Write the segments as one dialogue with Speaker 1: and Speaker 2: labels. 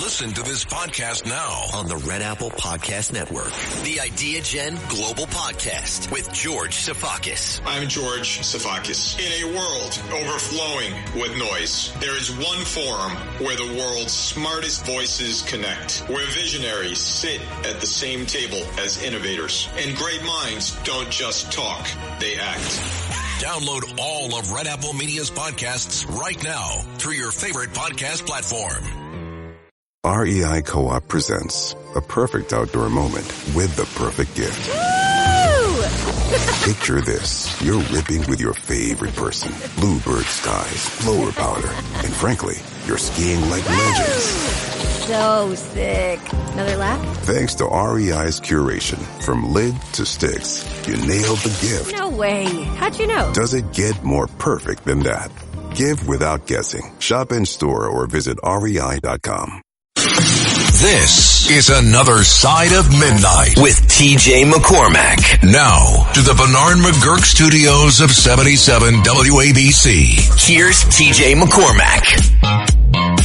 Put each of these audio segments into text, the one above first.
Speaker 1: Listen to this podcast now
Speaker 2: on the Red Apple Podcast Network. The Idea Gen Global Podcast with George Sifakis.
Speaker 3: I'm George Sifakis. In a world overflowing with noise, there is one forum where the world's smartest voices connect, where visionaries sit at the same table as innovators, and great minds don't just talk, they act.
Speaker 1: Download all of Red Apple Media's podcasts right now through your favorite podcast platform.
Speaker 4: REI Co-op presents a perfect outdoor moment with the perfect gift. Picture this. You're ripping with your favorite person. Bluebird skies, blower powder, and frankly, you're skiing like legends.
Speaker 5: So sick. Another lap?
Speaker 4: Thanks to REI's curation, from lid to sticks, you nailed the gift.
Speaker 5: No way. How'd you know?
Speaker 4: Does it get more perfect than that? Give without guessing. Shop in store or visit REI.com.
Speaker 1: This is Another Side of Midnight
Speaker 2: with TJ McCormack.
Speaker 1: Now to the Bernard McGurk studios of 77 WABC.
Speaker 2: Here's TJ McCormack.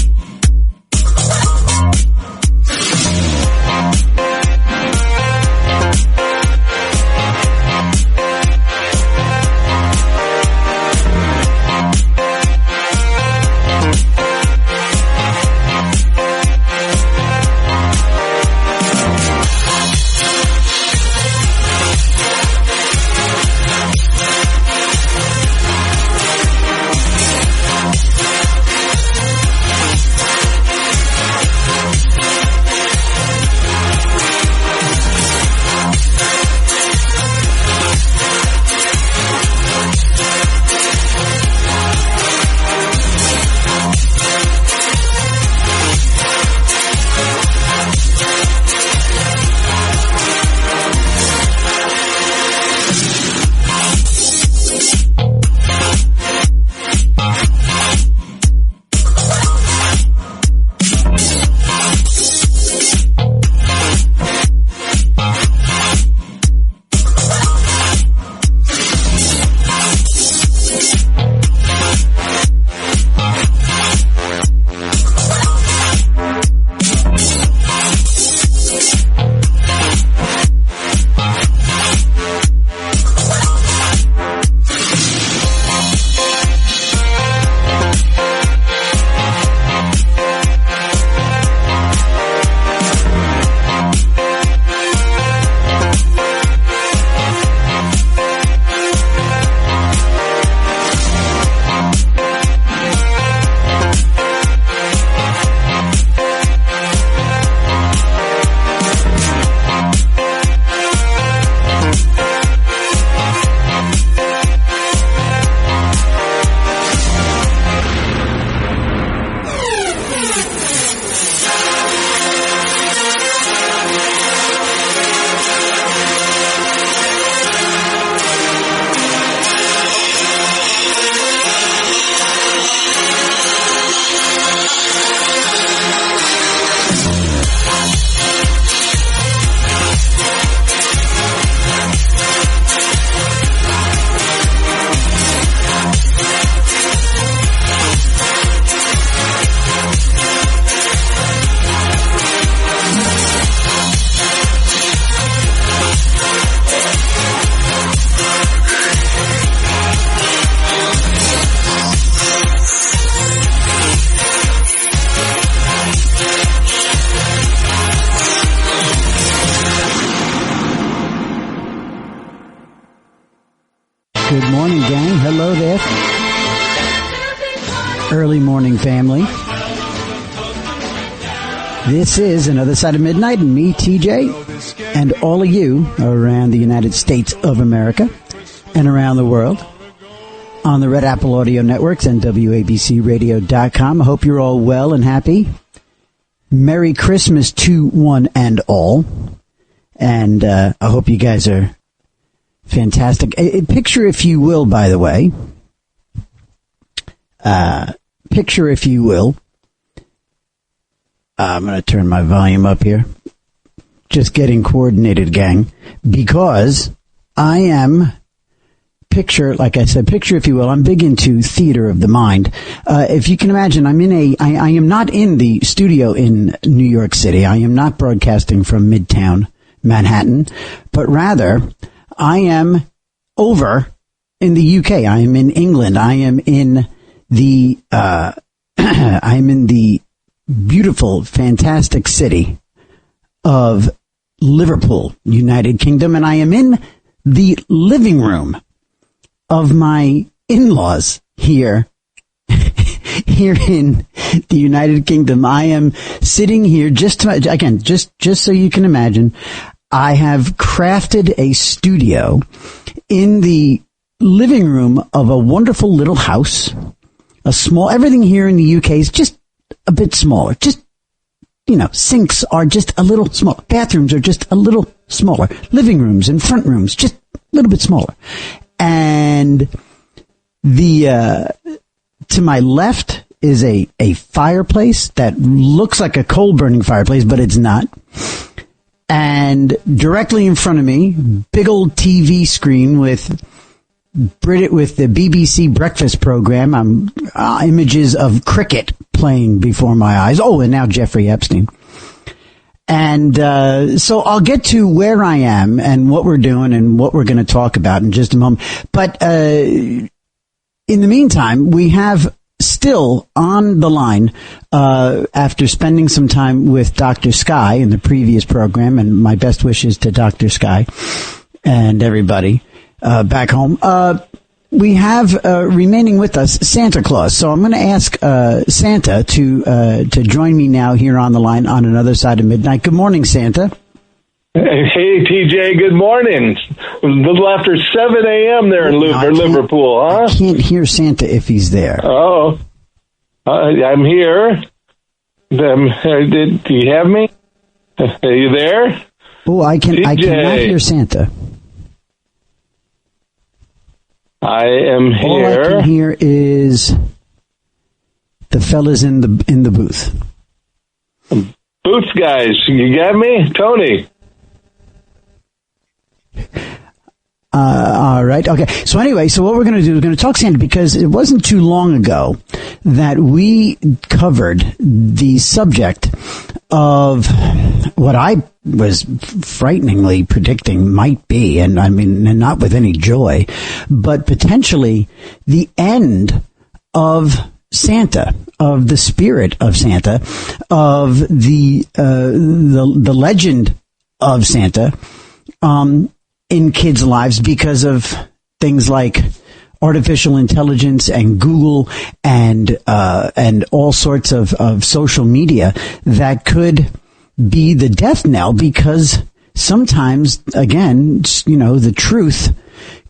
Speaker 6: Good morning, gang. Hello there. Early morning, family. This is Another Side of Midnight, and me, TJ, and all of you around the United States of America and around the world on the Red Apple Audio Networks and WABCRadio.com. I hope you're all well and happy. Merry Christmas to one and all. And I hope you guys are fantastic. Picture, if you will, by the way. Picture, if you will. I'm going to turn my volume up here. Just getting coordinated, gang. Because I am picture, like I said, picture, if you will. I'm big into theater of the mind. If you can imagine, I am not in the studio in New York City. I am not broadcasting from Midtown Manhattan, but rather I am over in the UK. I am in England. I am in the, I'm in the beautiful, fantastic city of Liverpool, United Kingdom, and I am in the living room of my in-laws here in the United Kingdom. I am sitting here just so you can imagine, I have crafted a studio in the living room of a wonderful little house. Everything here in the UK is just a bit smaller. Just, sinks are just a little smaller. Bathrooms are just a little smaller. Living rooms and front rooms, just a little bit smaller. And to my left is a fireplace that looks like a coal burning fireplace, but it's not. And directly in front of me, big old TV screen with the BBC breakfast program. Images of cricket playing before my eyes. Oh, and now Jeffrey Epstein. And so I'll get to where I am and what we're doing and what we're going to talk about in just a moment. But in the meantime, we have still on the line, after spending some time with Dr. Sky in the previous program, and my best wishes to Dr. Sky and everybody back home. We have remaining with us Santa Claus. So I'm going to ask Santa to join me now here on the line on Another Side of Midnight. Good morning, Santa.
Speaker 7: Hey, TJ, good morning. A little after 7 a.m. there in Liverpool, huh?
Speaker 6: I can't hear Santa if he's there.
Speaker 7: Oh, I'm here. Do you have me? Are you there?
Speaker 6: Oh, I cannot hear Santa.
Speaker 7: I am here.
Speaker 6: All I can hear is the fellas in the booth.
Speaker 7: Boots guys, you got me? Tony.
Speaker 6: All right. Okay. So anyway, what we're going to do, we're going to talk Santa, because it wasn't too long ago that we covered the subject of what I was frighteningly predicting might be, and not with any joy, but potentially the end of Santa, of the spirit of Santa, of the legend of Santa, in kids' lives, because of things like artificial intelligence and Google and all sorts of social media that could be the death knell, because sometimes, again, the truth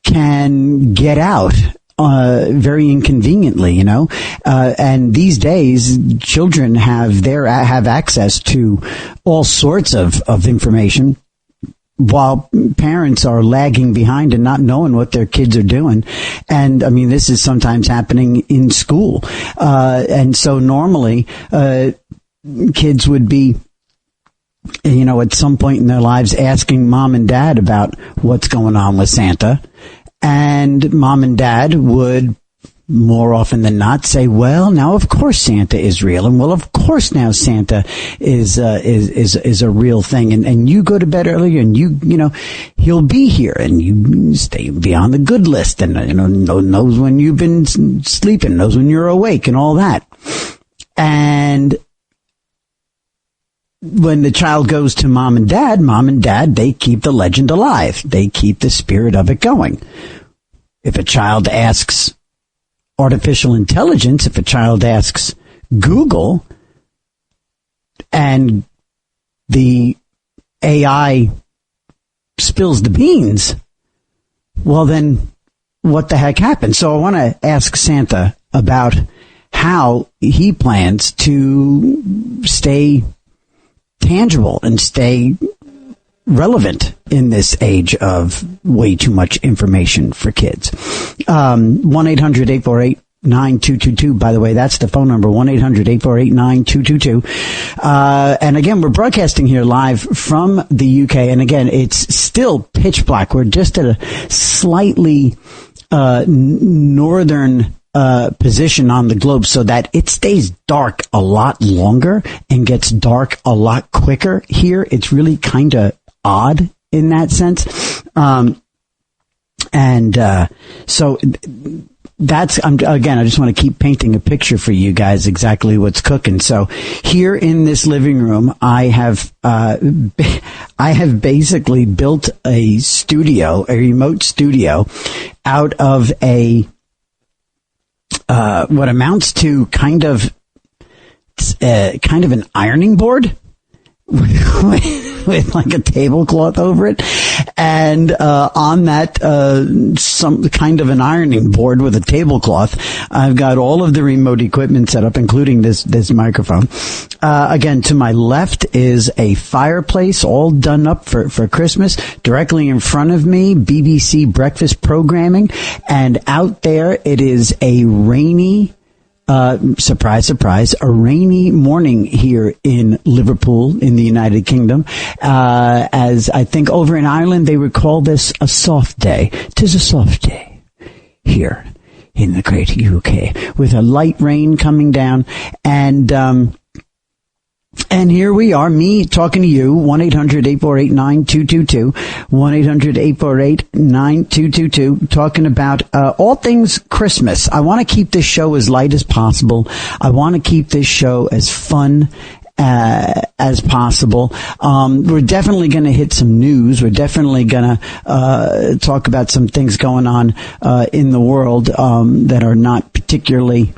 Speaker 6: can get out very inconveniently, and these days children have access to all sorts of information, while parents are lagging behind and not knowing what their kids are doing. And this is sometimes happening in school. And so normally, kids would be, at some point in their lives asking mom and dad about what's going on with Santa. And mom and dad would more often than not say, well, now of course Santa is real, and well, of course now Santa is a real thing, and you go to bed earlier, and he'll be here, and you be on the good list, and knows when you've been sleeping, knows when you're awake, and all that. And when the child goes to mom and dad, they keep the legend alive. They keep the spirit of it going. If a child asks artificial intelligence, if a child asks Google, and the AI spills the beans, well, then what the heck happened? So I want to ask Santa about how he plans to stay tangible and stay relevant in this age of way too much information for kids. 1-800-848-9222. By the way, that's the phone number, 1-800-848-9222. And again, we're broadcasting here live from the UK. And again, it's still pitch black. We're just at a slightly northern position on the globe so that it stays dark a lot longer and gets dark a lot quicker here. It's really kind of odd in that sense. So that's, again, I just want to keep painting a picture for you guys exactly what's cooking. So here in this living room, I have basically built a remote studio out of what amounts to kind of an ironing board with like a tablecloth over it, and on that some kind of an ironing board with a tablecloth, I've got all of the remote equipment set up, including this microphone. Again, to my left is a fireplace all done up for Christmas. Directly in front of me, BBC breakfast programming, and out there it is a rainy, surprise, surprise, a rainy morning here in Liverpool in the United Kingdom. As I think over in Ireland, they would call this a soft day. 'Tis a soft day here in the great UK with a light rain coming down. And here we are, me talking to you, 1-800-848-9222, 1-800-848-9222, talking about all things Christmas. I want to keep this show as light as possible. I want to keep this show as fun as possible. We're definitely going to hit some news. We're definitely going to talk about some things going on in the world that are not particularly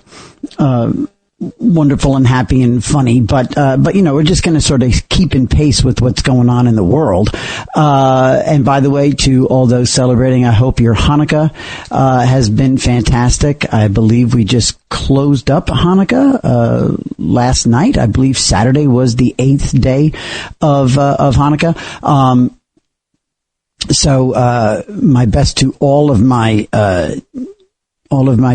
Speaker 6: wonderful and happy and funny, but we're just going to sort of keep in pace with what's going on in the world. And by the way, to all those celebrating, I hope your Hanukkah has been fantastic. I believe we just closed up Hanukkah last night. I believe Saturday was the 8th day of Hanukkah. So my best to all of my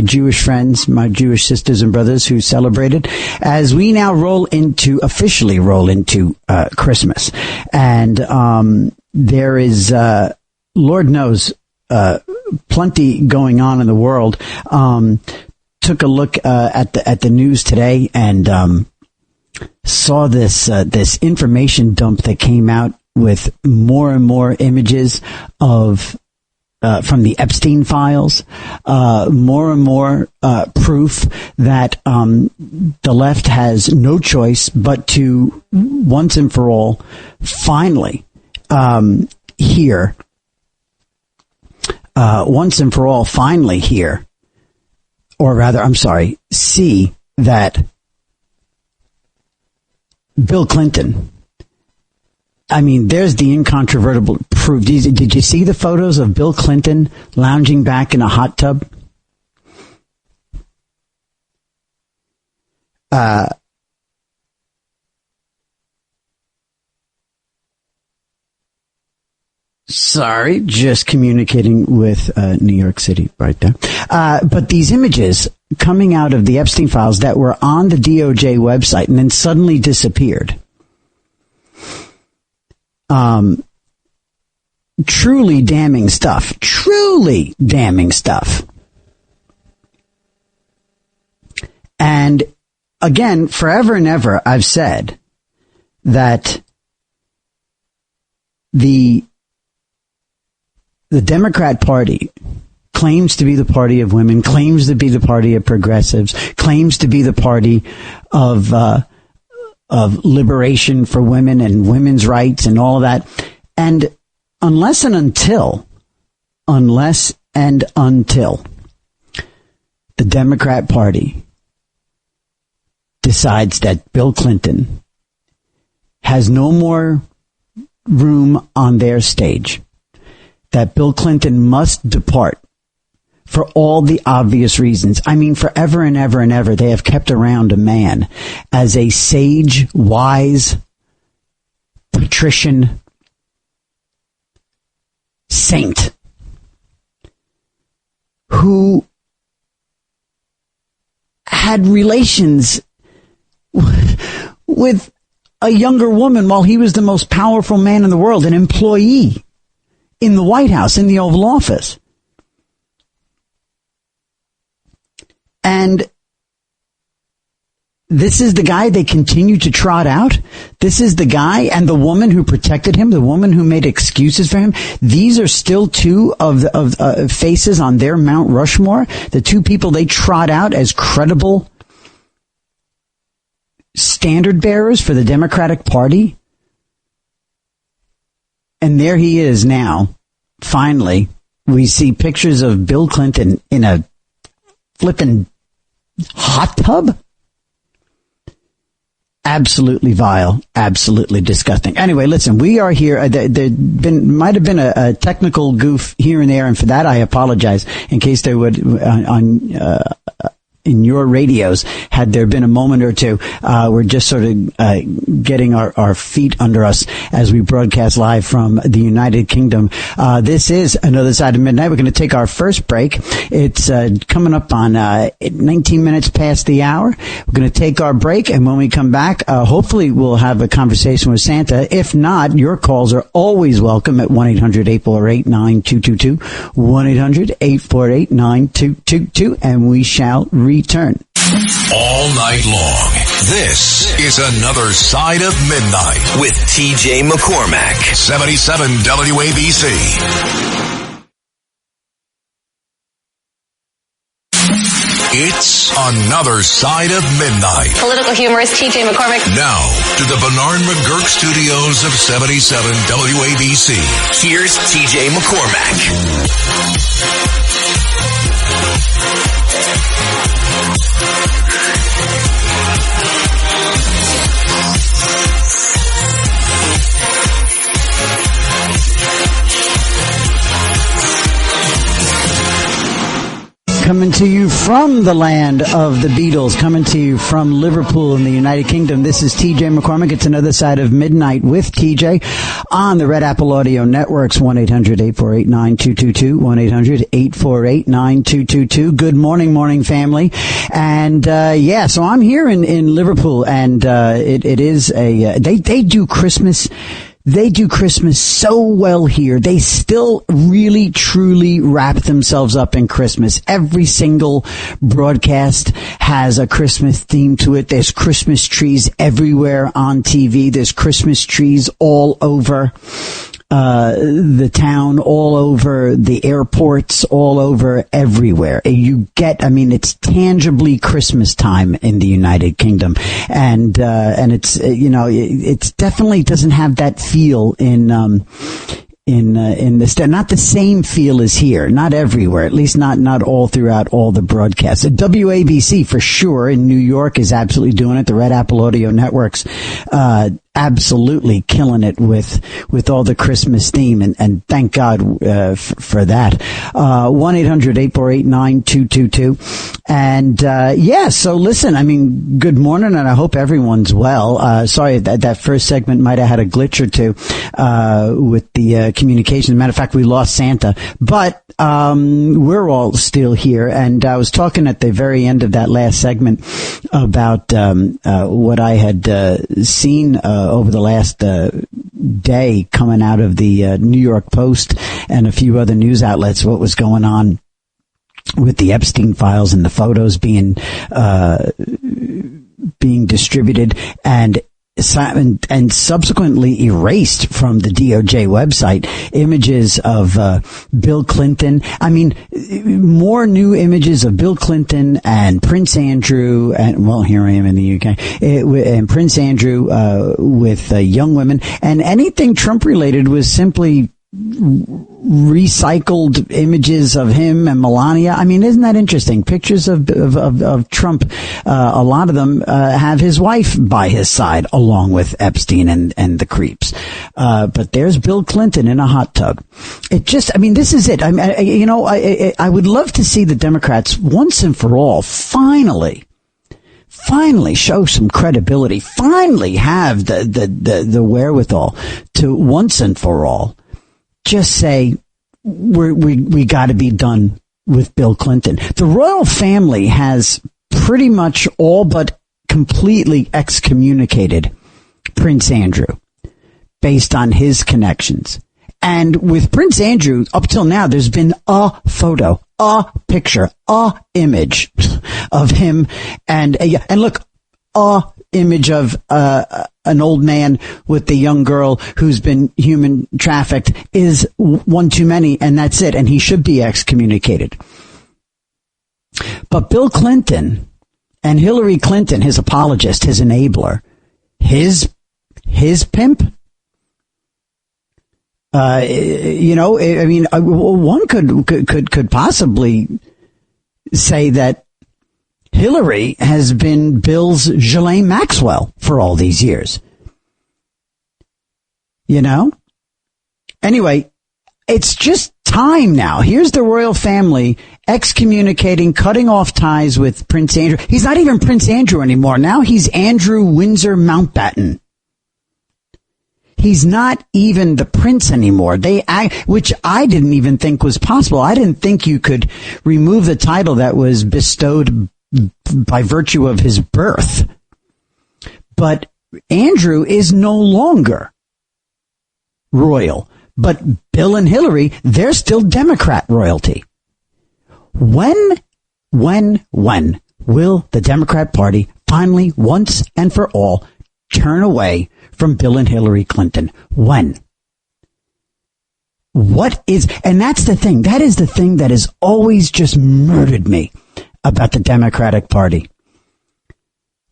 Speaker 6: Jewish friends, my Jewish sisters and brothers who celebrated, as we now officially roll into Christmas. And there is, Lord knows, plenty going on in the world. Took a look at the news today and saw this information dump that came out with more and more images of from the Epstein files, more and more proof that the left has no choice but to once and for all finally hear, or rather, I'm sorry, see that Bill Clinton, I mean, there's the incontrovertible proof. Did you see the photos of Bill Clinton lounging back in a hot tub? Sorry, just communicating with New York City right there. But these images coming out of the Epstein files that were on the DOJ website and then suddenly disappeared. Truly damning stuff. And again, forever and ever, I've said that the Democrat Party claims to be the party of women, claims to be the party of progressives, claims to be the party of liberation for women and women's rights and all of that. And unless and until the Democrat Party decides that Bill Clinton has no more room on their stage, that Bill Clinton must depart for all the obvious reasons. I mean, forever and ever and ever, they have kept around a man as a sage, wise, patrician saint who had relations with a younger woman while he was the most powerful man in the world, an employee in the White House, in the Oval Office. And this is the guy they continue to trot out. This is the guy and the woman who protected him, the woman who made excuses for him. These are still two of faces on their Mount Rushmore, the two people they trot out as credible standard bearers for the Democratic Party. And there he is now. Finally, we see pictures of Bill Clinton in a flippin' hot tub. Absolutely vile, absolutely disgusting. Anyway, listen, we are here. There might have been a technical goof here and there, and for that I apologize. In case there would in your radios, had there been a moment or two, we're just sort of getting our feet under us as we broadcast live from the United Kingdom. This is Another Side of Midnight. We're going to take our first break. It's coming up on 19 minutes past the hour. We're going to take our break, and when we come back, hopefully we'll have a conversation with Santa. If not, your calls are always welcome at 1-800-848-9222, 1-800-848-9222, and we shall return.
Speaker 1: All night long, this is Another Side of Midnight
Speaker 2: with TJ McCormack.
Speaker 1: 77 WABC. It's Another Side of Midnight.
Speaker 8: Political humorist TJ McCormack.
Speaker 1: Now, to the Bernard McGurk studios of 77 WABC.
Speaker 2: Here's TJ McCormack.
Speaker 6: Coming to you from the land of the Beatles, coming to you from Liverpool in the United Kingdom. This is TJ McCormack. It's Another Side of Midnight with TJ on the Red Apple Audio Networks. 1-800-848-9222, 1-800-848-9222. Good morning, family. And so I'm here in Liverpool, and it is they do Christmas. They do Christmas so well here. They still really, truly wrap themselves up in Christmas. Every single broadcast has a Christmas theme to it. There's Christmas trees everywhere on TV. There's Christmas trees all over the town, all over the airports, all over everywhere. It's tangibly Christmas time in the United Kingdom. And it's, it's definitely doesn't have that feel in the not the same feel as here, not everywhere, at least not all throughout all the broadcasts. The WABC for sure in New York is absolutely doing it. The Red Apple Audio Networks, absolutely killing it with all the Christmas theme, and thank God for that. 1-800-848-9222. And so listen, good morning, and I hope everyone's well. Sorry that first segment might have had a glitch or two with the communication. As a matter of fact, we lost Santa, but we're all still here. And I was talking at the very end of that last segment about what I had seen over the last day coming out of the New York Post and a few other news outlets, what was going on with the Epstein files and the photos being distributed and subsequently erased from the DOJ website, images of Bill Clinton. More new images of Bill Clinton and Prince Andrew, and here I am in the UK, and Prince Andrew with young women, and anything Trump related was simply recycled images of him and Melania. Isn't that interesting? Pictures of Trump, a lot of them have his wife by his side along with Epstein and the creeps. But there's Bill Clinton in a hot tub. It just, this is it. I would love to see the Democrats once and for all finally show some credibility, finally have the wherewithal to once and for all just say, we got to be done with Bill Clinton. The royal family has pretty much all but completely excommunicated Prince Andrew based on his connections. And with Prince Andrew, up till now, there's been a photo, a picture, a image of him. And look, a image of an old man with the young girl who's been human trafficked is one too many, and that's it. And he should be excommunicated. But Bill Clinton and Hillary Clinton, his apologist, his enabler, his pimp, one could possibly say that Hillary has been Bill's Ghislaine Maxwell for all these years. Anyway, it's just time now. Here's the royal family excommunicating, cutting off ties with Prince Andrew. He's not even Prince Andrew anymore. Now he's Andrew Windsor Mountbatten. He's not even the prince anymore. Which I didn't even think was possible. I didn't think you could remove the title that was bestowed by virtue of his birth. But Andrew is no longer royal. But Bill and Hillary, they're still Democrat royalty. When will the Democrat Party finally, once and for all, turn away from Bill and Hillary Clinton? When? And that's the thing. That is the thing that has always just murdered me about the Democratic Party.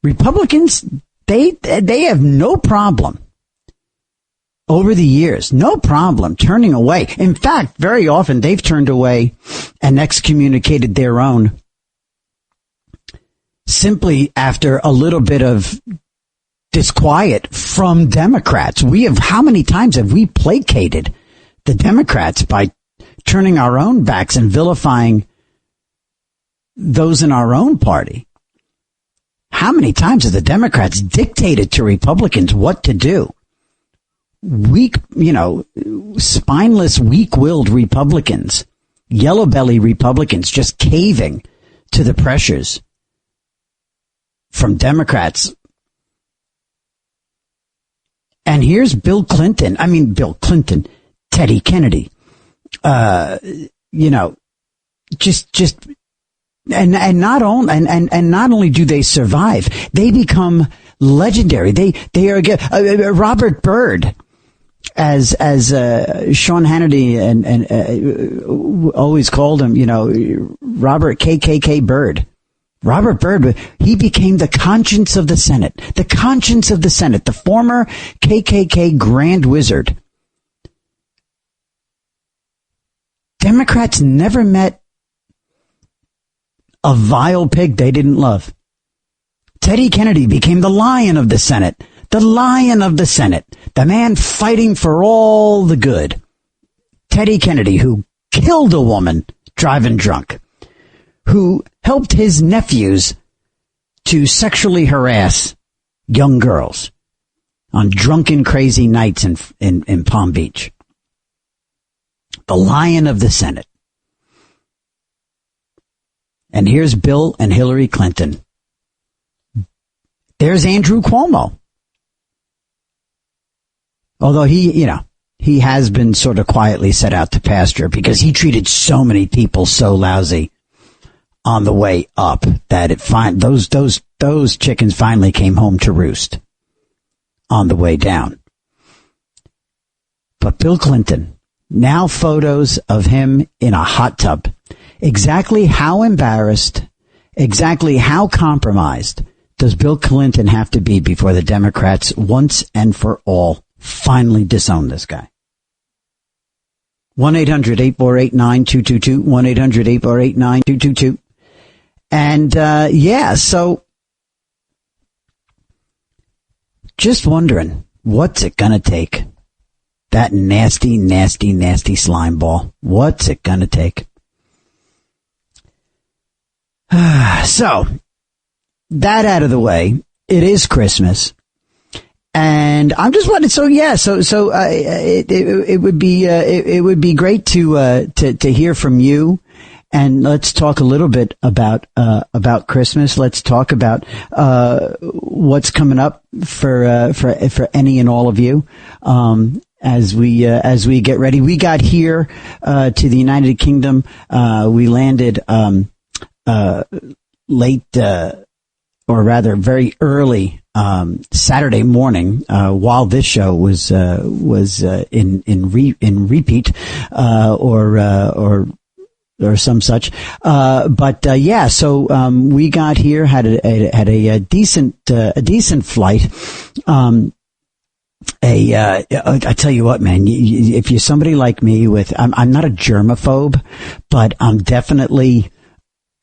Speaker 6: Republicans, they have no problem over the years, no problem turning away. In fact, very often they've turned away and excommunicated their own simply after a little bit of disquiet from Democrats. How many times have we placated the Democrats by turning our own backs and vilifying those in our own party? How many times have the Democrats dictated to Republicans what to do? Spineless, weak-willed Republicans, yellow-belly Republicans just caving to the pressures from Democrats. And here's Teddy Kennedy, and not only do they survive, they become legendary. They are Robert Byrd, as Sean Hannity and always called him, Robert KKK Byrd. Robert Byrd, he became the conscience of the Senate. The conscience of the Senate, the former KKK Grand Wizard. Democrats never met a vile pig they didn't love. Teddy Kennedy became the lion of the Senate. The lion of the Senate. The man fighting for all the good. Teddy Kennedy, who killed a woman driving drunk. Who helped his nephews to sexually harass young girls on drunken, crazy nights in Palm Beach. The lion of the Senate. And here's Bill and Hillary Clinton. There's Andrew Cuomo. Although he has been sort of quietly set out to pasture because he treated so many people so lousy on the way up that those chickens finally came home to roost on the way down. But Bill Clinton, now photos of him in a hot tub. Exactly how embarrassed, exactly how compromised does Bill Clinton have to be before the Democrats once and for all finally disown this guy? 1-800-848-9222, 1-800-848-9222. And, so just wondering, what's it going to take? That nasty, nasty, nasty slime ball. What's it going to take? So, that out of the way, it is Christmas. And I'm just wondering, it would be great to hear from you. And let's talk a little bit about Christmas. Let's talk about what's coming up for any and all of you. as we get ready. We got here to the United Kingdom. We landed late, or rather very early Saturday morning, while this show was in repeat, or some such. So we got here, had a decent flight. I tell you what, man, if you're somebody like me I'm not a germaphobe, but I'm definitely,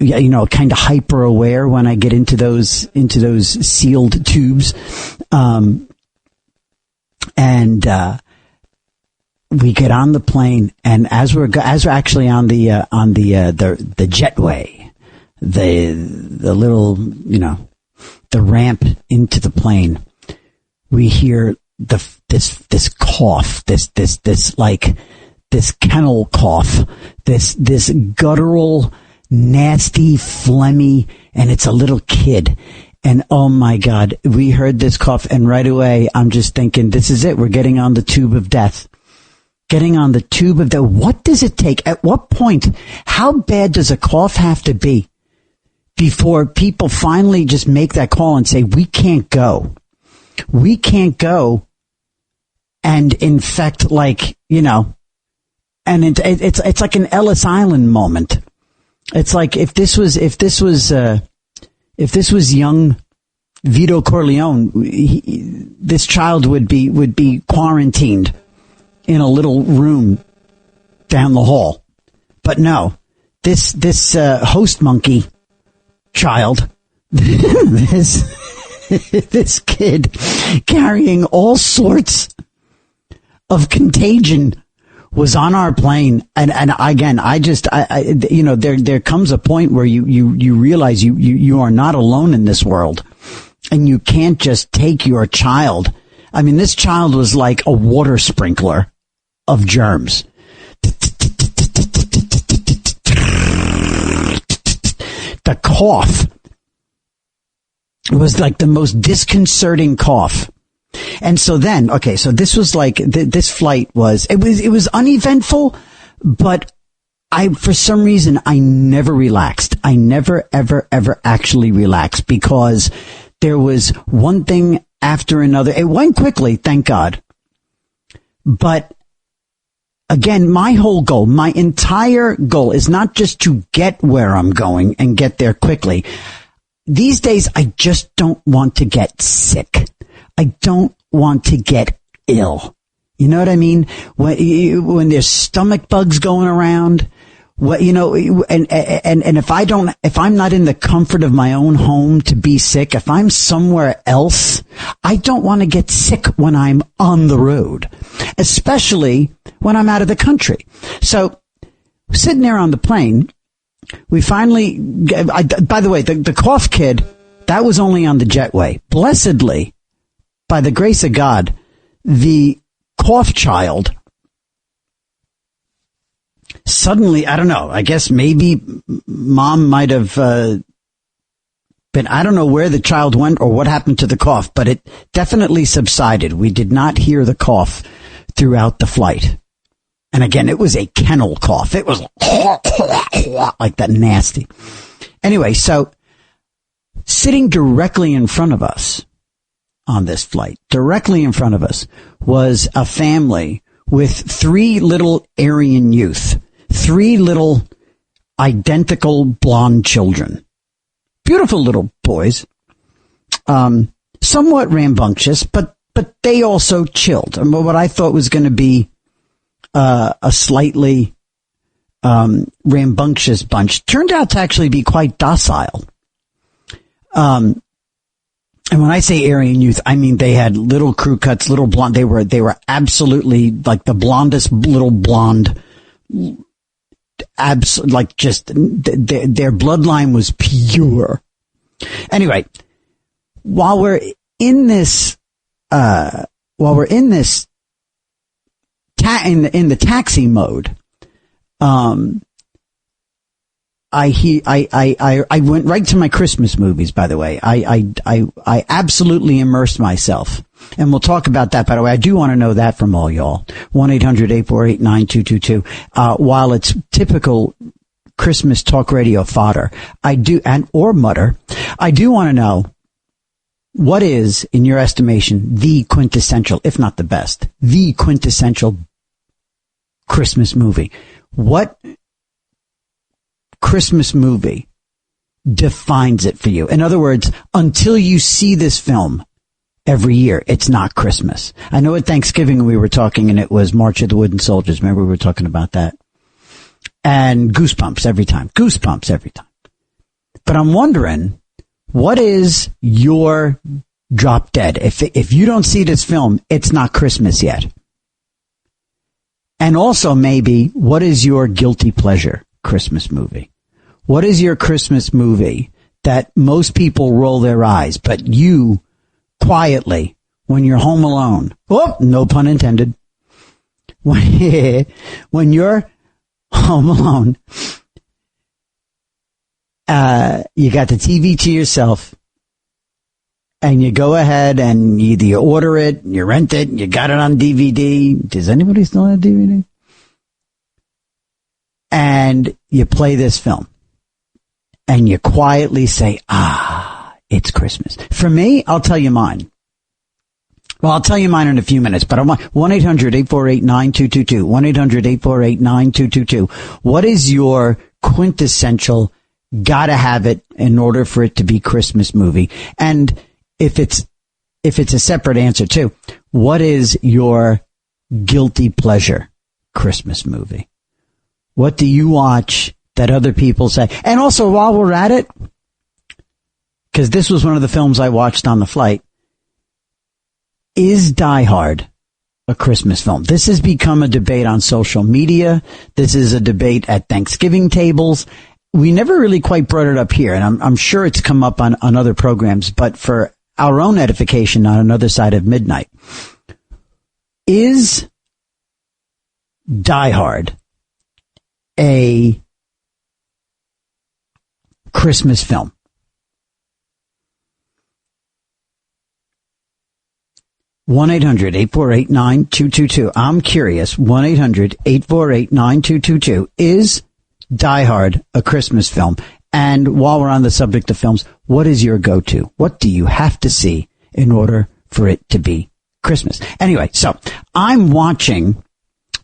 Speaker 6: kind of hyper aware when I get into those sealed tubes. We get on the plane, and as we're actually on the jetway, the little, the ramp into the plane, we hear this cough, this kennel cough, this guttural, nasty, phlegmy, and it's a little kid. And oh my God, we heard this cough, and right away I'm just thinking, this is it. We're getting on the tube of death. What does it take? At what point? How bad does a cough have to be before people finally just make that call and say, we can't go? We can't go and infect, and it's like an Ellis Island moment. It's like if this was young Vito Corleone, this child would be quarantined in a little room down the hall. But no, this host monkey child, this kid carrying all sorts of contagion was on our plane. And again, there comes a point where you realize you are not alone in this world, and you can't just take your child. I mean, this child was like a water sprinkler of germs. The cough was like the most disconcerting cough. And so then, so this was like, this flight was uneventful, but for some reason, I never relaxed. I never, ever, ever actually relaxed, because there was one thing after another. It went quickly, thank God. But again, my entire goal is not just to get where I'm going and get there quickly. These days, I just don't want to get sick. I don't want to get ill. You know what I mean? When there's stomach bugs going around, and if I'm not in the comfort of my own home to be sick, if I'm somewhere else, I don't want to get sick when I'm on the road, especially when I'm out of the country. So sitting there on the plane, we finally, by the way, the cough kid, that was only on the jetway. Blessedly, by the grace of God, the cough child suddenly, I don't know, I guess maybe mom might have been, I don't know where the child went or what happened to the cough, but it definitely subsided. We did not hear the cough throughout the flight. And again, it was a kennel cough. It was like that, nasty. Anyway, so sitting directly in front of us on this flight, directly in front of us, was a family with 3 little Aryan youth, 3 little identical blonde children. Beautiful little boys, somewhat rambunctious, but they also chilled. I mean, what I thought was going to be a slightly rambunctious bunch turned out to actually be quite docile. And when I say Aryan youth, I mean they had little crew cuts, little blonde. They were absolutely like the blondest little blonde. Like just their bloodline was pure. Anyway, while we're in this in the taxi mode, I went right to my Christmas movies, by the way. I absolutely immersed myself. And we'll talk about that, by the way. I do want to know that from all y'all. 1-800-848-9222. While it's typical Christmas talk radio fodder, or mutter, I do want to know, what is, in your estimation, the quintessential, if not the best, the quintessential Christmas movie? What Christmas movie defines it for you? In other words, until you see this film every year, it's not Christmas. I know at Thanksgiving we were talking, and it was March of the Wooden Soldiers. Remember we were talking about that? And Goosebumps every time. Goosebumps every time. But I'm wondering, what is your drop dead? If you don't see this film, it's not Christmas yet. And also, maybe, what is your guilty pleasure Christmas movie? What is your Christmas movie that most people roll their eyes, but you quietly, when you're home alone, oh, no pun intended, when you're home alone, you got the TV to yourself, and you go ahead and either you order it, you rent it, you got it on DVD. Does anybody still have DVD? And you play this film, and you quietly say, it's Christmas. For me, I'll tell you mine. Well, I'll tell you mine in a few minutes, but I want 1-800-848-9222. 1-800-848-9222. What is your quintessential, gotta have it in order for it to be Christmas movie? And if it's a separate answer too, what is your guilty pleasure Christmas movie? What do you watch that other people say? And also, while we're at it, because this was one of the films I watched on the flight, is Die Hard a Christmas film? This has become a debate on social media. This is a debate at Thanksgiving tables. We never really quite brought it up here, and I'm sure it's come up on other programs, but for our own edification on another side of midnight, is Die Hard a Christmas film? One 1-800-848-9222. I'm curious. 1-800-848-9222. Is Die Hard a Christmas film? And while we're on the subject of films, what is your go-to? What do you have to see in order for it to be Christmas? Anyway, so I'm watching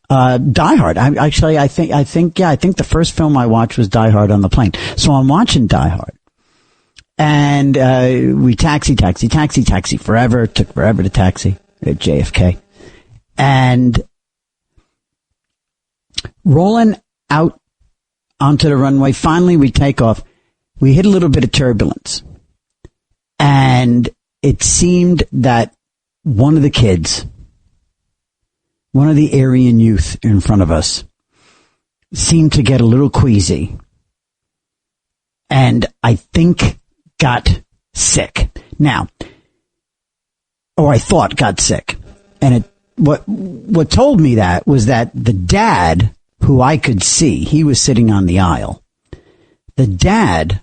Speaker 6: Die Hard. I think the first film I watched was Die Hard on the plane. So I'm watching Die Hard. And we taxi forever. It took forever to taxi at JFK. And rolling out onto the runway, finally we take off. We hit a little bit of turbulence. And it seemed that one of the kids, one of the Aryan youth in front of us, seemed to get a little queasy. And I think got sick. Now, or I thought got sick. And what told me that was that the dad, who I could see, he was sitting on the aisle. The dad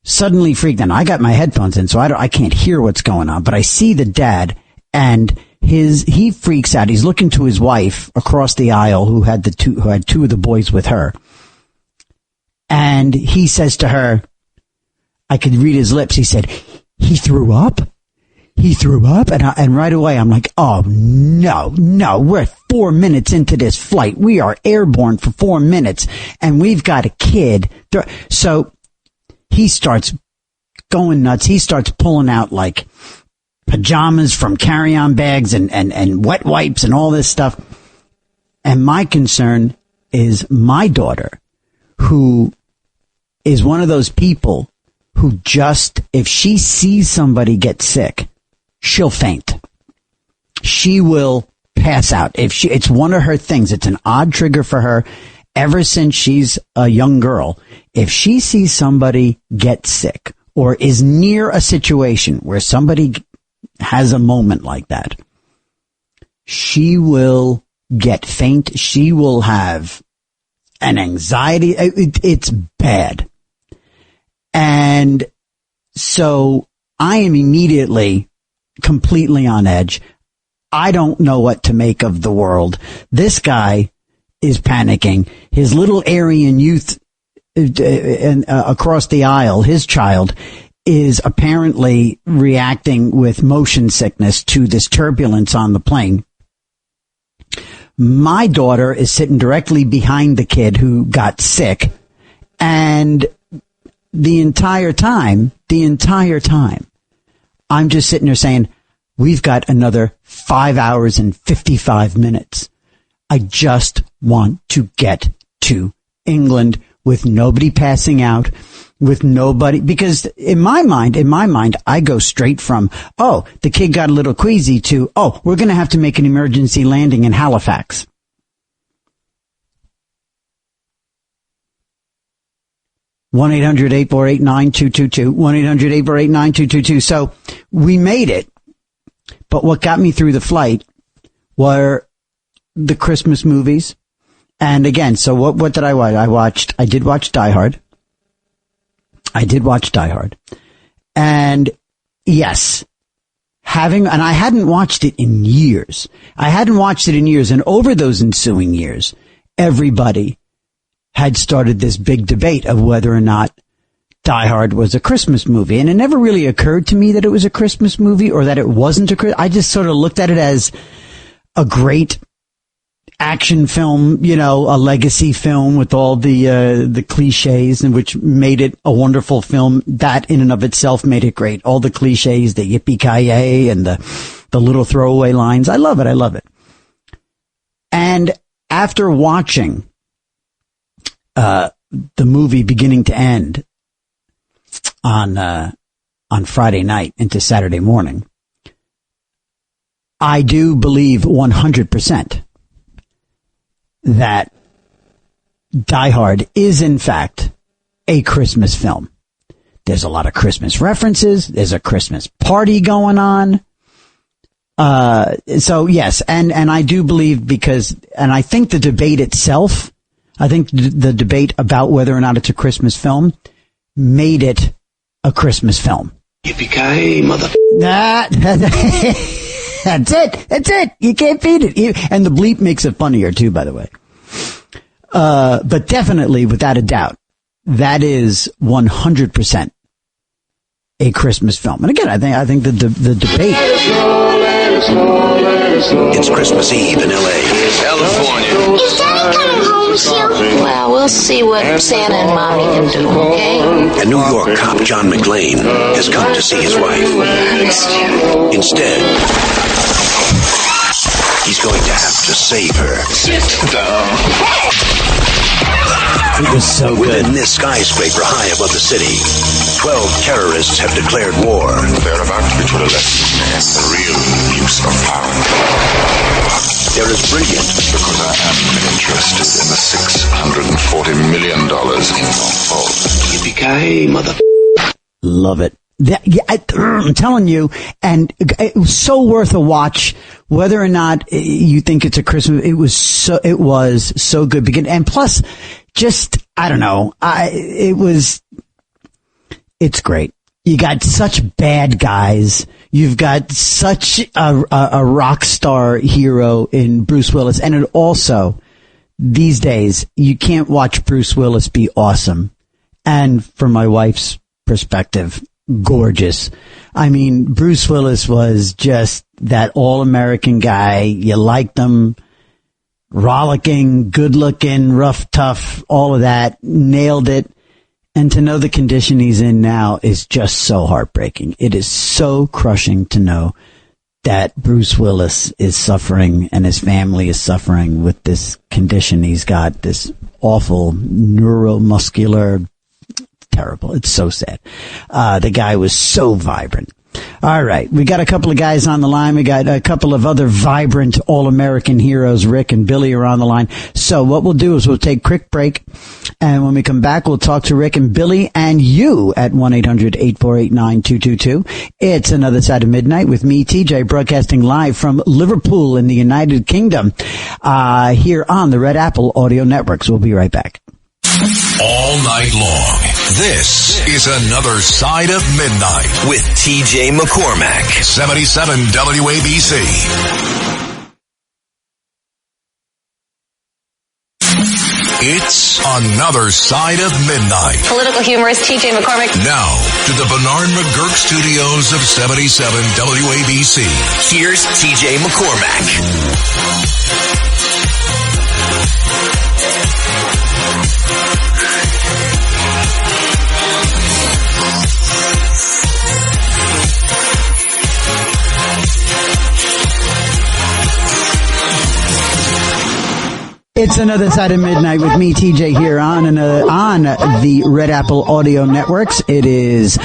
Speaker 6: suddenly freaked out. I got my headphones in, so I can't hear what's going on, but I see the dad, and he freaks out. He's looking to his wife across the aisle, who had two of the boys with her. And he says to her, I could read his lips. He said, he threw up? He threw up? And right away I'm like, oh, no, we're 4 minutes into this flight. We are airborne for 4 minutes, and we've got a kid. So he starts going nuts. He starts pulling out like pajamas from carry-on bags and wet wipes and all this stuff. And my concern is my daughter, who is one of those people who just, if she sees somebody get sick, she'll faint. She will pass out. It's one of her things. It's an odd trigger for her ever since she's a young girl. If she sees somebody get sick or is near a situation where somebody has a moment like that, she will get faint. She will have and anxiety. It's bad. And so I am immediately completely on edge. I don't know what to make of the world. This guy is panicking. His little Aryan youth across the aisle, his child, is apparently reacting with motion sickness to this turbulence on the plane. My daughter is sitting directly behind the kid who got sick, and the entire time, I'm just sitting there saying, we've got another 5 hours and 55 minutes. I just want to get to England with nobody passing out, with nobody, because in my mind, I go straight from, oh, the kid got a little queasy to, oh, we're going to have to make an emergency landing in Halifax. One 1-800-848-9222. 1-800-848-9222. So we made it. But what got me through the flight were the Christmas movies. And again, so what did I watch? I did watch Die Hard. And yes, and I hadn't watched it in years. And over those ensuing years, everybody had started this big debate of whether or not Die Hard was a Christmas movie. And it never really occurred to me that it was a Christmas movie or that it wasn't I just sort of looked at it as a great action film, a legacy film with all the cliches, and which made it a wonderful film. That in and of itself made it great. All the cliches, the yippee-ki-yay and the little throwaway lines. I love it. And after watching the movie beginning to end on Friday night into Saturday morning, I do believe 100% that Die Hard is, in fact, a Christmas film. There's a lot of Christmas references. There's a Christmas party going on. So, yes, and I do believe and I think the debate itself, the debate about whether or not it's a Christmas film made it a Christmas film.
Speaker 9: Yippee-ki-yay, mother...
Speaker 6: That's it. You can't beat it. And the bleep makes it funnier, too, by the way. But definitely, without a doubt, that is 100% a Christmas film. And again, I think the debate...
Speaker 2: It's Christmas Eve in L.A.
Speaker 9: California.
Speaker 10: Is Daddy coming home soon?
Speaker 8: Well, we'll see what Santa and Mommy can do, okay?
Speaker 2: And New York cop John McClane has come to see his wife. Instead, he's going to have to save her.
Speaker 9: Sit down.
Speaker 6: It was so good.
Speaker 2: Within this skyscraper high above the city, 12 terrorists have declared war.
Speaker 11: They're about to be taught a lesson in the real use of power.
Speaker 2: They're as brilliant
Speaker 11: because I am interested in the $640 million in your vault.
Speaker 2: Yippee-ki-yay, mother...
Speaker 6: Love it. I'm telling you, and it was so worth a watch, whether or not you think it's a Christmas. It was so good. And plus, just, I don't know, it's great. You got such bad guys. You've got such a rock star hero in Bruce Willis. And it also, these days, you can't watch Bruce Willis be awesome. And from my wife's perspective, gorgeous. I mean, Bruce Willis was just that all-American guy. You liked him. Rollicking, good-looking, rough, tough, all of that. Nailed it. And to know the condition he's in now is just so heartbreaking. It is so crushing to know that Bruce Willis is suffering and his family is suffering with this condition he's got, this awful neuromuscular, terrible. It's so sad. The guy was so vibrant. All right. We got a couple of guys on the line. We got a couple of other vibrant All-American heroes. Rick and Billy are on the line. So what we'll do is we'll take a quick break. And when we come back, we'll talk to Rick and Billy and you at 1-800-848-9222. It's Another Side of Midnight with me, TJ, broadcasting live from Liverpool in the United Kingdom, here on the Red Apple Audio Networks. We'll be right back.
Speaker 1: All night long, this is Another Side of Midnight
Speaker 2: with TJ McCormack.
Speaker 1: 77 WABC. It's Another Side of Midnight.
Speaker 12: Political humorist TJ McCormack.
Speaker 1: Now, to the Bernard McGurk studios of 77 WABC.
Speaker 2: Here's TJ McCormack.
Speaker 6: It's Another Side of Midnight with me, TJ, here on the Red Apple Audio Networks. It is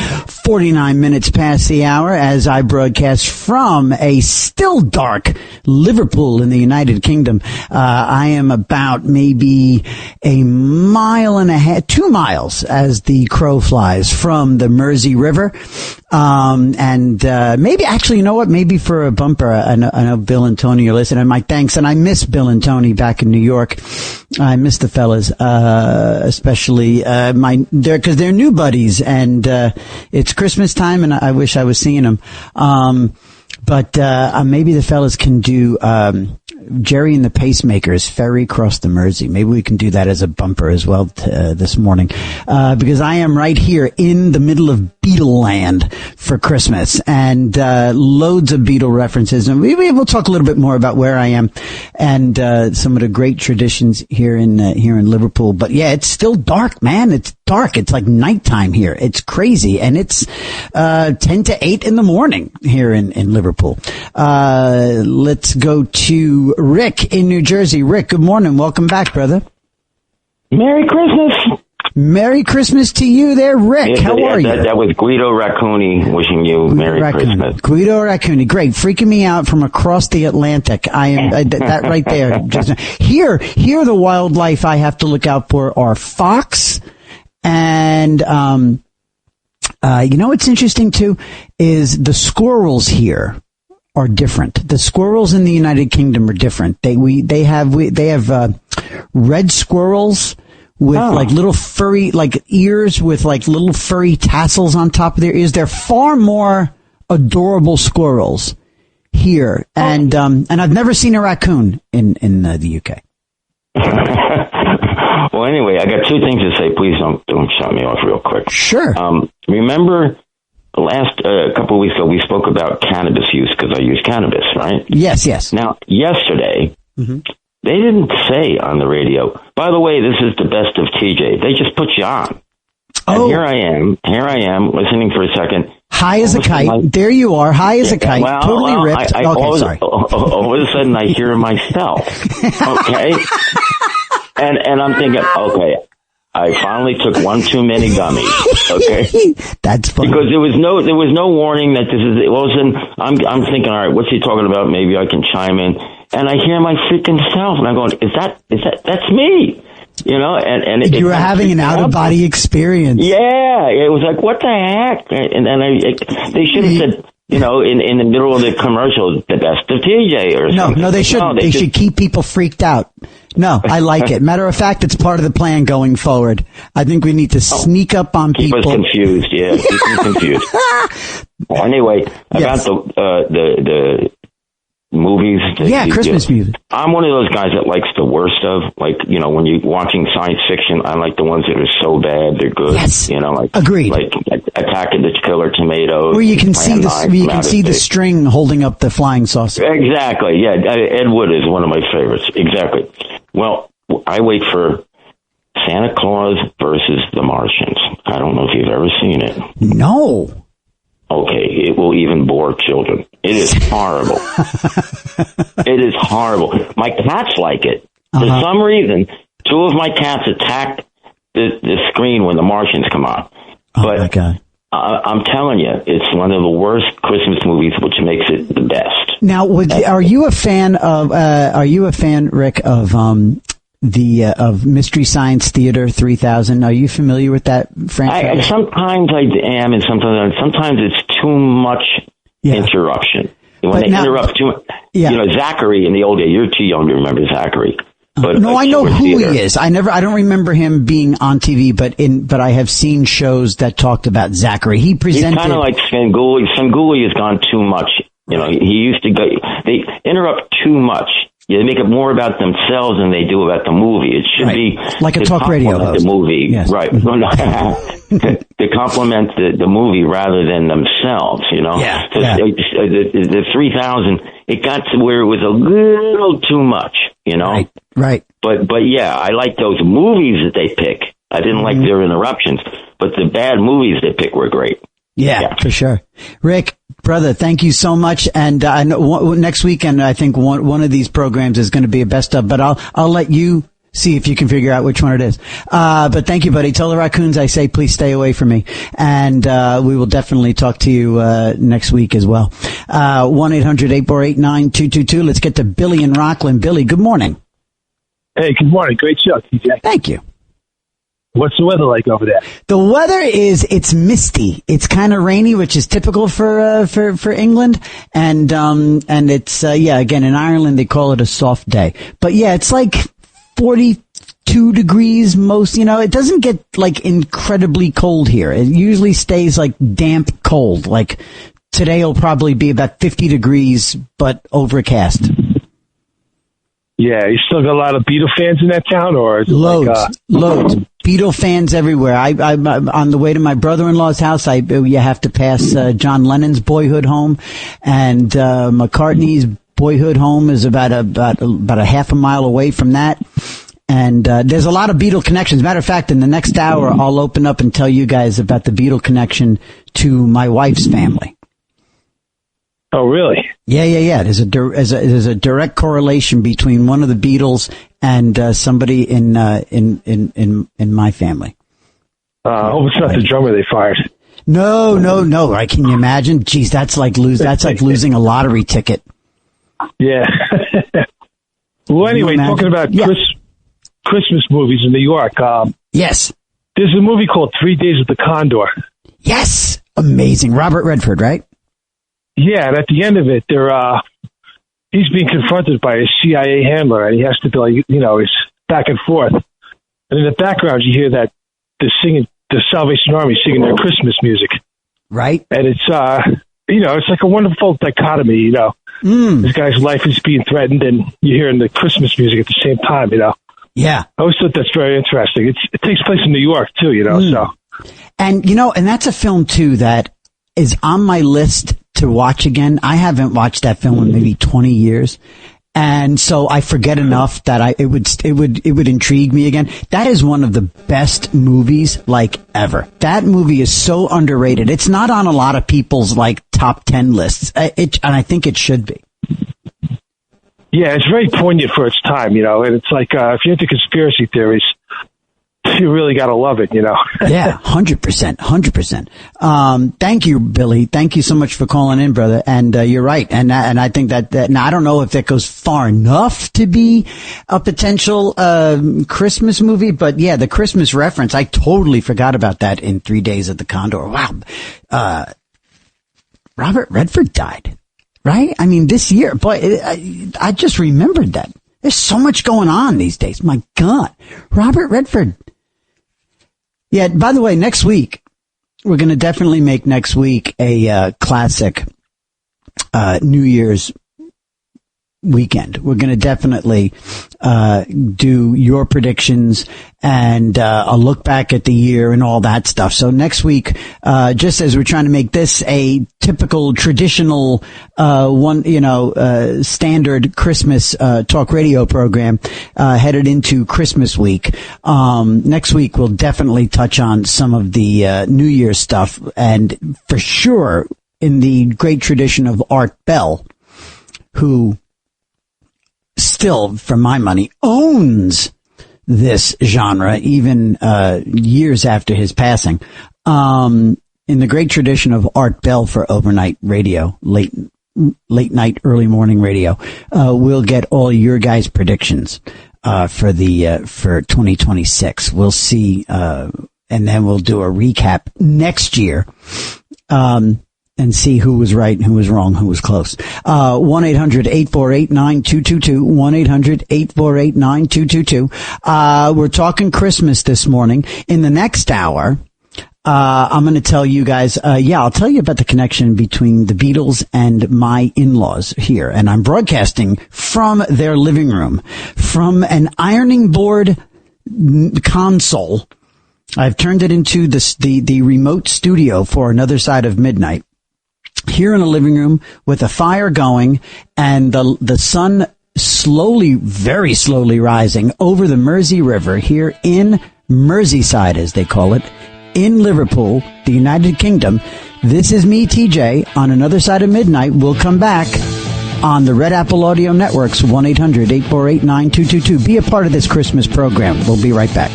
Speaker 6: 49 minutes past the hour as I broadcast from a still dark Liverpool in the United Kingdom. I am about maybe a mile and a half, 2 miles as the crow flies from the Mersey River. Maybe actually, you know what? Maybe for a bumper, I know Bill and Tony are listening. My thanks. And I miss Bill and Tony back in New York. I miss the fellas, especially, cause they're new buddies and, it's Christmas time and I wish I was seeing them. But maybe the fellas can do, Jerry and the Pacemakers ferry across the Mersey. Maybe we can do that as a bumper as well this morning, because I am right here in the middle of Beatle land for Christmas, and loads of Beatle references. And we'll talk a little bit more about where I am and some of the great traditions here in Liverpool. But yeah, it's still dark, man. It's dark. It's like nighttime here. It's crazy, and it's 10 to 8 in the morning here in Liverpool. Let's go to Rick in New Jersey. Rick, good morning. Welcome back, brother.
Speaker 13: Merry Christmas.
Speaker 6: Merry Christmas to you there, Rick. How are you?
Speaker 13: That was Guido Racconi wishing you Merry Christmas.
Speaker 6: Guido Racconi. Great. Freaking me out from across the Atlantic. I am that right there. Just here the wildlife I have to look out for are fox and you know what's interesting too is the squirrels here are different. The squirrels in the United Kingdom are different. They have red squirrels with like little furry, like ears with like little furry tassels on top of their ears. They're far more adorable squirrels here. And I've never seen a raccoon in the UK.
Speaker 13: Well, anyway, I got two things to say. Please don't shut me off real quick.
Speaker 6: Sure.
Speaker 13: Remember last couple of weeks ago, we spoke about cannabis use because I use cannabis, right?
Speaker 6: Yes.
Speaker 13: Now, yesterday, they didn't say on the radio, by the way, this is the best of TJ. They just put you on. And here I am, listening for a second.
Speaker 6: High as a kite. There you are, high as a kite.
Speaker 13: Well,
Speaker 6: totally ripped.
Speaker 13: Sorry. All of a sudden, I hear myself. Okay? And I'm thinking, okay, I finally took one too many gummies. Okay,
Speaker 6: that's funny
Speaker 13: because there was no warning that this is. All of a sudden, I'm thinking, all right, what's he talking about? Maybe I can chime in, and I hear my freaking self, and I'm going, that's me? You know, and
Speaker 6: you were having an out of body experience.
Speaker 13: Yeah, it was like, what the heck? And they should have said, you know, in the middle of the commercial, the best of TJ or something.
Speaker 6: No, they shouldn't. They should keep people freaked out. No, I like it. Matter of fact, it's part of the plan going forward. I think we need to sneak up on people.
Speaker 13: Keep us confused, yeah. Keep them confused. Well, anyway, about the movies.
Speaker 6: Christmas music.
Speaker 13: I'm one of those guys that likes the worst of, like, you know, when you're watching science fiction, I like the ones that are so bad they're good.
Speaker 6: Yes.
Speaker 13: You know, like
Speaker 6: agreed.
Speaker 13: Like Attack of the Killer Tomatoes.
Speaker 6: Where you can see the string holding up the flying saucer.
Speaker 13: Exactly. Yeah, Ed Wood is one of my favorites. Exactly. Well, I wait for Santa Claus versus the Martians. I don't know if you've ever seen it.
Speaker 6: No.
Speaker 13: Okay, it will even bore children. It is horrible. It is horrible. My cats like it. For some reason, two of my cats attack the screen when the Martians come on.
Speaker 6: But
Speaker 13: I'm telling you, it's one of the worst Christmas movies, which makes it the best.
Speaker 6: Now, are you a fan, Rick, of of Mystery Science Theater 3000? Are you familiar with that franchise?
Speaker 13: Sometimes I am, and sometimes it's too much interruption. When they interrupt too much, Zachary in the old days, you're too young to remember Zachary. But
Speaker 6: no, I know who he is. I don't remember him being on TV, but I have seen shows that talked about Zachary. He presented.
Speaker 13: He's kind of like Svengoolie. Svengoolie has gone too much. He used to go. They interrupt too much. They make it more about themselves than they do about the movie. It should be
Speaker 6: like a talk radio host.
Speaker 13: The movie,
Speaker 6: yes.
Speaker 13: Right? To complement the movie rather than themselves.
Speaker 6: Yeah.
Speaker 13: So the 3000. It got to where it was a little too much.
Speaker 6: Right.
Speaker 13: But yeah, I like those movies that they pick. I didn't like their interruptions, but the bad movies they pick were great.
Speaker 6: Yeah, for sure. Rick, brother, thank you so much. And I know next weekend, I think one of these programs is going to be a best of, but I'll let you see if you can figure out which one it is. But thank you, buddy. Tell the raccoons I say, please stay away from me. And we will definitely talk to you next week as well. 1-800-848-9222. Let's get to Billy in Rockland. Billy, good morning.
Speaker 14: Hey, good morning. Great show, TJ.
Speaker 6: Thank you.
Speaker 14: What's the weather like over there?
Speaker 6: The weather it's misty. It's kind of rainy, which is typical for England. And it's, again, in Ireland, they call it a soft day. But yeah, it's like 42 degrees most, it doesn't get like incredibly cold here. It usually stays like damp cold. Like today will probably be about 50 degrees, but overcast.
Speaker 14: Yeah, you still got a lot of Beatle fans in that town, or is it
Speaker 6: loads. Beatle fans everywhere. I'm on the way to my brother-in-law's house. You have to pass John Lennon's boyhood home, and McCartney's boyhood home is about a half a mile away from that. And there's a lot of Beatle connections. Matter of fact, in the next hour, I'll open up and tell you guys about the Beatle connection to my wife's family.
Speaker 14: Oh, really?
Speaker 6: Yeah. There's a direct correlation between one of the Beatles and somebody in my family.
Speaker 14: Hope it's not the drummer they fired.
Speaker 6: No. Right? Can you imagine? Geez, that's like losing a lottery ticket.
Speaker 14: Yeah. Well, anyway, talking about Christmas movies in New York.
Speaker 6: Yes.
Speaker 14: There's a movie called 3 Days of the Condor.
Speaker 6: Yes. Amazing. Robert Redford, right?
Speaker 14: Yeah, and at the end of it, he's being confronted by a CIA handler, and he has to be he's back and forth. And in the background, you hear that the Salvation Army singing their Christmas music.
Speaker 6: Right.
Speaker 14: And it's, it's like a wonderful dichotomy, This guy's life is being threatened, and you're hearing the Christmas music at the same time,
Speaker 6: Yeah.
Speaker 14: I always thought that's very interesting. It takes place in New York, too, so.
Speaker 6: And, and that's a film, too, that is on my list to watch again. I haven't watched that film in maybe 20 years. And so I forget enough that it would intrigue me again. That is one of the best movies like ever. That movie is so underrated. It's not on a lot of people's like top 10 lists. And I think it should be.
Speaker 14: Yeah, it's very poignant for its time, and it's like, if you're into conspiracy theories, you really got to love it,
Speaker 6: Yeah, 100%. Thank you, Billy. Thank you so much for calling in, brother. And you're right. And I think that now I don't know if that goes far enough to be a potential Christmas movie, but yeah, the Christmas reference, I totally forgot about that in 3 Days of the Condor. Wow. Robert Redford died, right? I mean, this year, boy, I just remembered that. There's so much going on these days. My God. Robert Redford. Yeah, by the way, next week, we're going to definitely make next week a classic New Year's weekend. We're going to definitely do your predictions and a look back at the year and all that stuff. So next week, just as we're trying to make this a typical traditional standard Christmas talk radio program headed into Christmas week, next week we'll definitely touch on some of the New Year's stuff, and for sure in the great tradition of Art Bell, who still, for my money, owns this genre, even years after his passing. in the great tradition of Art Bell for overnight radio, late night, early morning radio, we'll get all your guys' predictions for 2026. We'll see, and then we'll do a recap next year. And see who was right and who was wrong, who was close. 1-800-848-9222. 1-800-848-9222. We're talking Christmas this morning. In the next hour, I'm going to tell you guys, I'll tell you about the connection between the Beatles and my in-laws here. And I'm broadcasting from their living room, from an ironing board console. I've turned it into the remote studio for Another Side of Midnight. Here in a living room with a fire going and the sun slowly, very slowly rising over the Mersey River here in Merseyside, as they call it, in Liverpool, the United Kingdom. This is me, TJ, on Another Side of Midnight. We'll come back on the Red Apple Audio Networks, 1-800-848-9222. Be a part of this Christmas program. We'll be right back.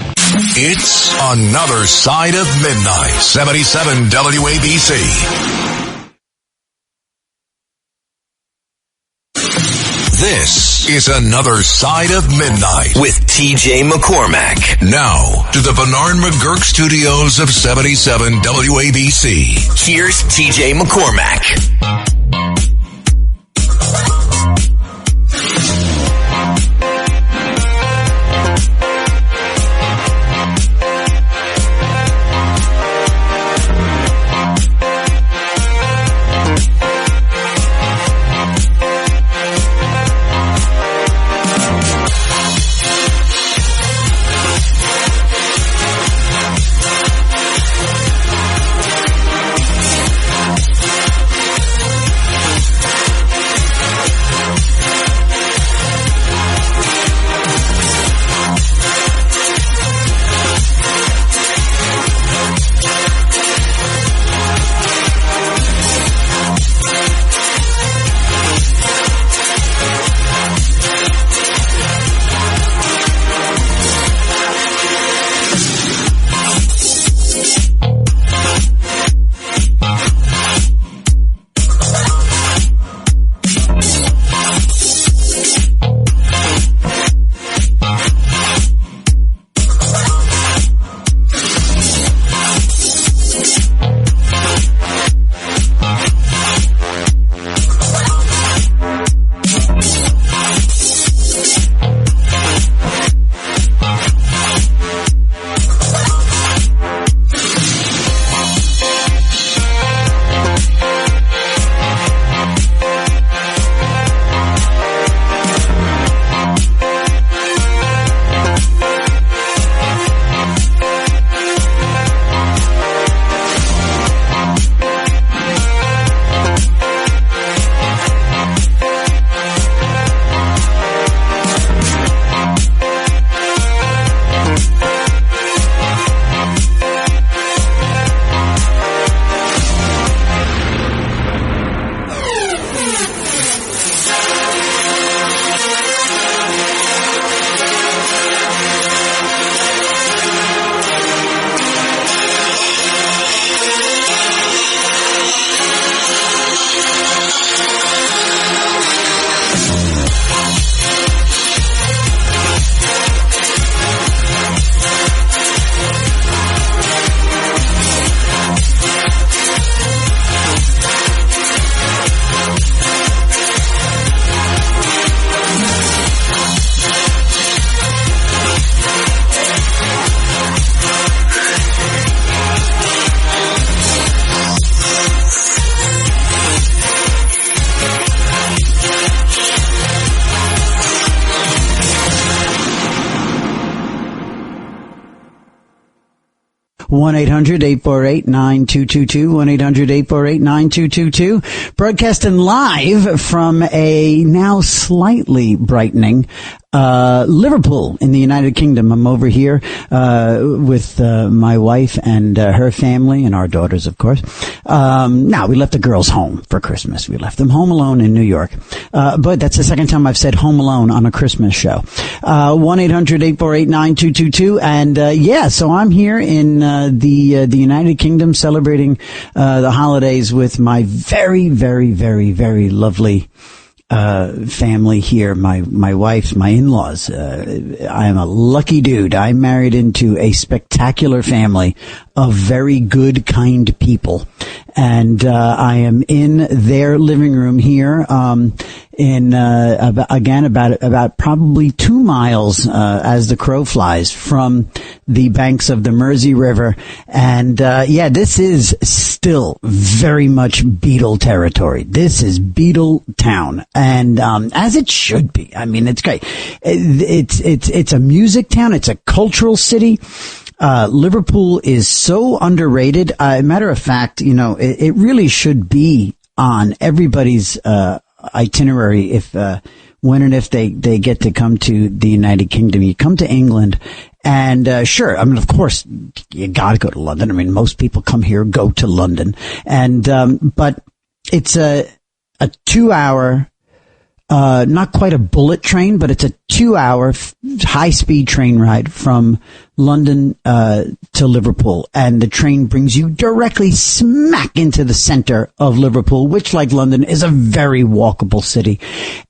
Speaker 1: It's Another Side of Midnight, 77 WABC. This is Another Side of Midnight
Speaker 2: with TJ McCormack.
Speaker 1: Now to the Bernard McGurk studios of 77 WABC.
Speaker 2: Here's TJ McCormack.
Speaker 6: One 1-800-848-9222, 1-800-848-9222, broadcasting live from a now slightly brightening Liverpool in the United Kingdom. I'm over here with my wife and her family and our daughters, of course. Now, we left the girls home for Christmas. We left them home alone in New York. But that's the second time I've said home alone on a Christmas show. 1-800-848-9222. And so I'm here in the United Kingdom celebrating the holidays with my very, very, very, very lovely family here, my wife's, my in-laws. I am a lucky dude. I married into a spectacular family of very good, kind people. And I am in their living room here, about probably 2 miles as the crow flies from the banks of the Mersey River. And this is still very much Beatle territory. This is Beatle town, and as it should be. I mean, it's great. It's a music town. It's a cultural city. Liverpool is so underrated. Matter of fact, it really should be on everybody's itinerary if when and if they get to come to the United Kingdom. You come to England, and sure, I mean, of course, you got to go to London. I mean, most people come here, go to London, and but it's a 2-hour. Not quite a bullet train, but it's a 2-hour high-speed train ride from London to Liverpool. And the train brings you directly smack into the center of Liverpool, which, like London, is a very walkable city.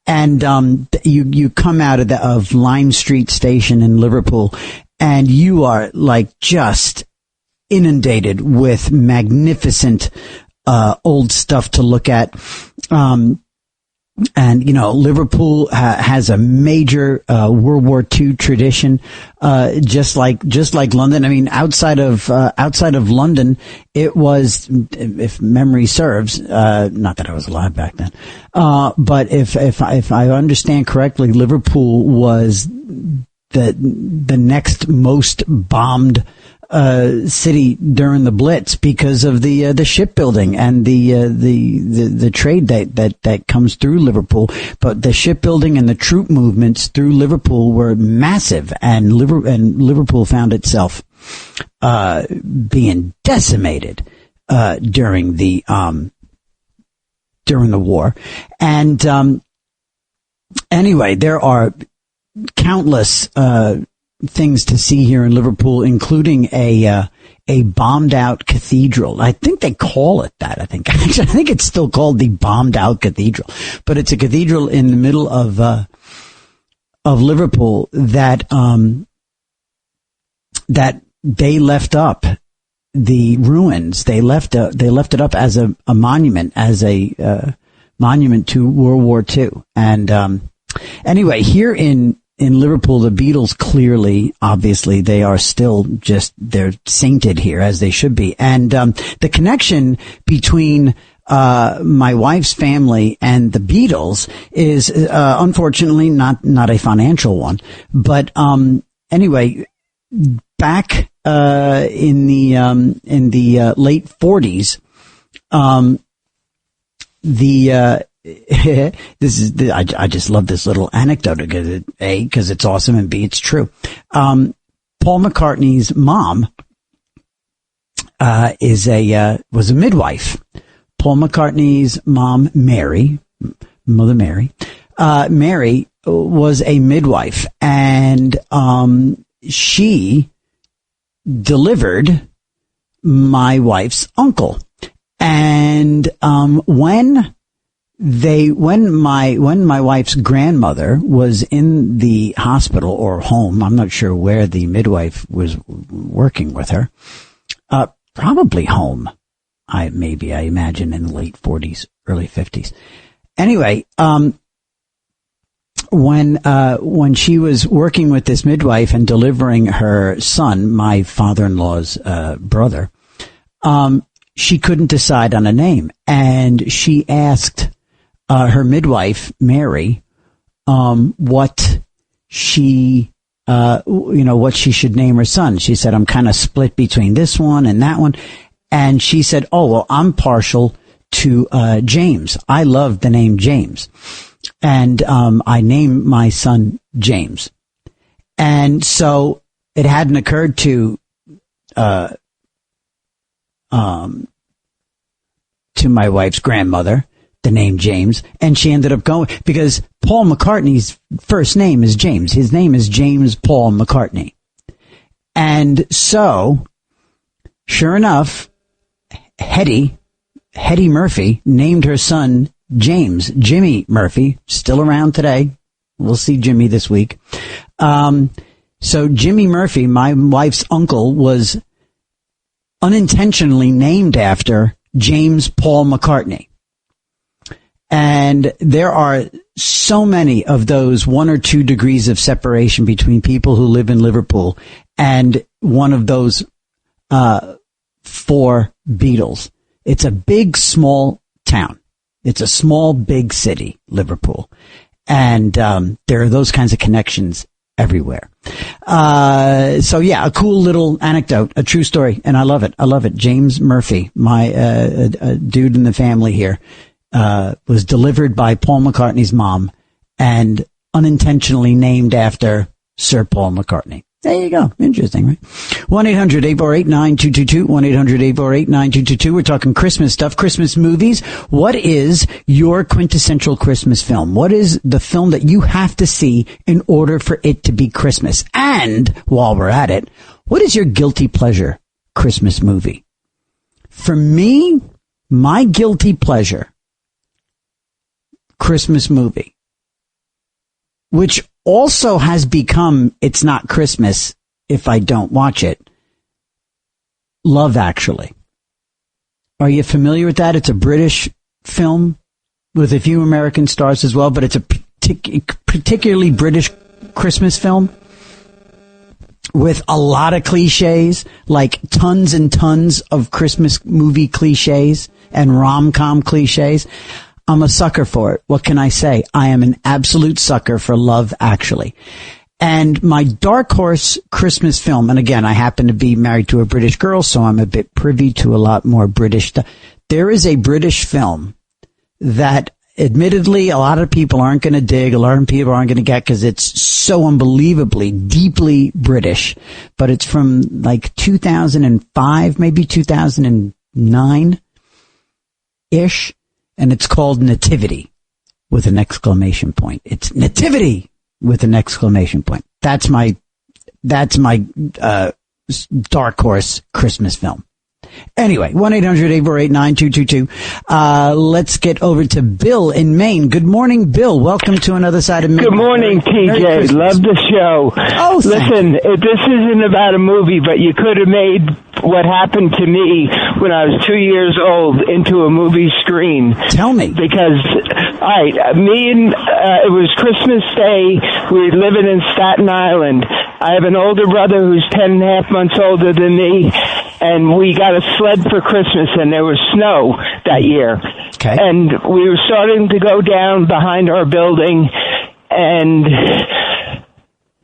Speaker 6: And you come out of Lime Street Station in Liverpool, and you are like just inundated with magnificent old stuff to look at. And, Liverpool has a major World War II tradition, just like London. I mean, outside of London, it was, if memory serves, not that I was alive back then, but if I understand correctly, Liverpool was the next most bombed city during the Blitz because of the shipbuilding and the trade that comes through Liverpool. But the shipbuilding and the troop movements through Liverpool were massive, and Liverpool found itself being decimated during the war. And anyway, there are countless things to see here in Liverpool, including a bombed out cathedral. I think they call it that. I think it's still called the bombed out cathedral, but it's a cathedral in the middle of Liverpool that they left up the ruins. They left it up as a monument, monument to World War II. And anyway, here in Liverpool, the Beatles clearly, obviously, they are still they're sainted here, as they should be. And the connection between my wife's family and the Beatles is unfortunately not a financial one. But anyway, back in the late 40s, I just love this little anecdote because because it's awesome, and B, it's true. Paul McCartney's mom was a midwife. Paul McCartney's mom, Mary, Mother Mary, Mary was a midwife, and she delivered my wife's uncle. And when my wife's grandmother was in the hospital or home, I'm not sure where the midwife was working with her, probably home. I imagine in the late 40s, early 50s. Anyway, when she was working with this midwife and delivering her son, my father-in-law's brother, she couldn't decide on a name, and she asked her midwife, Mary, what she should name her son. She said, I'm kind of split between this one and that one. And she said, oh, well, I'm partial to James. I love the name James. And I named my son James. And so it hadn't occurred to my wife's grandmother, the name James, and she ended up going, because Paul McCartney's first name is James. His name is James Paul McCartney. And so, sure enough, Hetty Murphy named her son James, Jimmy Murphy, still around today. We'll see Jimmy this week. So Jimmy Murphy, my wife's uncle, was unintentionally named after James Paul McCartney. And there are so many of those 1 or 2 degrees of separation between people who live in Liverpool and one of those 4 Beatles. It's a big, small town. It's a small, big city, Liverpool. And there are those kinds of connections everywhere. So yeah, a cool little anecdote, a true story, and I love it. James Murphy, my dude in the family here, was delivered by Paul McCartney's mom and unintentionally named after Sir Paul McCartney. There you go. Interesting, right? 1-800-848-9222. 1-800-848-9222. We're talking Christmas stuff, Christmas movies. What is your quintessential Christmas film? What is the film that you have to see in order for it to be Christmas? And while we're at it, what is your guilty pleasure Christmas movie? For me, my guilty pleasure Christmas movie, which also has become, it's not Christmas if I don't watch it, Love Actually. Are you familiar with that? It's a British film with a few American stars as well, but it's a particularly British Christmas film with a lot of cliches, like tons and tons of Christmas movie cliches and rom-com cliches. I'm a sucker for it. What can I say? I am an absolute sucker for Love Actually. And my dark horse Christmas film, and again, I happen to be married to a British girl, so I'm a bit privy to a lot more British stuff. There is a British film that admittedly a lot of people aren't going to dig, a lot of people aren't going to get because it's so unbelievably, deeply British. But it's from like 2005, maybe 2009-ish. And it's called Nativity with an exclamation point. It's Nativity with an exclamation point. That's my dark horse Christmas film. Anyway, 1-800-848-9222. Let's get over to Bill in Maine. Good morning, Bill. Welcome to Another Side of Midnight.
Speaker 15: Good morning, TJ. Love the show.
Speaker 6: Oh,
Speaker 15: listen, this isn't about a movie, but you could have made what happened to me when I was 2 years old into a movie screen.
Speaker 6: Tell me.
Speaker 15: Because, all right, it was Christmas Day. We were living in Staten Island. I have an older brother who's 10 and a half months older than me, and we got a sled for Christmas, and there was snow that year.
Speaker 6: Okay.
Speaker 15: And we were starting to go down behind our building, and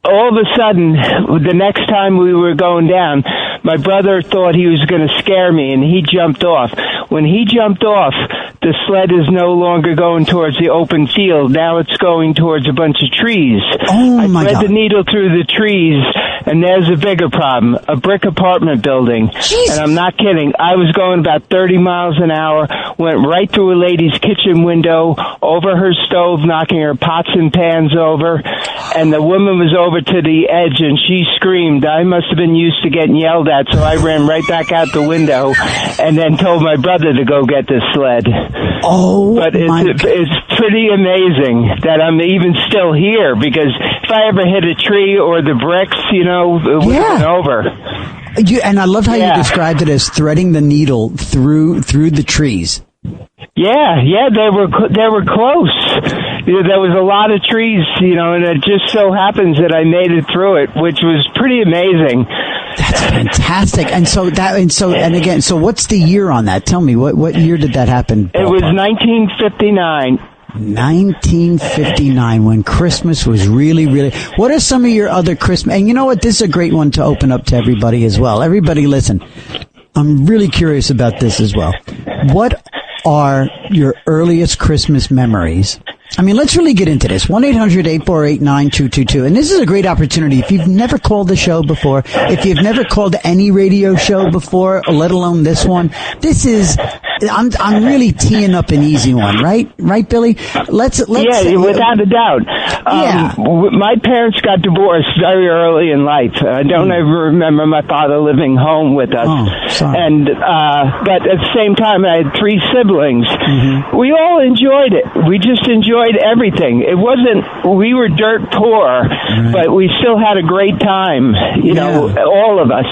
Speaker 15: all of a sudden, the next time we were going down, my brother thought he was going to scare me, and he jumped off. When he jumped off, the sled is no longer going towards the open field. Now it's going towards a bunch of trees.
Speaker 6: Oh, my God.
Speaker 15: I thread the needle through the trees, and there's a bigger problem, a brick apartment building.
Speaker 6: Jesus.
Speaker 15: And I'm not kidding. I was going about 30 miles an hour, went right through a lady's kitchen window, over her stove, knocking her pots and pans over, and the woman was over to the edge, and she screamed. I must have been used to getting yelled at, so I ran right back out the window and then told my brother to go get the sled.
Speaker 6: Oh,
Speaker 15: but it's pretty amazing that I'm even still here, because if I ever hit a tree or the bricks, it would have been over.
Speaker 6: And I love how you described it as threading the needle through the trees.
Speaker 15: Yeah, they were close. There was a lot of trees, and it just so happens that I made it through it, which was pretty amazing.
Speaker 6: That's fantastic. So what's the year on that? Tell me, what year did that happen?
Speaker 15: It was 1959.
Speaker 6: 1959, when Christmas was really, really... What are some of your other Christmas... And you know what? This is a great one to open up to everybody as well. Everybody, listen. I'm really curious about this as well. What are your earliest Christmas memories I mean, let's really get into this. 1-800-848-9222. And this is a great opportunity. If you've never called the show before, if you've never called any radio show before, let alone this one, this is, I'm really teeing up an easy one, right? Right, Billy? Let's
Speaker 15: yeah, without a doubt. My parents got divorced very early in life. I don't ever remember my father living home with us.
Speaker 6: Oh, sorry.
Speaker 15: And, but at the same time, I had 3 siblings. Mm-hmm. We all enjoyed it. We just enjoyed everything. It wasn't, we were dirt poor, but we still had a great time, you know, all of us,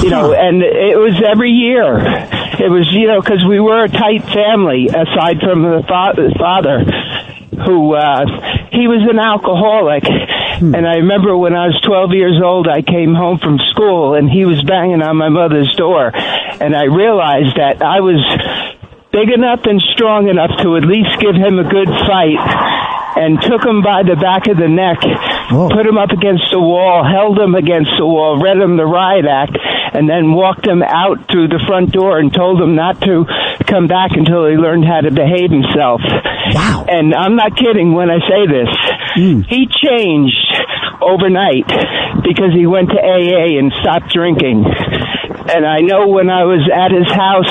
Speaker 15: you know, and it was every year. It was, you know, because we were a tight family, aside from the father, who, he was an alcoholic. And I remember when I was 12 years old, I came home from school, and he was banging on my mother's door, and I realized that I was big enough and strong enough to at least give him a good fight, and took him by the back of the neck, put him up against the wall, held him against the wall, read him the riot act, and then walked him out through the front door and told him not to come back until he learned how to behave himself.
Speaker 6: Wow.
Speaker 15: And I'm not kidding when I say this. He changed overnight because he went to AA and stopped drinking. And I know when I was at his house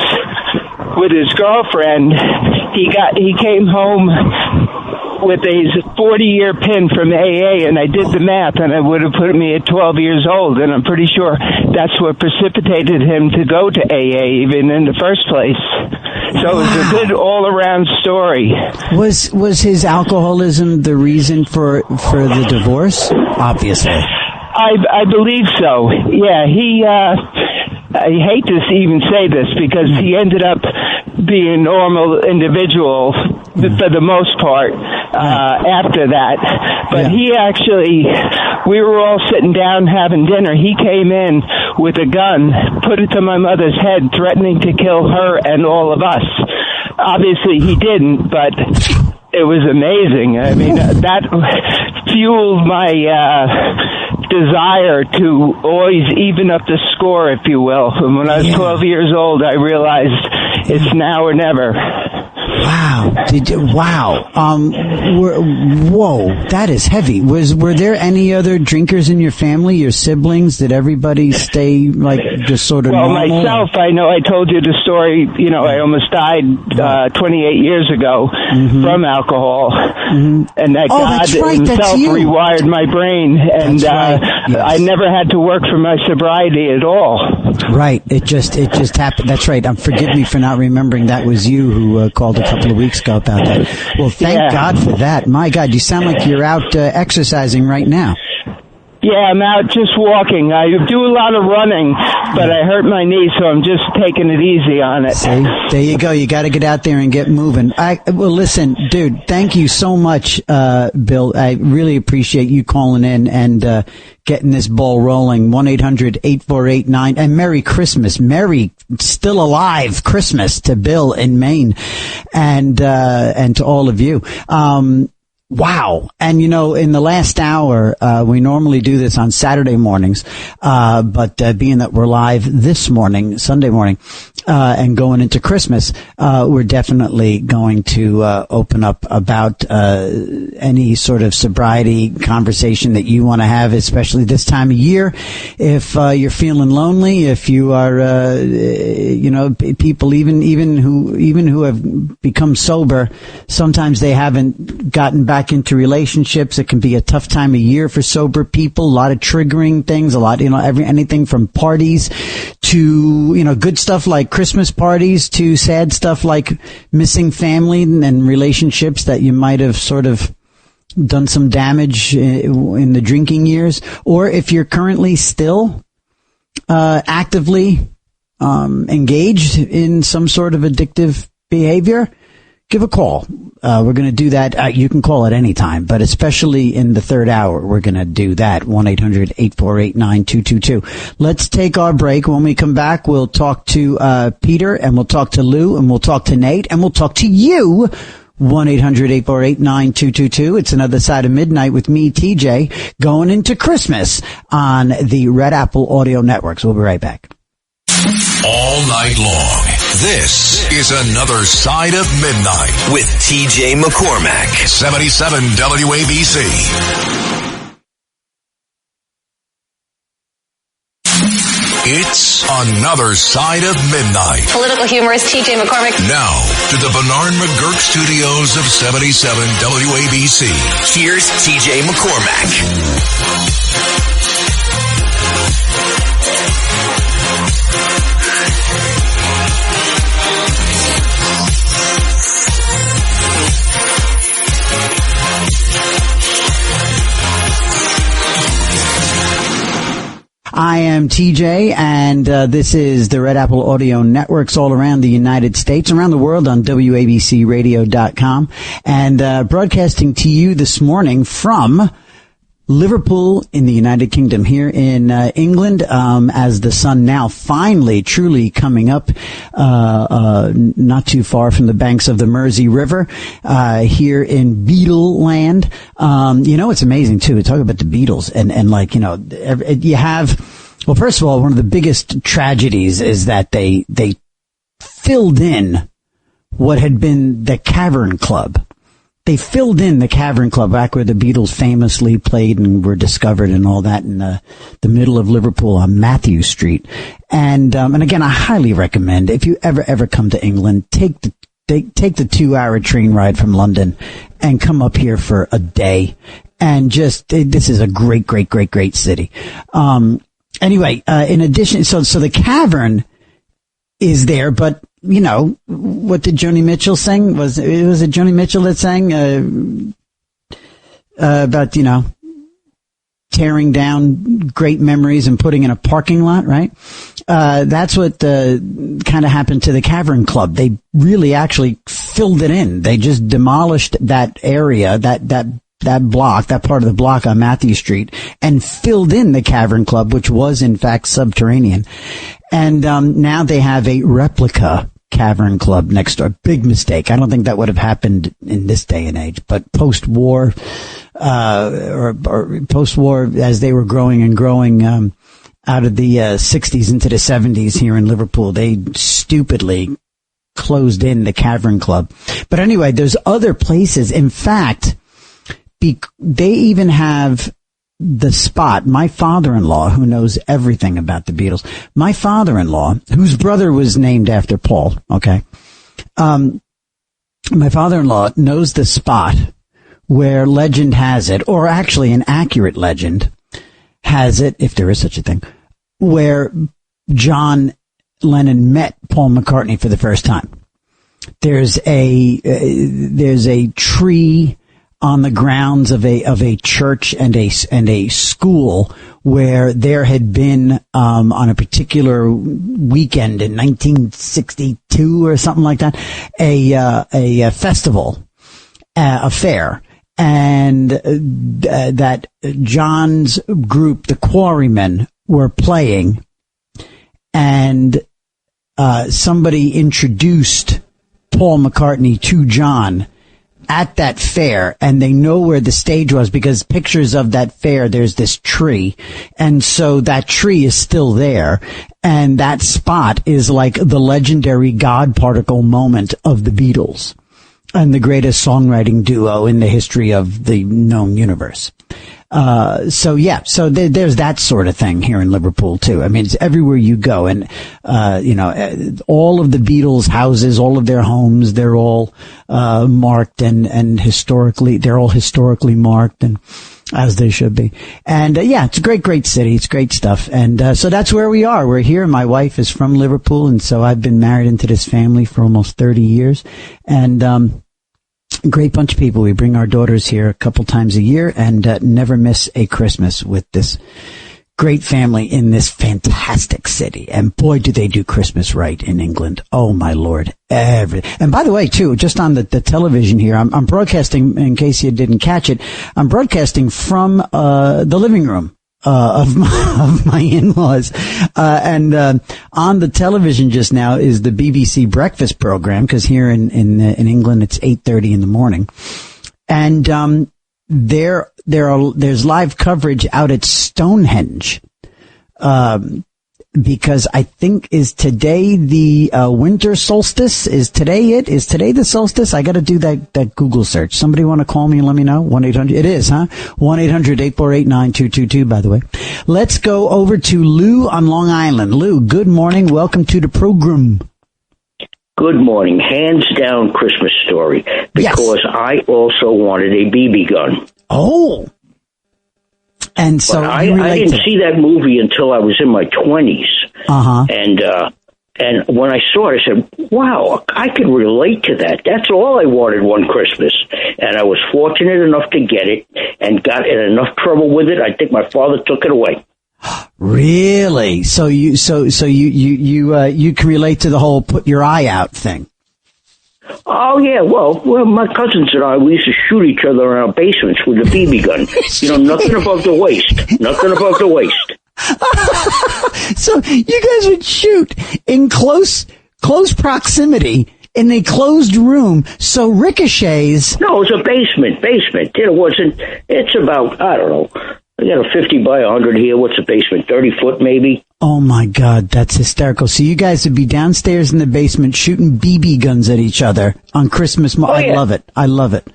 Speaker 15: with his girlfriend, he came home with his 40-year pin from AA, and I did the math, and it would have put me at 12 years old, and I'm pretty sure that's what precipitated him to go to AA even in the first place. So it was a good all-around story.
Speaker 6: Was his alcoholism the reason for the divorce? Obviously.
Speaker 15: I believe so. Yeah, I hate to even say this because he ended up being a normal individual for the most part after that. But he actually, we were all sitting down having dinner. He came in with a gun, put it to my mother's head, threatening to kill her and all of us. Obviously he didn't, but it was amazing. I mean, that fueled my desire to always even up the score, if you will. And when I was 12 years old, I realized it's now or never.
Speaker 6: Wow. Whoa, that is heavy. Were there any other drinkers in your family, your siblings? Did everybody stay like just sort of normal?
Speaker 15: Well, myself, I know I told you the story, you know, I almost died 28 years ago from alcohol. And that God himself rewired my brain, and I never had to work for my sobriety at all.
Speaker 6: Right. It just happened. That's right. Forgive me for not remembering that was you who called a couple of weeks ago about that. Well, thank God for that. My God, you sound like you're out exercising right now.
Speaker 15: Yeah, I'm out just walking. I do a lot of running, but I hurt my knee, so I'm just taking it easy on it.
Speaker 6: See? There you go. You got to get out there and get moving. Well, listen, dude, thank you so much, Bill. I really appreciate you calling in and getting this ball rolling. 1-800-848-9. And Merry Christmas. Merry still alive Christmas to Bill in Maine and to all of you. Wow. And, you know, in the last hour, we normally do this on Saturday mornings, but being that we're live this morning, Sunday morning, and going into Christmas, we're definitely going to open up about any sort of sobriety conversation that you want to have, especially this time of year. If you're feeling lonely, if you are, you know, people even who have become sober, sometimes they haven't gotten back into relationships. It can be a tough time of year for sober people. A lot of triggering things, anything from parties to, you know, good stuff like Christmas parties to sad stuff like missing family and relationships that you might have sort of done some damage in the drinking years. Or if you're currently still actively engaged in some sort of addictive behavior, give a call. We're going to do that. You can call at any time, but especially in the third hour, we're going to do that. 1-800-848-9222. Let's take our break. When we come back, we'll talk to Peter, and we'll talk to Lou, and we'll talk to Nate, and we'll talk to you. 1-800-848-9222. It's Another Side of Midnight with me, TJ, going into Christmas on the Red Apple Audio Networks. We'll be right back.
Speaker 1: All night long, This is Another Side of Midnight
Speaker 2: with TJ McCormack.
Speaker 1: 77 WABC. It's Another Side of Midnight.
Speaker 12: Political humorist TJ McCormack.
Speaker 1: Now, to the Bernard McGurk studios of 77 WABC.
Speaker 2: Here's TJ McCormack.
Speaker 6: I am TJ, and this is the Red Apple Audio Networks all around the United States, around the world on WABCRadio.com, and broadcasting to you this morning from Liverpool in the United Kingdom, here in England, as the sun now finally truly coming up not too far from the banks of the Mersey River, here in Beatle land. It's amazing too. We talk about the Beatles and like, you have, well, first of all, one of the biggest tragedies is that they filled in what had been the Cavern Club. They filled in the Cavern Club back where the Beatles famously played and were discovered and all that in the middle of Liverpool on Matthew Street. And again, I highly recommend, if you ever come to England, take the 2-hour train ride from London and come up here for a day. And this is a great city. Anyway, in addition, so the Cavern is there, but what did Joni Mitchell sing? Was it Joni Mitchell that sang about tearing down great memories and putting in a parking lot, right? That's what kind of happened to the Cavern Club. They really actually filled it in. They just demolished that area, that block, that part of the block on Matthew Street, and filled in the Cavern Club, which was in fact subterranean. And now they have a replica Cavern Club next door. Big mistake. I don't think that would have happened in this day and age, but post-war, or post-war, as they were growing out of the 60s into the 70s here in Liverpool, they stupidly closed in the Cavern Club. But anyway, there's other places. In fact, they even have the spot. My father-in-law, who knows everything about the Beatles, my father-in-law, whose brother was named after Paul, okay, my father-in-law knows the spot where legend has it, or actually an accurate legend has it, if there is such a thing, where John Lennon met Paul McCartney for the first time. There's a tree on the grounds of a church and a school where there had been on a particular weekend in 1962 or something like that a festival, a fair, and that John's group, the Quarrymen, were playing, and somebody introduced Paul McCartney to John at that fair, and they know where the stage was because pictures of that fair, there's this tree, and so that tree is still there, and that spot is like the legendary God particle moment of the Beatles and the greatest songwriting duo in the history of the known universe. So there's that sort of thing here in Liverpool too. I mean, it's everywhere you go, and all of the Beatles' houses, all of their homes, they're all marked and historically, they're all historically marked, and as they should be. And it's a great city. It's great stuff. And so that's where we are. We're here. My wife is from Liverpool, and so I've been married into this family for almost 30 years, and great bunch of people. We bring our daughters here a couple times a year and never miss a Christmas with this great family in this fantastic city. And boy, do they do Christmas right in England. Oh, my Lord. And by the way, too, just on the television here, I'm broadcasting, in case you didn't catch it, I'm broadcasting from the living room of my in-laws. And on the television just now is the BBC breakfast program, because here in England it's 8:30 in the morning. And there's live coverage out at Stonehenge. because I think, is today the winter solstice? Is today it? Is today the solstice? I got to do that Google search. Somebody want to call me and let me know? 1-800. It is, huh? 1-800-848-9222, by the way. Let's go over to Lou on Long Island. Lou, good morning. Welcome to the program.
Speaker 16: Good morning. Hands down Christmas Story, because yes. I also wanted a BB gun.
Speaker 6: Oh. And so
Speaker 16: I didn't see that movie until I was in my 20s.
Speaker 6: Uh-huh.
Speaker 16: And when I saw it, I said, wow, I could relate to that. That's all I wanted one Christmas. And I was fortunate enough to get it and got in enough trouble with it. I think my father took it away.
Speaker 6: Really? So you can relate to the whole put your eye out thing.
Speaker 16: Oh, yeah. Well, my cousins and I, we used to shoot each other in our basements with a BB gun. Nothing above the waist. Nothing above the waist.
Speaker 6: So you guys would shoot in close proximity in a closed room. So ricochets.
Speaker 16: No, it was a basement. It's about, I don't know. I got a 50 by 100 here. What's a basement? 30 foot maybe?
Speaker 6: Oh, my God. That's hysterical. So you guys would be downstairs in the basement shooting BB guns at each other on Christmas.
Speaker 16: Oh, yeah.
Speaker 6: I love it.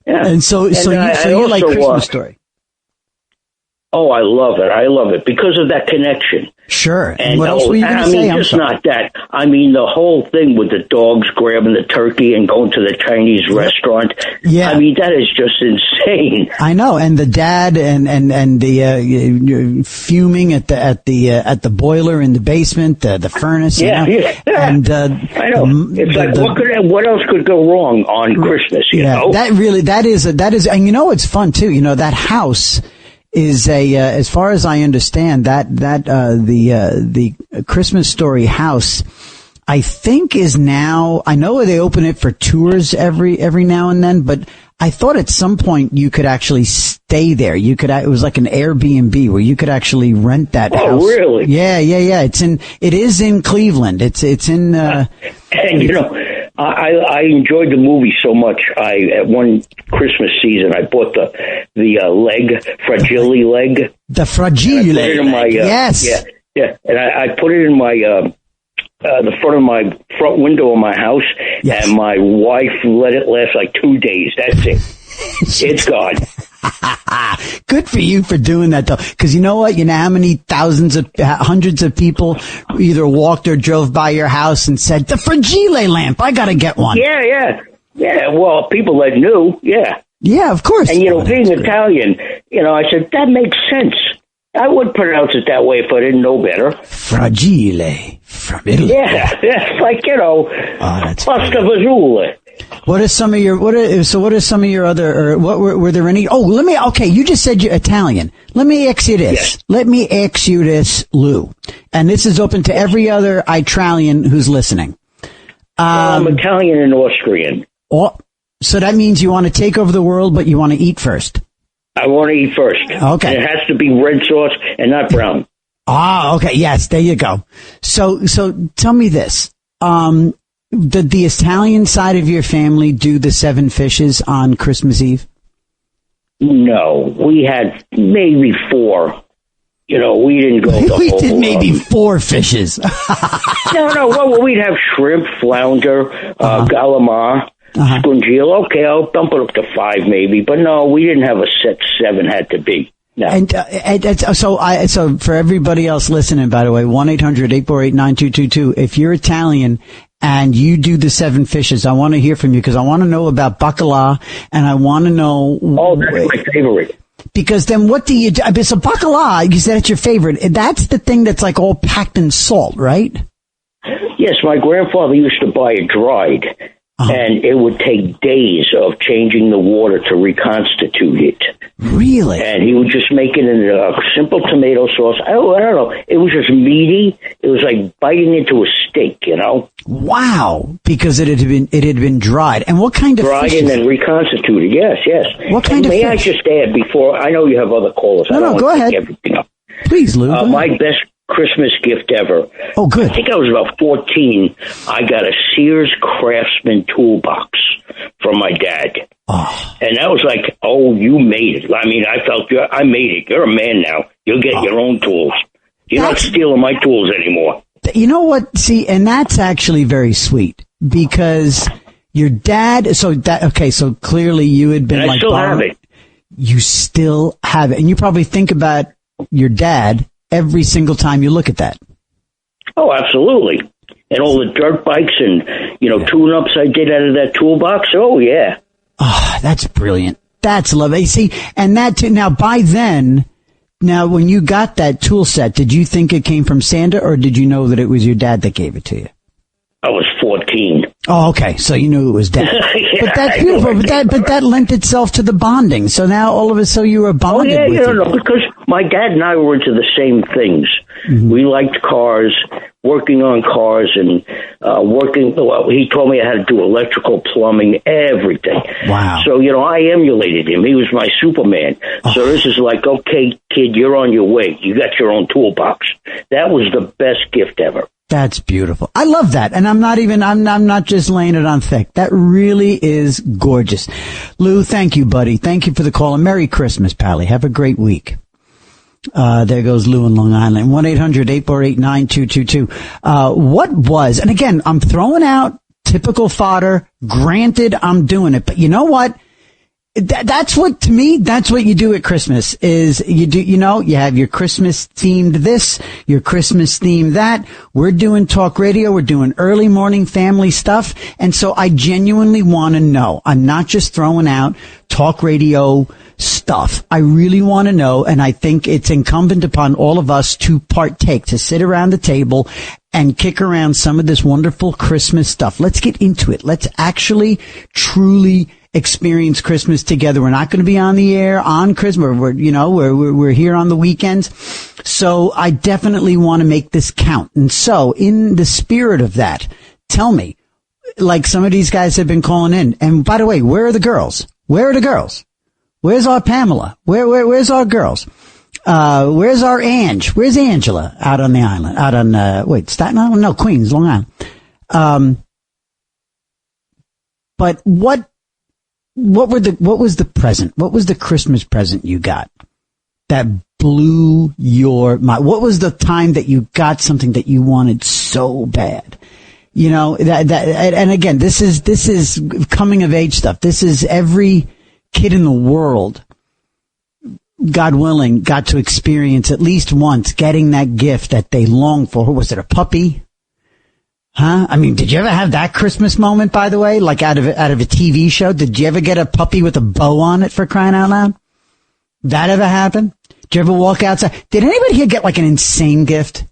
Speaker 16: Yeah.
Speaker 6: And so you like Christmas Story.
Speaker 16: Oh, I love it because of that connection.
Speaker 6: Sure. And what else were you going to say?
Speaker 16: Not that. I mean, the whole thing with the dogs grabbing the turkey and going to the Chinese restaurant.
Speaker 6: Yeah.
Speaker 16: I mean, that is just insane.
Speaker 6: I know. And the dad and the fuming at the boiler in the basement, the furnace.
Speaker 16: Yeah.
Speaker 6: And
Speaker 16: I know. It's what else could go wrong on Christmas? You know?
Speaker 6: That is, and it's fun too. That house is as far as I understand, the Christmas Story house, I think is now, I know they open it for tours every now and then, but I thought at some point you could actually stay there. It was like an Airbnb where you could actually rent that house.
Speaker 16: Oh, really?
Speaker 6: Yeah. It is in Cleveland. It's in,
Speaker 16: and I enjoyed the movie so much. At one Christmas season, I bought the Fragile leg.
Speaker 6: The Fragile leg. Yes.
Speaker 16: Yeah. And I put it in my the front of my front window of my house, yes. And my wife let it last like 2 days. That's it. It's gone.
Speaker 6: Good for you for doing that, though. Because you know what? You know how many hundreds of people either walked or drove by your house and said, the Fragile lamp, I got to get one.
Speaker 16: Yeah. Well, people that knew, yeah.
Speaker 6: Yeah, of course.
Speaker 16: And, being Italian, I said, that makes sense. I would pronounce it that way if I didn't know better.
Speaker 6: Fragile. From Italy.
Speaker 16: Yeah, it's like, pasta fagioli.
Speaker 6: What are some of your other, were there any? Oh, you just said you're Italian. Let me ask you this. Yes. Let me ask you this, Lou. And this is open to every other Italian who's listening.
Speaker 16: I'm Italian and Austrian.
Speaker 6: Oh, so that means you want to take over the world, but you want to eat first.
Speaker 16: I want to eat first.
Speaker 6: Okay.
Speaker 16: And it has to be red sauce and not brown.
Speaker 6: Okay. Yes, there you go. So tell me this. Did the Italian side of your family do the 7 fishes on Christmas Eve?
Speaker 16: No, we had maybe 4. We didn't go the
Speaker 6: we
Speaker 16: whole...
Speaker 6: We did maybe 4 fishes.
Speaker 16: No. Well, we'd have shrimp, flounder, calamar, scungile. Okay, I'll bump it up to 5 maybe. But no, we didn't have a set 7 had to be. No.
Speaker 6: And so for everybody else listening, by the way, 1-800-848-9222, if you're Italian and you do the 7 fishes, I want to hear from you because I want to know about bacala and I want to know.
Speaker 16: Oh, that's my favorite.
Speaker 6: Because then what do you do? So bacala, you said it's your favorite. That's the thing that's like all packed in salt, right?
Speaker 16: Yes, my grandfather used to buy it dried. And it would take days of changing the water to reconstitute it.
Speaker 6: Really?
Speaker 16: And he would just make it in a simple tomato sauce. I don't know. It was just meaty. It was like biting into a steak,
Speaker 6: Wow. Because it had been dried. And what kind of
Speaker 16: dried
Speaker 6: fish?
Speaker 16: And then reconstituted. Yes.
Speaker 6: What kind of
Speaker 16: fish? May I just add before? I know you have other callers.
Speaker 6: No, go ahead.
Speaker 16: Everything up.
Speaker 6: Please, Lou.
Speaker 16: My best Christmas gift ever.
Speaker 6: Oh, good.
Speaker 16: I think I was about 14. I got a Sears Craftsman toolbox from my dad.
Speaker 6: Oh.
Speaker 16: And that was like, you made it. I mean, I felt I made it. You're a man now. You'll get your own tools. You're not stealing my tools anymore.
Speaker 6: You know what? See, and that's actually very sweet because your dad. So clearly you had been
Speaker 16: and I still have it.
Speaker 6: You still have it, and you probably think about your dad every single time you look at that.
Speaker 16: Oh, absolutely. And all the dirt bikes and, tune-ups I did out of that toolbox. Oh, yeah.
Speaker 6: Oh, that's brilliant. That's lovely. See, and that too, now by then, when you got that tool set, did you think it came from Santa or did you know that it was your dad that gave it to you?
Speaker 16: I was 14.
Speaker 6: Oh, okay. So you knew it was dad.
Speaker 16: Yeah,
Speaker 6: but that's beautiful. But that lent itself to the bonding. So now all of a sudden you were bonded with it.
Speaker 16: No, because my dad and I were into the same things. Mm-hmm. We liked cars, working on cars, and he told me I had to do electrical, plumbing, everything.
Speaker 6: Wow.
Speaker 16: So, I emulated him. He was my Superman. Oh. So this is like, okay, kid, you're on your way. You got your own toolbox. That was the best gift ever.
Speaker 6: That's beautiful. I love that. And I'm not just laying it on thick. That really is gorgeous. Lou, thank you, buddy. Thank you for the call. And Merry Christmas, Pally. Have a great week. There goes Lou in Long Island. 1-800-848-9222. What was, and again, I'm throwing out typical fodder. Granted, I'm doing it, but you know what? That's what, to me, that's what you do at Christmas is you have your Christmas themed this, your Christmas themed that. We're doing talk radio. We're doing early morning family stuff. And so I genuinely want to know. I'm not just throwing out talk radio stuff. I really want to know. And I think it's incumbent upon all of us to partake, to sit around the table and kick around some of this wonderful Christmas stuff. Let's get into it. Let's actually truly experience Christmas together. We're not going to be on the air on Christmas. We're here on the weekends. So I definitely want to make this count. And so in the spirit of that, tell me, like some of these guys have been calling in. And by the way, where are the girls? Where are the girls? Where's our Pamela? Where's our girls? Where's our Ange? Where's Angela out on the island? Out on, Staten Island? No, Queens, Long Island. But what was the present? What was the Christmas present you got that blew your mind? What was the time that you got something that you wanted so bad? And again, this is coming of age stuff. This is every kid in the world, God willing, got to experience at least once getting that gift that they longed for. Was it a puppy? Huh? I mean, did you ever have that Christmas moment, by the way, like out of a TV show? Did you ever get a puppy with a bow on it, for crying out loud? That ever happen? Did you ever walk outside? Did anybody here get like an insane gift?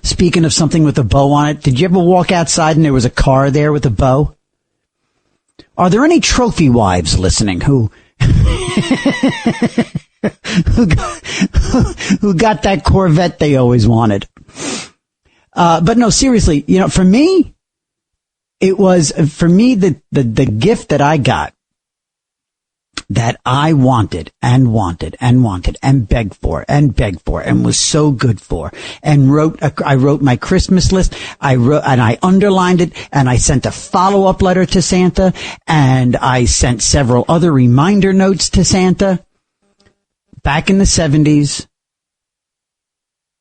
Speaker 6: Speaking of something with a bow on it, did you ever walk outside and there was a car there with a bow? Are there any trophy wives listening who got that Corvette they always wanted? But no, seriously, for me, it was, the gift that I got that I wanted and wanted and wanted and begged for and was so good for and I wrote my Christmas list. I underlined it and I sent a follow-up letter to Santa and I sent several other reminder notes to Santa. Back in the 70s,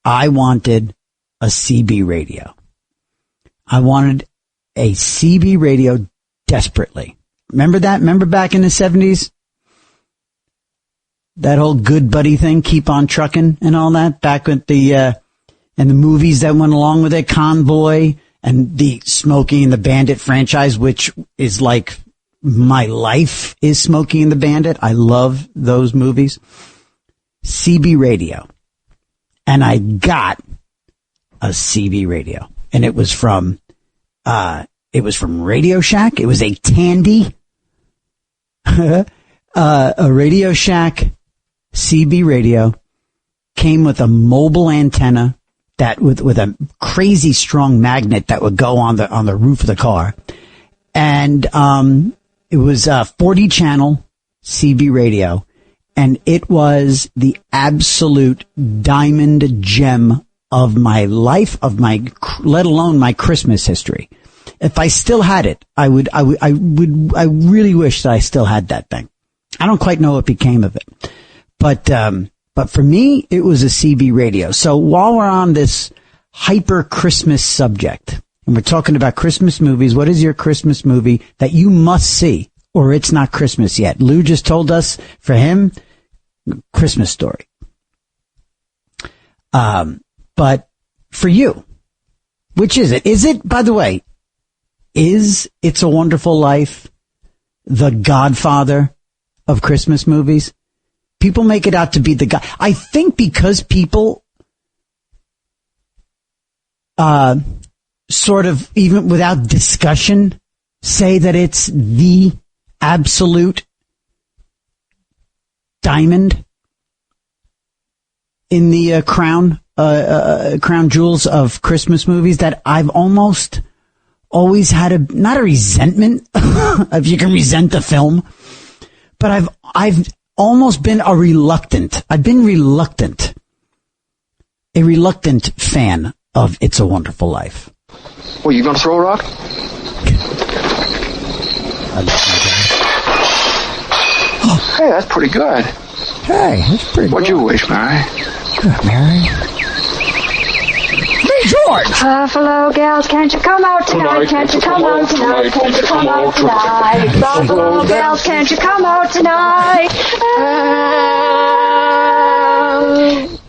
Speaker 6: I wanted a CB radio. I wanted a CB radio desperately. Remember that? Remember back in the 70s? That whole Good Buddy thing, Keep on Trucking and all that, back with and the movies that went along with it, Convoy and the Smokey and the Bandit franchise, which is like my life is Smokey and the Bandit. I love those movies. CB radio. And I got a CB radio, and it was from Radio Shack. It was a Tandy, a Radio Shack CB radio, came with a mobile antenna that with a crazy strong magnet that would go on the roof of the car, and it was a 40 channel CB radio, and it was the absolute diamond gem of my life, let alone my Christmas history. If I still had it, I really wish that I still had that thing. I don't quite know what became of it, but But for me, it was a CB radio. So while we're on this hyper Christmas subject, and we're talking about Christmas movies, what is your Christmas movie that you must see, or it's not Christmas yet? Lou just told us, for him, Christmas Story. But for you, which is it? Is it, by the way, is It's a Wonderful Life the Godfather of Christmas movies? People make it out to be the guy. I think because people sort of, even without discussion, say that it's the absolute diamond in the crown jewels of Christmas movies, that I've almost always had not a resentment, if you can resent the film, but I've almost been a reluctant fan of It's a Wonderful Life.
Speaker 9: Well, you gonna throw a rock? Hey, that's pretty good.
Speaker 6: Hey, that's pretty
Speaker 9: What'd
Speaker 6: good.
Speaker 9: you wish, Mary?
Speaker 6: Good, Mary. Hey, George!
Speaker 10: Buffalo gals, can't you come out tonight? Can't you come out tonight? Can't you come out tonight? Buffalo gals, can't you come out tonight?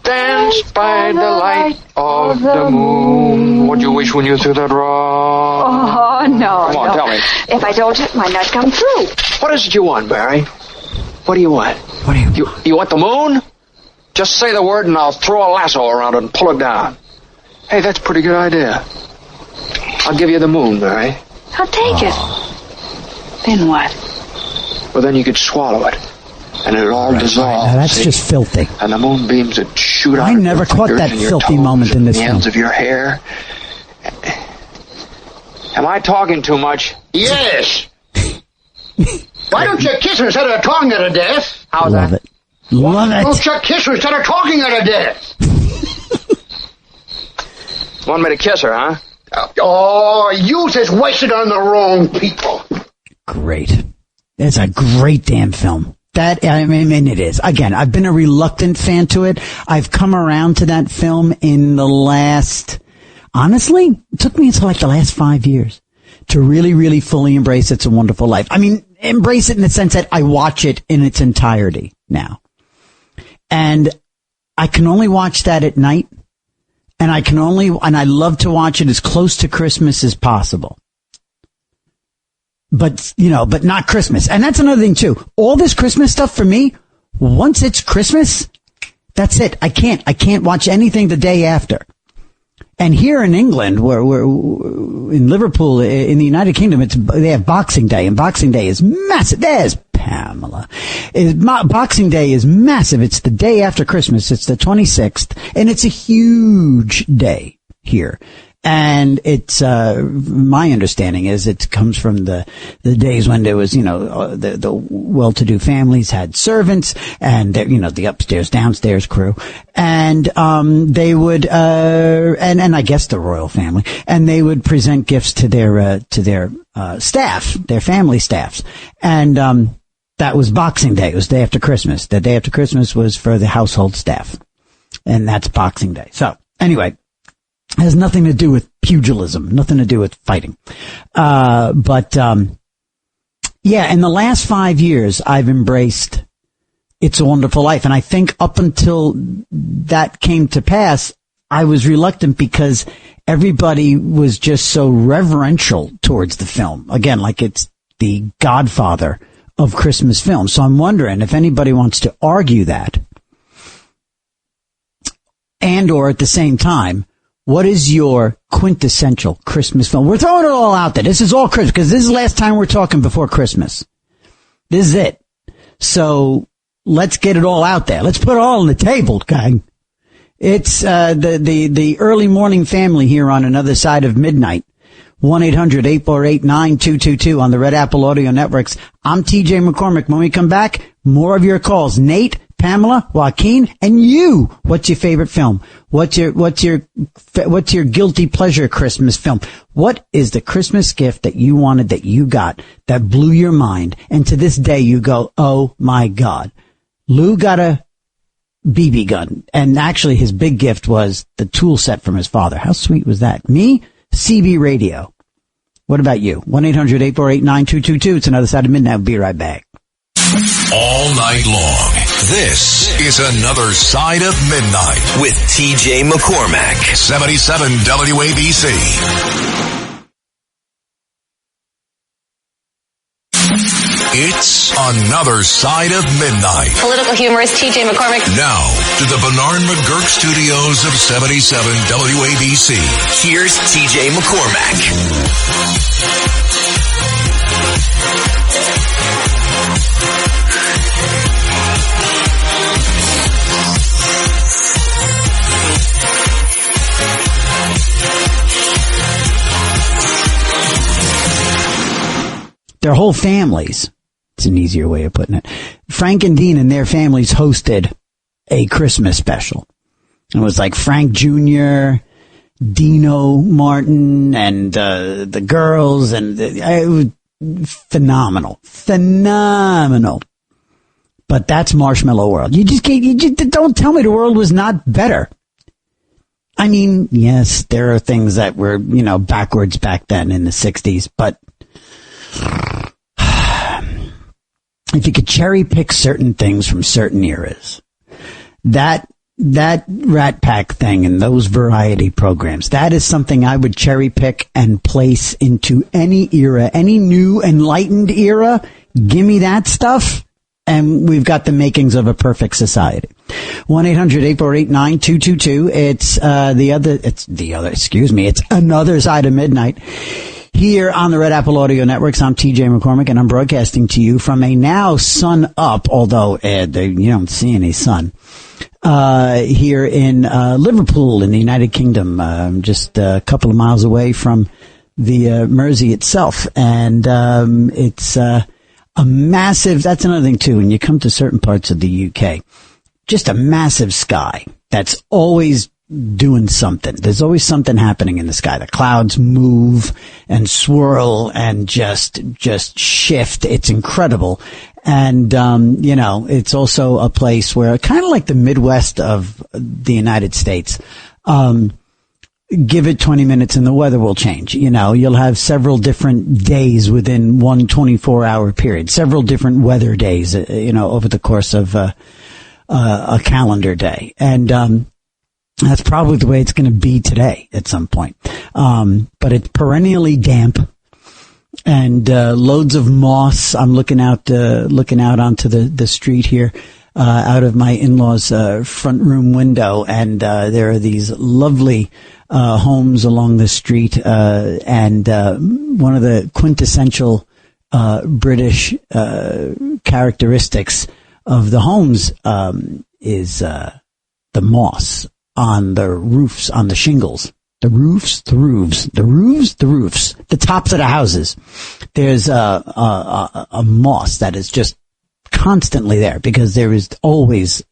Speaker 9: Dance by the light of the moon. What'd you wish when you threw that rock?
Speaker 10: Oh, no.
Speaker 9: Come on,
Speaker 10: no.
Speaker 9: tell me.
Speaker 10: If I don't, it might not come true.
Speaker 9: What is it you want, Mary? What do you want?
Speaker 6: What do
Speaker 9: you want the moon? Just say the word and I'll throw a lasso around it and pull it down. Hey, that's a pretty good idea. I'll give you the moon, Mary.
Speaker 10: I'll take it. Then what?
Speaker 9: Well, then you could swallow it. And it'll all dissolve.
Speaker 6: Now that's just filthy.
Speaker 9: And the moonbeams would shoot out.
Speaker 6: I never caught that filthy moment in this
Speaker 9: film. The ends of your hair. Am I talking too much?
Speaker 17: Yes. Why don't you kiss her instead of talking her to death?
Speaker 9: How's
Speaker 6: Love
Speaker 9: that?
Speaker 6: it. Love
Speaker 17: Why
Speaker 6: it.
Speaker 17: don't you kiss her instead of talking her to death?
Speaker 9: Want me to kiss her, huh?
Speaker 17: Oh, youth is wasted on the wrong people.
Speaker 6: Great. It's a great damn film. That, I mean, it is. Again, I've been a reluctant fan to it. I've come around to that film in the last, honestly, it took me until like the last 5 years to really, really fully embrace It's a Wonderful Life. I mean, embrace it in the sense that I watch it in its entirety now. And I can only watch that at night. And I love to watch it as close to Christmas as possible. But not Christmas. And that's another thing too. All this Christmas stuff for me, once it's Christmas, that's it. I can't watch anything the day after. And here in England, where in Liverpool, in the United Kingdom, they have Boxing Day, and Boxing Day is massive. There's Pamela. Boxing Day is massive. It's the day after Christmas. It's the 26th, and it's a huge day here. And it's, my understanding is it comes from the days when there was, the well-to-do families had servants and, the upstairs, downstairs crew. And, they would, and I guess the royal family, and they would present gifts to their staff, their family staffs. And, that was Boxing Day. It was the day after Christmas. The day after Christmas was for the household staff. And that's Boxing Day. So anyway. Has nothing to do with pugilism, nothing to do with fighting. Yeah, in the last 5 years, I've embraced It's a Wonderful Life. And I think up until that came to pass, I was reluctant because everybody was just so reverential towards the film. Again, like it's the Godfather of Christmas films. So I'm wondering if anybody wants to argue that. And or at the same time, what is your quintessential Christmas film? We're throwing it all out there. This is all Christmas because this is the last time we're talking before Christmas. This is it. So let's get it all out there. Let's put it all on the table, gang. It's the early morning family here on another side of midnight. 1-800-848-9222 on the Red Apple Audio Networks. I'm TJ McCormick. When we come back, more of your calls. Nate, Pamela, Joaquin, and you. What's your favorite film? What's your guilty pleasure Christmas film? What is the Christmas gift that you wanted, that you got, that blew your mind? And to this day you go, oh my God. Lou got a BB gun. And actually his big gift was the tool set from his father. How sweet was that? Me, CB radio. What about you? 1-800-848-9222. It's Another Side of Midnight. We'll be right back.
Speaker 1: All night long. This is Another Side of Midnight
Speaker 2: with TJ McCormack.
Speaker 1: 77 WABC. It's Another Side of Midnight.
Speaker 12: Political humorist TJ McCormack.
Speaker 1: Now, to the Bernard McGurk studios of 77 WABC.
Speaker 2: Here's TJ McCormack.
Speaker 6: Their whole families, it's an easier way of putting it, Frank and Dean and their families hosted a Christmas special. It was like Frank Jr., Dino Martin, and the girls, and it was phenomenal. But that's Marshmallow World. You just don't tell me the world was not better. I mean, yes, there are things that were, backwards back then in the 60s, but if you could cherry pick certain things from certain eras, that Rat Pack thing and those variety programs, that is something I would cherry pick and place into any era, any new enlightened era. Give me that stuff, and we've got the makings of a perfect society. 1-800-848-9222. It's Another Side of Midnight. Here on the Red Apple Audio Networks, I'm TJ McCormack, and I'm broadcasting to you from a now sun up, although you don't see any sun, here in Liverpool in the United Kingdom, just a couple of miles away from the Mersey itself. And it's a massive, that's another thing too, when you come to certain parts of the UK, just a massive sky that's always doing something. There's always something happening in the sky. The clouds move and swirl and just shift. It's incredible. And, it's also a place where, kind of like the Midwest of the United States, give it 20 minutes and the weather will change. You'll have several different days within one 24-hour period, several different weather days, over the course of a calendar day. And, that's probably the way it's going to be today at some point. But it's perennially damp and loads of moss. I'm looking out onto the street here, out of my in-laws' front room window, and there are these lovely homes along the street. And one of the quintessential British characteristics of the homes is the moss on the roofs, on the shingles, the roofs, the tops of the houses. There's a moss that is just constantly there because there is always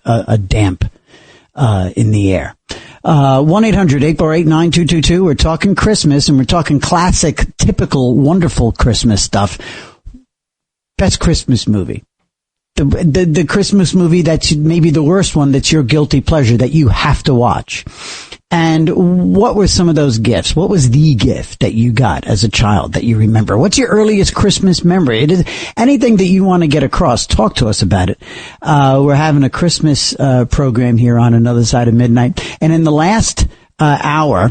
Speaker 6: a damp in the air. 1-800-848-9222. We're talking Christmas, and we're talking classic, typical, wonderful Christmas stuff. Best Christmas movie. The Christmas movie that's maybe the worst one, that's your guilty pleasure that you have to watch. And what were some of those gifts? What was the gift that you got as a child that you remember? What's your earliest Christmas memory? It is anything that you want to get across. Talk to us about it. We're having a Christmas program here on Another Side of Midnight. And in the last hour,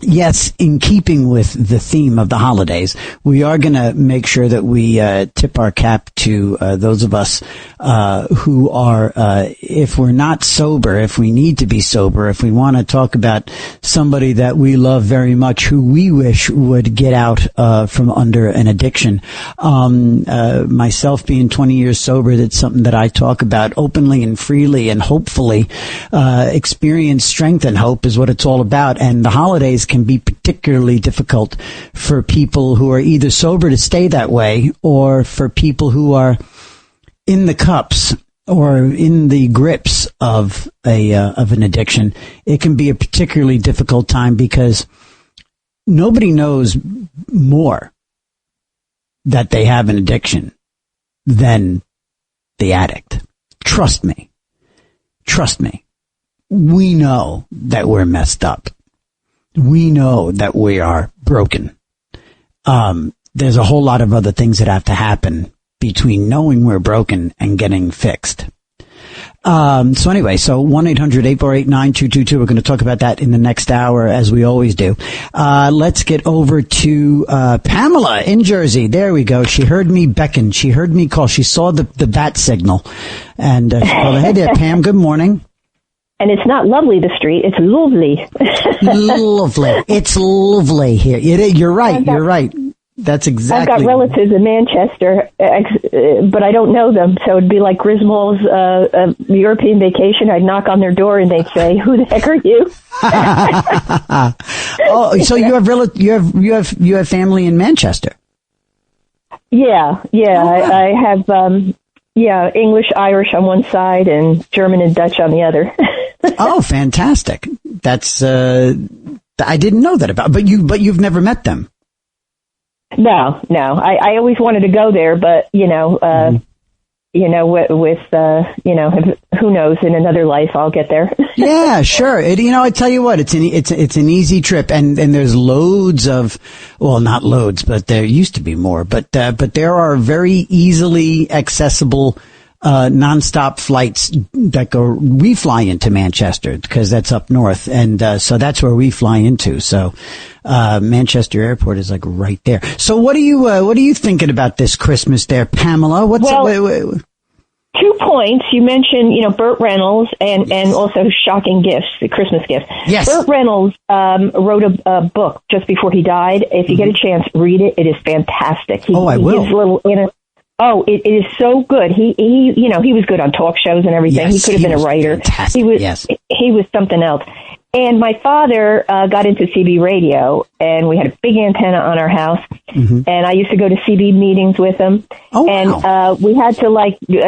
Speaker 6: yes, in keeping with the theme of the holidays, we are going to make sure that we tip our cap to those of us who are, if we're not sober, if we need to be sober, if we want to talk about somebody that we love very much who we wish would get out from under an addiction. Myself being 20 years sober, that's something that I talk about openly and freely, and hopefully experience strength and hope is what it's all about. And the holidays can be particularly difficult for people who are either sober to stay that way, or for people who are in the cups or in the grips of an addiction. It can be a particularly difficult time because nobody knows more that they have an addiction than the addict. Trust me. trust me, we know that we're messed up. We know that we are broken. There's a whole lot of other things that have to happen between knowing we're broken and getting fixed. So anyway, so 1-800-848-9222. We're going to talk about that in the next hour, as we always do. Let's get over to Pamela in Jersey. There we go. She heard me beckon. She heard me call. She saw the bat signal. And she called, hey there, Pam. Good morning.
Speaker 18: And it's not lovely, the street. It's lovely.
Speaker 6: Lovely. It's lovely here. You're right. You're right. That's exactly.
Speaker 18: I've got relatives in Manchester, but I don't know them. So it'd be like Griswold's European vacation. I'd knock on their door and they'd say, "Who the heck are you?"
Speaker 6: Oh, so you have family in Manchester?
Speaker 18: Yeah. I have English, Irish on one side, and German and Dutch on the other.
Speaker 6: Oh, fantastic! That's I didn't know that about. But you've never met them.
Speaker 18: No. I always wanted to go there, but who knows? In another life, I'll get there. Yeah, sure. I tell you what, it's an easy trip, and there's loads of, well, not loads, but there used to be more, but there are very easily accessible nonstop flights that go. We fly into Manchester because that's up north, and so that's where we fly into. So Manchester Airport is like right there. So what are you thinking about this Christmas there, Pamela? 2 points. You mentioned, Burt Reynolds and also shocking gifts, the Christmas gifts.
Speaker 6: Yes.
Speaker 18: Burt Reynolds wrote a book just before he died. If you get a chance, read it. It is fantastic.
Speaker 6: I will.
Speaker 18: It is so good. He was good on talk shows and everything.
Speaker 6: Yes,
Speaker 18: he could have been a writer.
Speaker 6: Fantastic.
Speaker 18: He was something else. And my father got into CB radio, and we had a big antenna on our house. Mm-hmm. And I used to go to CB meetings with him. Oh, and wow. We had to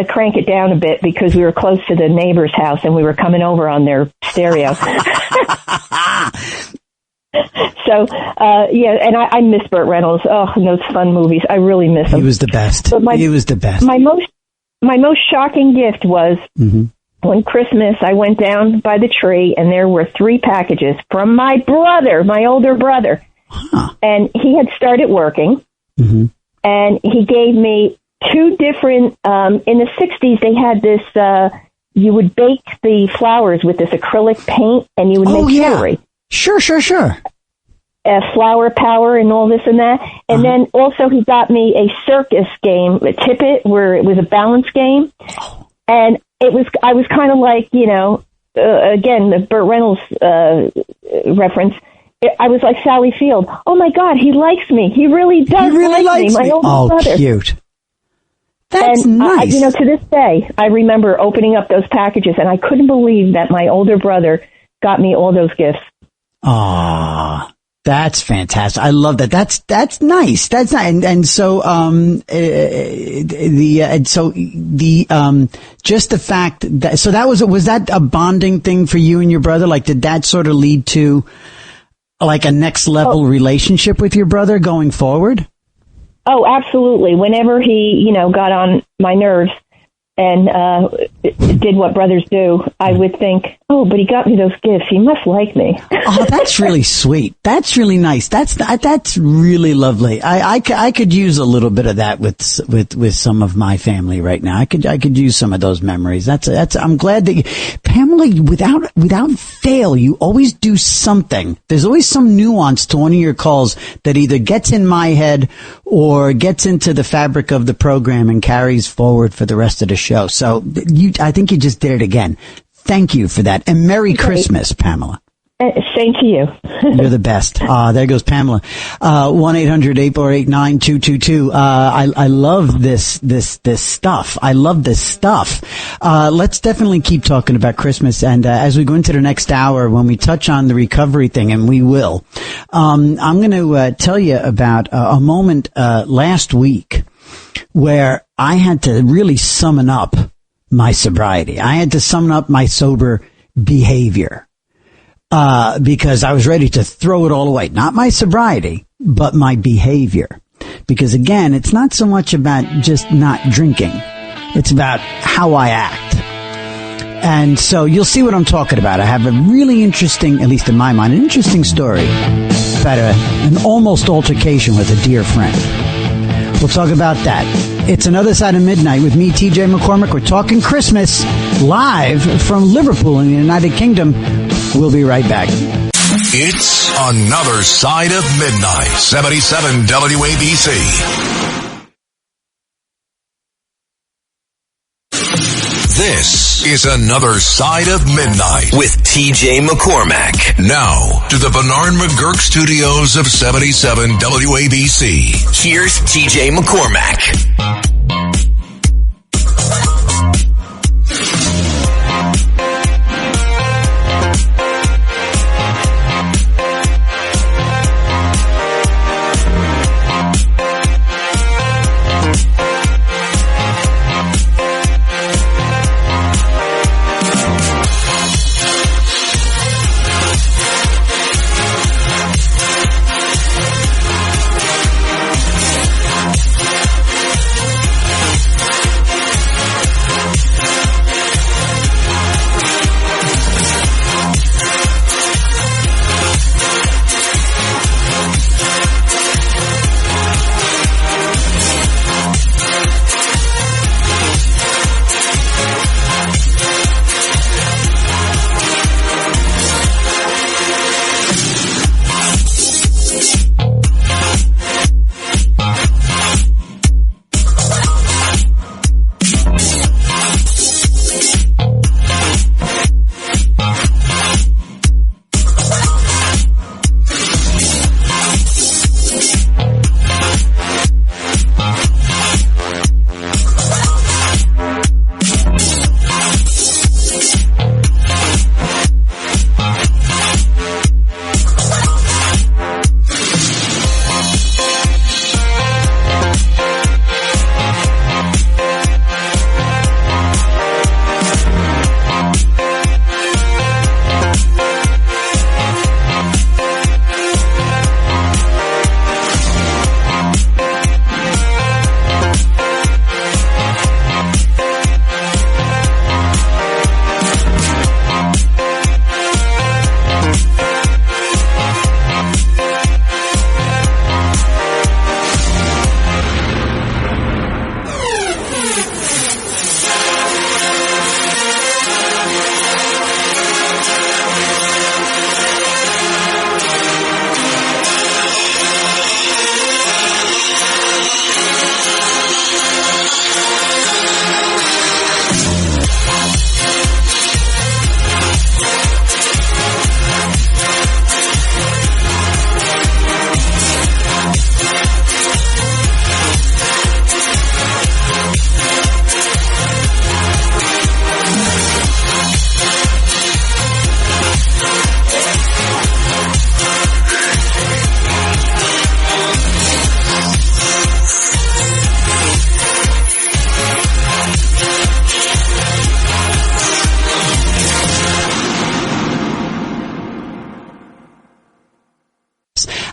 Speaker 18: crank it down a bit because we were close to the neighbor's house, and we were coming over on their stereo. So, and I miss Burt Reynolds. Oh, and those fun movies. I really miss him.
Speaker 6: He was the best. He was the best.
Speaker 18: My most shocking gift was when Christmas, I went down by the tree, and there were 3 packages from my brother, my older brother. Huh. And he had started working, and he gave me 2 different, in the 60s, they had this, you would bake the flowers with this acrylic paint, and you would make jewelry.
Speaker 6: Sure.
Speaker 18: Flower power and all this and that. And then also he got me a circus game, a Tippet, where it was a balance game. And I was kind of like, again, the Burt Reynolds reference. I was like Sally Field. Oh my God, he likes me. He really does like me. My older brother.
Speaker 6: Cute. That's nice.
Speaker 18: To this day, I remember opening up those packages, and I couldn't believe that my older brother got me all those gifts.
Speaker 6: Ah, that's fantastic. I love that. That's nice. That's nice. And so, just the fact that, so that was that a bonding thing for you and your brother? Like, did that sort of lead to like a next level relationship with your brother going forward?
Speaker 18: Oh, absolutely. Whenever he, got on my nerves and did what brothers do, I would think, oh, but he got me those gifts. He must like me.
Speaker 6: Oh, that's really sweet. That's really nice. That's really lovely. I could use a little bit of that with some of my family right now. I could use some of those memories. I'm glad that Pamela, without fail, you always do something. There's always some nuance to one of your calls that either gets in my head or gets into the fabric of the program and carries forward for the rest of the show. So I think you just did it again. Thank you for that. And Merry Christmas, Pamela.
Speaker 18: Same to you.
Speaker 6: You're the best. There goes Pamela. 1-800-848-9222. I love this stuff. I love this stuff. Let's definitely keep talking about Christmas. And, as we go into the next hour, when we touch on the recovery thing, and we will, I'm going to, tell you about a moment, last week where I had to really summon up my sobriety. I had to summon up my sober behavior. Because I was ready to throw it all away. Not my sobriety, but my behavior. Because again, it's not so much about just not drinking. It's about how I act.
Speaker 18: And so you'll see what I'm talking about. I have a really interesting, at least in my mind, an interesting story about an almost altercation with a dear friend. We'll talk about that. It's Another Side of Midnight with me, TJ McCormick. We're talking Christmas live from Liverpool in the United Kingdom. We'll be right back.
Speaker 1: It's Another Side of Midnight, 77 WABC. This is Another Side of Midnight
Speaker 2: with TJ McCormack.
Speaker 1: Now to the Bernard McGurk studios of 77 WABC.
Speaker 2: Here's TJ McCormack.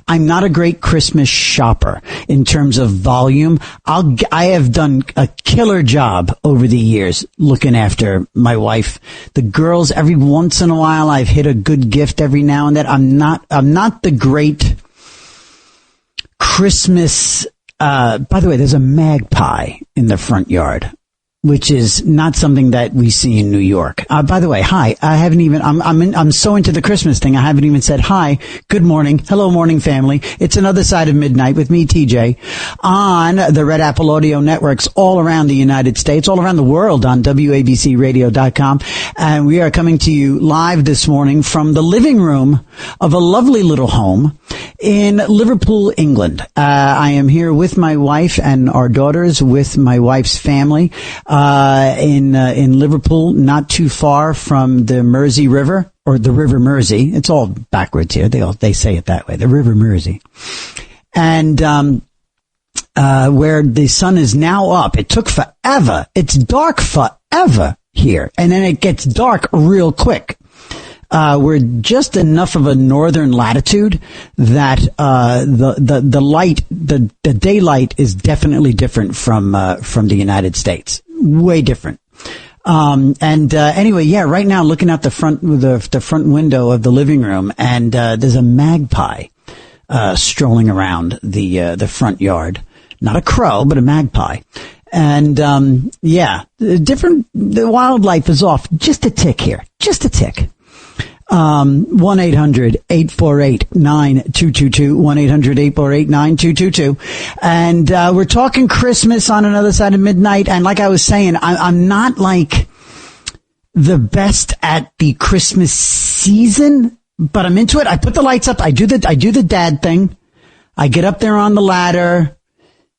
Speaker 18: I'm not a great Christmas shopper in terms of volume. I have done a killer job over the years looking after my wife. The girls, every once in a while, I've hit a good gift every now and then. I'm not the great Christmas. By the way, there's a magpie in the front yard, which is not something that we see in New York. By the way, hi. I'm so into the Christmas thing. I haven't even said hi. Good morning. Hello, morning family. It's Another Side of Midnight with me, TJ, on the Red Apple Audio Networks all around the United States, all around the world on WABCRadio.com. And we are coming to you live this morning from the living room of a lovely little home in Liverpool, England. I am here with my wife and our daughters, with my wife's family, in Liverpool, not too far from the Mersey River, or the River Mersey. It's all backwards here. They say it that way, the River Mersey. And, where the sun is now up. It took forever. It's dark forever here. And then it gets dark real quick. We're just enough of a northern latitude that the light, the daylight is definitely different from the United States. Way different. Anyway, yeah, right now looking out the front window of the living room, and there's a magpie strolling around the front yard. Not a crow, but a magpie. And the wildlife is off just a tick here. Just a tick. 1-800-848-9222, 1-800-848-9222. And we're talking Christmas on Another Side of Midnight. And like I was saying, I'm not like the best at the Christmas season, but I'm into it. I put the lights up. I do the dad thing. I get up there on the ladder.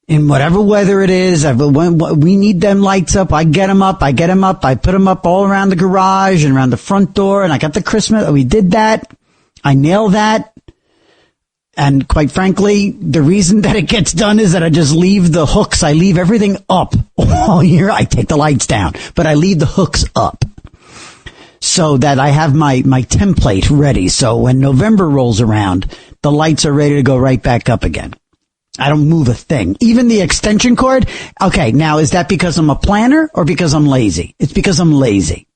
Speaker 18: In whatever weather it is, we need them lights up. I get them up. I put them up all around the garage and around the front door. And I got the Christmas. We did that. I nailed that. And quite frankly, the reason that it gets done is that I just leave the hooks. I leave everything up all year. I take the lights down, but I leave the hooks up so that I have my template ready. So when November rolls around, the lights are ready to go right back up again. I don't move a thing. Even the extension cord. Okay, now is that because I'm a planner or because I'm lazy? It's because I'm lazy.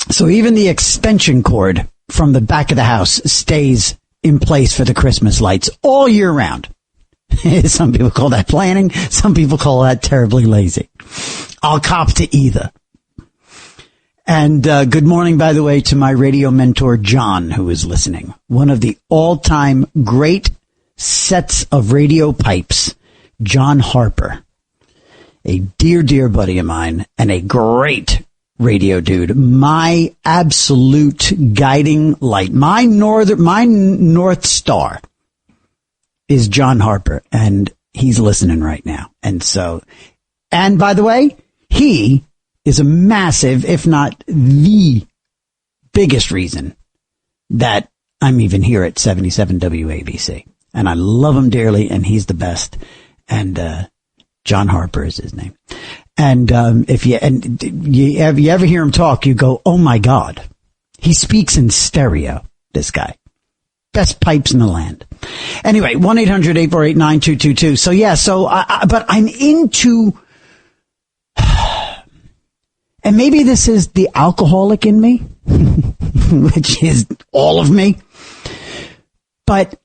Speaker 18: So even the extension cord from the back of the house stays in place for the Christmas lights all year round. Some people call that planning. Some people call that terribly lazy. I'll cop to either. And good morning, by the way, to my radio mentor, John, who is listening. One of the all-time great sets of radio pipes, John Harper, a dear buddy of mine and a great radio dude. My absolute guiding light, my North Star is John Harper, and he's listening right now. And by the way, he is a massive, if not the biggest reason that I'm even here at 77 WABC. And I love him dearly, and he's the best. And John Harper is his name. And if you ever hear him talk, you go, "Oh my God, he speaks in stereo." This guy, best pipes in the land. Anyway, 1-800-848-9222. So yeah, but I'm into, and maybe this is the alcoholic in me, which is all of me, but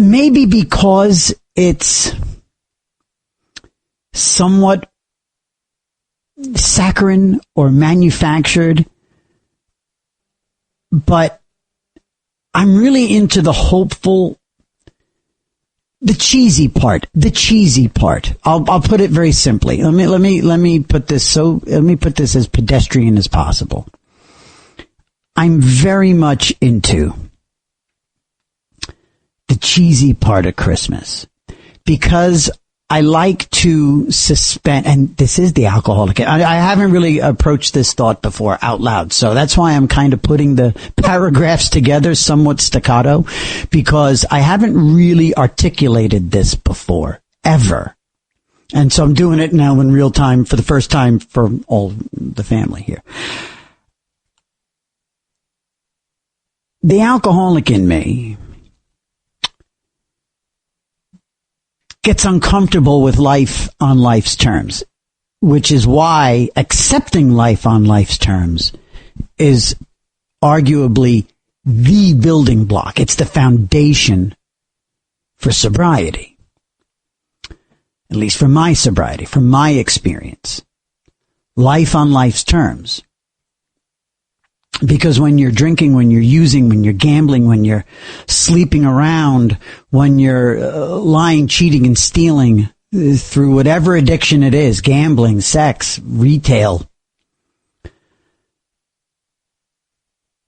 Speaker 18: maybe because it's somewhat saccharine or manufactured, but I'm really into the hopeful, the cheesy part. I'll put it very simply. Let me put this as pedestrian as possible. I'm very much into the cheesy part of Christmas because I like to suspend, and this is the alcoholic. I haven't really approached this thought before out loud, so that's why I'm kind of putting the paragraphs together somewhat staccato, because I haven't really articulated this before, ever. And so I'm doing it now in real time for the first time for all the family here. The alcoholic in me gets uncomfortable with life on life's terms, which is why accepting life on life's terms is arguably the building block. It's the foundation for sobriety, at least for my sobriety, from my experience. Life on life's terms. Because when you're drinking, when you're using, when you're gambling, when you're sleeping around, when you're lying, cheating, and stealing through whatever addiction it is, gambling, sex, retail,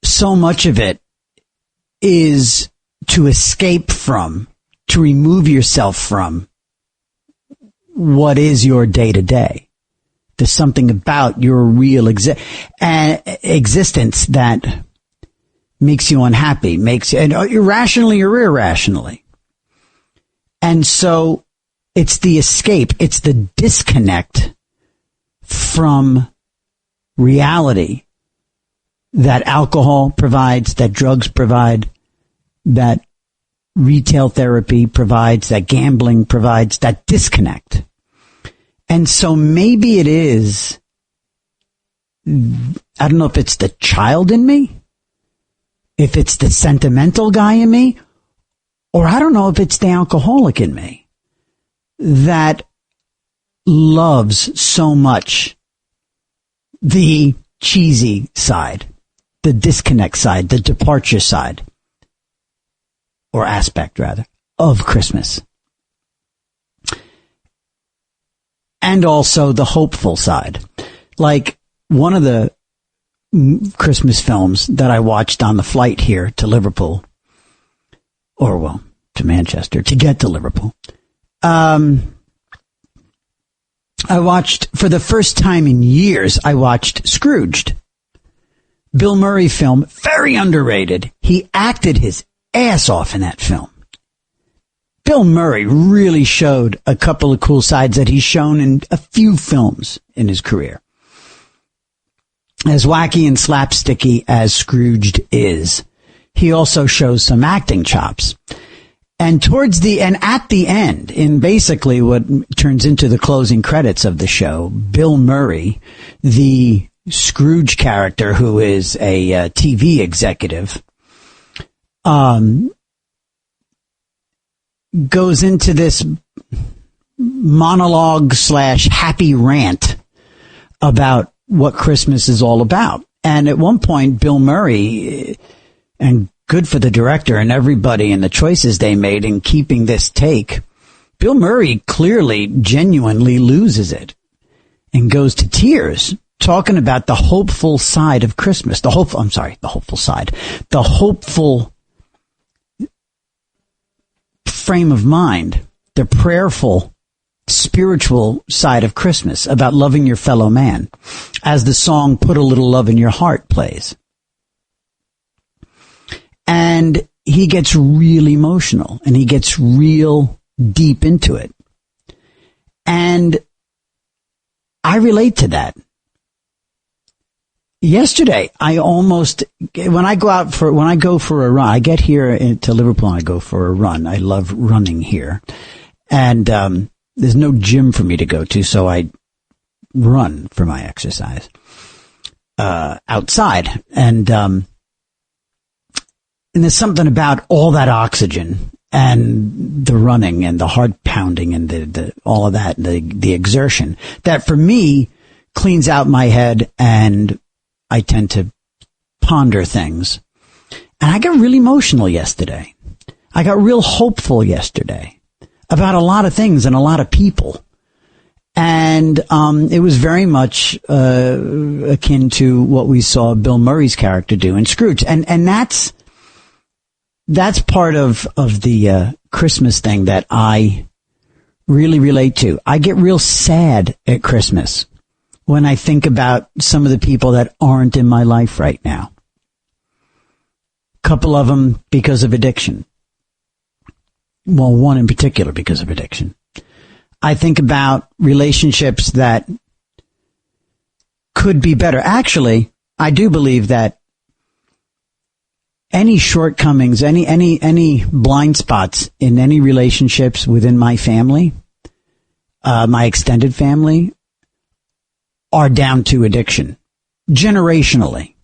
Speaker 18: so much of it is to escape from, to remove yourself from what is your day-to-day. There's something about your real existence that makes you unhappy, and irrationally or irrationally. And so it's the escape, it's the disconnect from reality that alcohol provides, that drugs provide, that retail therapy provides, that gambling provides, that disconnect. And so maybe it is, I don't know if it's the child in me, if it's the sentimental guy in me, or I don't know if it's the alcoholic in me that loves so much the cheesy side, the disconnect side, the departure side, or aspect rather, of Christmas. And also the hopeful side. Like one of the Christmas films that I watched on the flight here to Liverpool, or well, to Manchester, to get to Liverpool. I watched, for the first time in years, I watched Scrooged. Bill Murray film, very underrated. He acted his ass off in that film. Bill Murray really showed a couple of cool sides that he's shown in a few films in his career. As wacky and slapsticky as Scrooged is, he also shows some acting chops. And at the end, in basically what turns into the closing credits of the show, Bill Murray, the Scrooge character who is a TV executive, goes into this monologue / happy rant about what Christmas is all about. And at one point, Bill Murray, and good for the director and everybody and the choices they made in keeping this take, Bill Murray clearly, genuinely loses it and goes to tears talking about the hopeful side of Christmas. The hopeful frame of mind, the prayerful, spiritual side of Christmas, about loving your fellow man, as the song Put a Little Love in Your Heart plays. And he gets real emotional and he gets real deep into it. And I relate to that. Yesterday, when I go for a run, I get here to Liverpool and I go for a run. I love running here. And there's no gym for me to go to, so I run for my exercise outside. And there's something about all that oxygen and the running and the heart pounding and the all of that, the exertion, that for me cleans out my head, and I tend to ponder things. And I got really emotional yesterday. I got real hopeful yesterday about a lot of things and a lot of people. And it was very much akin to what we saw Bill Murray's character do in Scrooge. And that's part of the Christmas thing that I really relate to. I get real sad at Christmas when I think about some of the people that aren't in my life right now. A couple of them because of addiction. Well, one in particular because of addiction. I think about relationships that could be better. Actually, I do believe that any shortcomings, any blind spots in any relationships within my family, my extended family, are down to addiction. Generationally.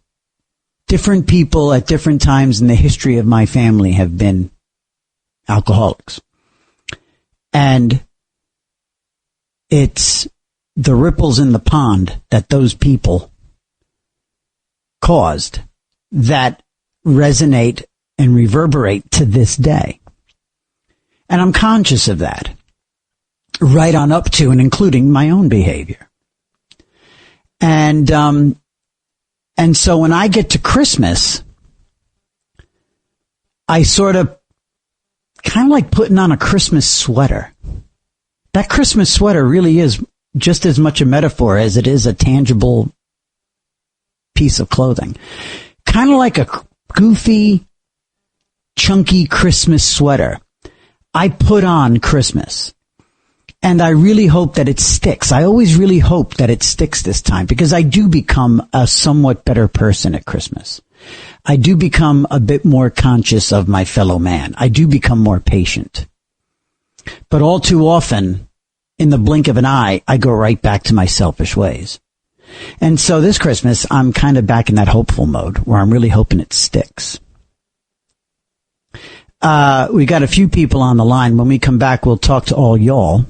Speaker 18: Different people at different times in the history of my family have been alcoholics. And it's the ripples in the pond that those people caused that resonate and reverberate to this day. And I'm conscious of that, right on up to and including my own behavior. And so when I get to Christmas, I sort of kind of like putting on a Christmas sweater. That Christmas sweater really is just as much a metaphor as it is a tangible piece of clothing. Kind of like a goofy, chunky Christmas sweater. I put on Christmas. And I really hope that it sticks. I always really hope that it sticks this time, because I do become a somewhat better person at Christmas. I do become a bit more conscious of my fellow man. I do become more patient. But all too often, in the blink of an eye, I go right back to my selfish ways. And so this Christmas, I'm kind of back in that hopeful mode where I'm really hoping it sticks. We got a few people on the line. When we come back, we'll talk to all y'all.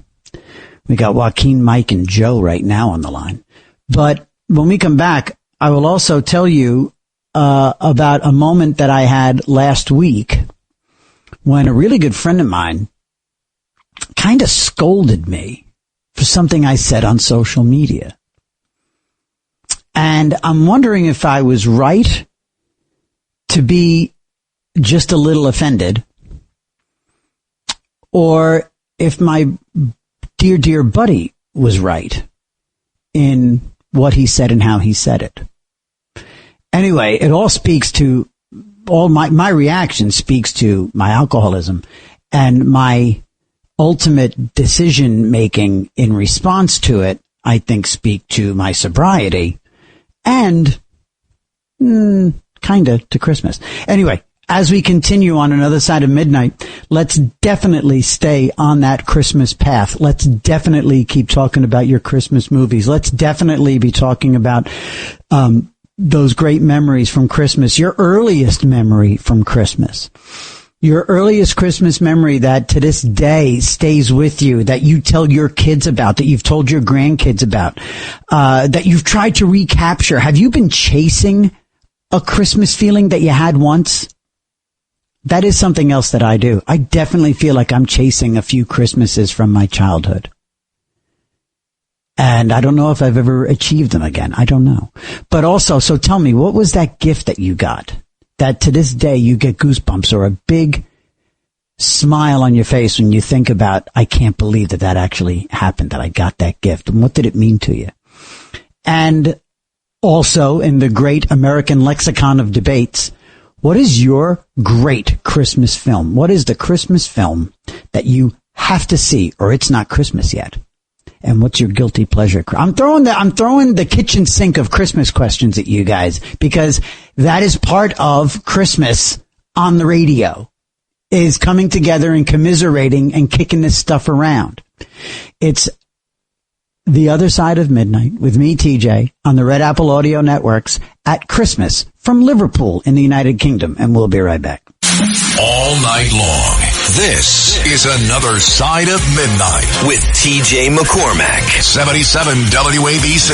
Speaker 18: We got Joaquin, Mike, and Joe right now on the line. But when we come back, I will also tell you about a moment that I had last week when a really good friend of mine kind of scolded me for something I said on social media. And I'm wondering if I was right to be just a little offended, or if my dear, dear buddy was right in what he said and how he said it. Anyway, it all speaks to, all my reaction speaks to my alcoholism and my ultimate decision making in response to it, I think, speak to my sobriety and kind of to Christmas. Anyway, as we continue on Another Side of Midnight, let's definitely stay on that Christmas path. Let's definitely keep talking about your Christmas movies. Let's definitely be talking about those great memories from Christmas, your earliest memory from Christmas. Your earliest Christmas memory that to this day stays with you, that you tell your kids about, that you've told your grandkids about, that you've tried to recapture. Have you been chasing a Christmas feeling that you had once? That is something else that I do. I definitely feel like I'm chasing a few Christmases from my childhood. And I don't know if I've ever achieved them again. I don't know. But also, so tell me, what was that gift that you got that to this day you get goosebumps or a big smile on your face when you think about, I can't believe that actually happened, that I got that gift? And what did it mean to you? And also, in the great American lexicon of debates, what is your great Christmas film? What is the Christmas film that you have to see or it's not Christmas yet? And what's your guilty pleasure? I'm throwing the kitchen sink of Christmas questions at you guys because that is part of Christmas on the radio, is coming together and commiserating and kicking this stuff around. It's The Other Side of Midnight with me, TJ, on the Red Apple Audio Networks at Christmas from Liverpool in the United Kingdom. And we'll be right back.
Speaker 1: All night long, this is Another Side of Midnight
Speaker 2: with TJ McCormack.
Speaker 1: 77 WABC.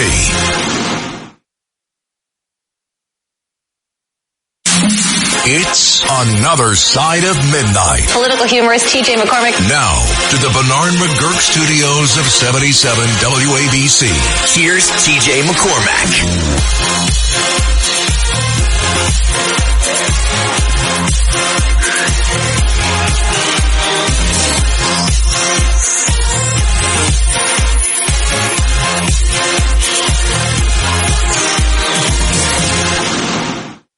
Speaker 1: It's Another Side of Midnight.
Speaker 12: Political humorist TJ McCormack.
Speaker 1: Now, to the Bernard McGurk studios of 77 WABC.
Speaker 2: Here's TJ McCormack.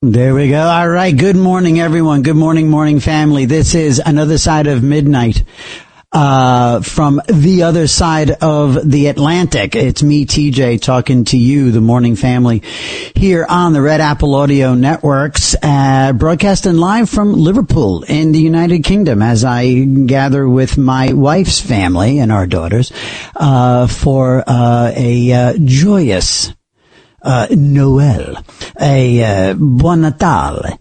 Speaker 18: There we go. All right. Good morning, everyone. Good morning, morning family. This is Another Side of Midnight from the other side of the Atlantic. It's me, TJ, talking to you, the morning family, here on the Red Apple Audio Networks, broadcasting live from Liverpool in the United Kingdom as I gather with my wife's family and our daughters for a joyous Noel, a Buon Natale.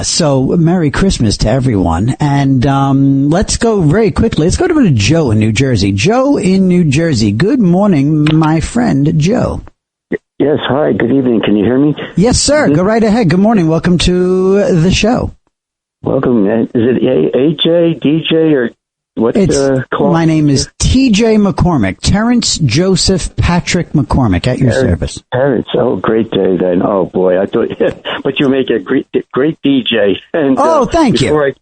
Speaker 18: So Merry Christmas to everyone. And let's go very quickly. Let's go to Joe in New Jersey. Joe in New Jersey. Good morning, my friend Joe.
Speaker 19: Yes, hi, good evening. Can you hear me?
Speaker 18: Yes, sir. Go right ahead. Good morning. Welcome to the show.
Speaker 19: Welcome. Is it AJ, DJ, or what's the call?
Speaker 18: My name is TJ McCormack, Terrence Joseph Patrick McCormack, at your service.
Speaker 19: Terrence, oh, great day then. Oh boy, I thought, but you make a great DJ. And
Speaker 18: thank you.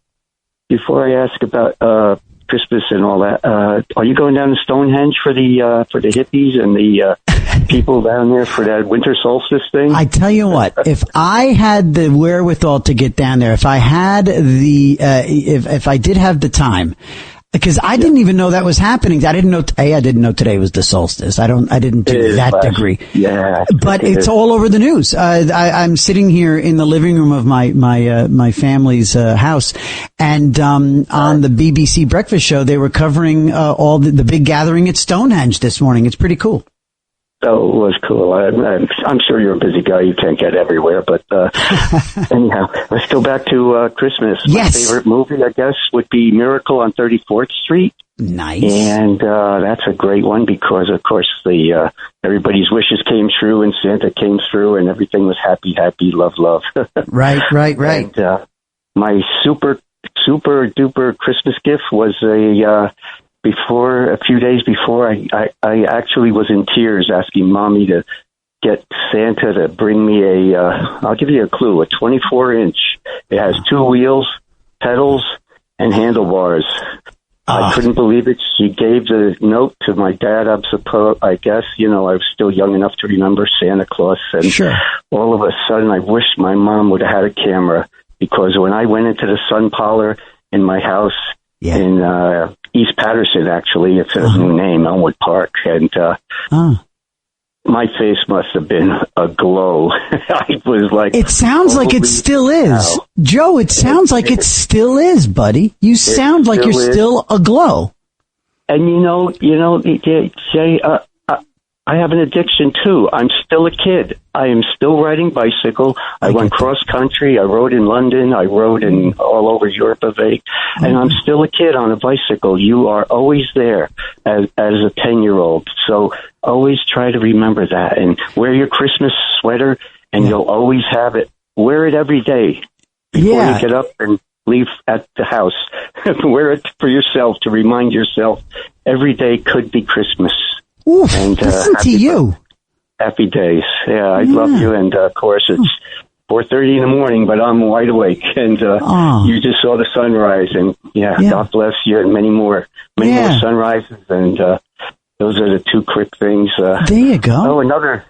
Speaker 19: Before I ask about Christmas and all that, are you going down to Stonehenge for the hippies and the people down there for that winter solstice thing?
Speaker 18: I tell you what, if I had the wherewithal to get down there, if I had if I did have the time, Because I didn't even know that was happening. I didn't know today was the solstice. I didn't to that degree.
Speaker 19: Yeah.
Speaker 18: But it's all over the news. I'm sitting here in the living room of my family's house, and on the BBC breakfast show, they were covering all the big gathering at Stonehenge this morning. It's pretty cool.
Speaker 19: Oh, it was cool. I'm sure you're a busy guy. You can't get everywhere. But anyhow, let's go back to Christmas.
Speaker 18: Yes.
Speaker 19: My favorite movie, I guess, would be Miracle on 34th Street.
Speaker 18: Nice.
Speaker 19: And that's a great one because, of course, everybody's wishes came true and Santa came through and everything was happy, happy, love, love.
Speaker 18: Right.
Speaker 19: And my super duper Christmas gift was a few days before, I actually was in tears asking Mommy to get Santa to bring me I'll give you a clue, a 24-inch. It has 2 wheels, pedals, and handlebars. I couldn't believe it. She gave the note to my dad, I guess, I was still young enough to remember Santa Claus. And
Speaker 18: sure.
Speaker 19: All of a sudden, I wished my mom would have had a camera because when I went into the sun parlor in my house in East Patterson, actually, it's a new name, Elmwood Park, and my face must have been aglow. I was like... It
Speaker 18: sounds like it still is. Joe, it sounds like it still is, buddy. You sound like you're still aglow.
Speaker 19: And Jay, I have an addiction too. I'm still a kid. I am still riding bicycle. I went cross country. I rode in London. I rode in all over Europe, and I'm still a kid on a bicycle. You are always there as a 10-year-old. So always try to remember that and wear your Christmas sweater, and you'll always have it. Wear it every day before you get up and leave at the house. Wear it for yourself to remind yourself every day could be Christmas.
Speaker 18: Oof, and listen to you.
Speaker 19: Happy days. Yeah, I love you. And, of course, it's 4:30 in the morning, but I'm wide awake. And you just saw the sunrise. And, God bless you and many more sunrises. And those are the 2 quick things.
Speaker 18: There you go.
Speaker 19: Oh, another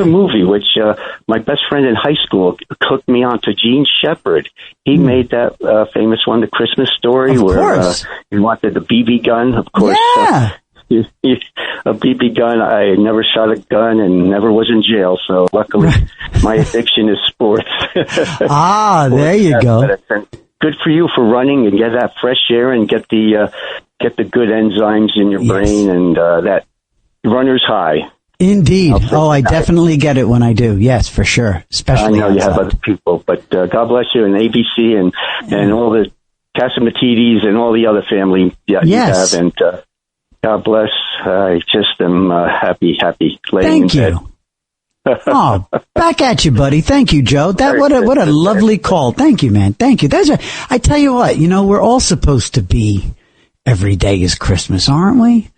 Speaker 19: movie, which my best friend in high school hooked me on to, Gene Shepard. He made that famous one, The Christmas Story, where he wanted the BB gun, of course.
Speaker 18: Yeah.
Speaker 19: A BB gun. I never shot a gun and never was in jail, so luckily my addiction is sports.
Speaker 18: There you go.
Speaker 19: Good for you for running and get that fresh air and get the good enzymes in your brain and that runner's high.
Speaker 18: Indeed. I definitely get it when I do. Yes, for sure. Especially
Speaker 19: I know you have other people, but God bless you and ABC and all the Casamatides and all the other family you have. And God bless. I just am happy laying in bed.
Speaker 18: Thank you. Back at you, buddy. Thank you, Joe. What a lovely call. Thank you, man. Thank you. I tell you what, we're all supposed to be every day is Christmas, aren't we?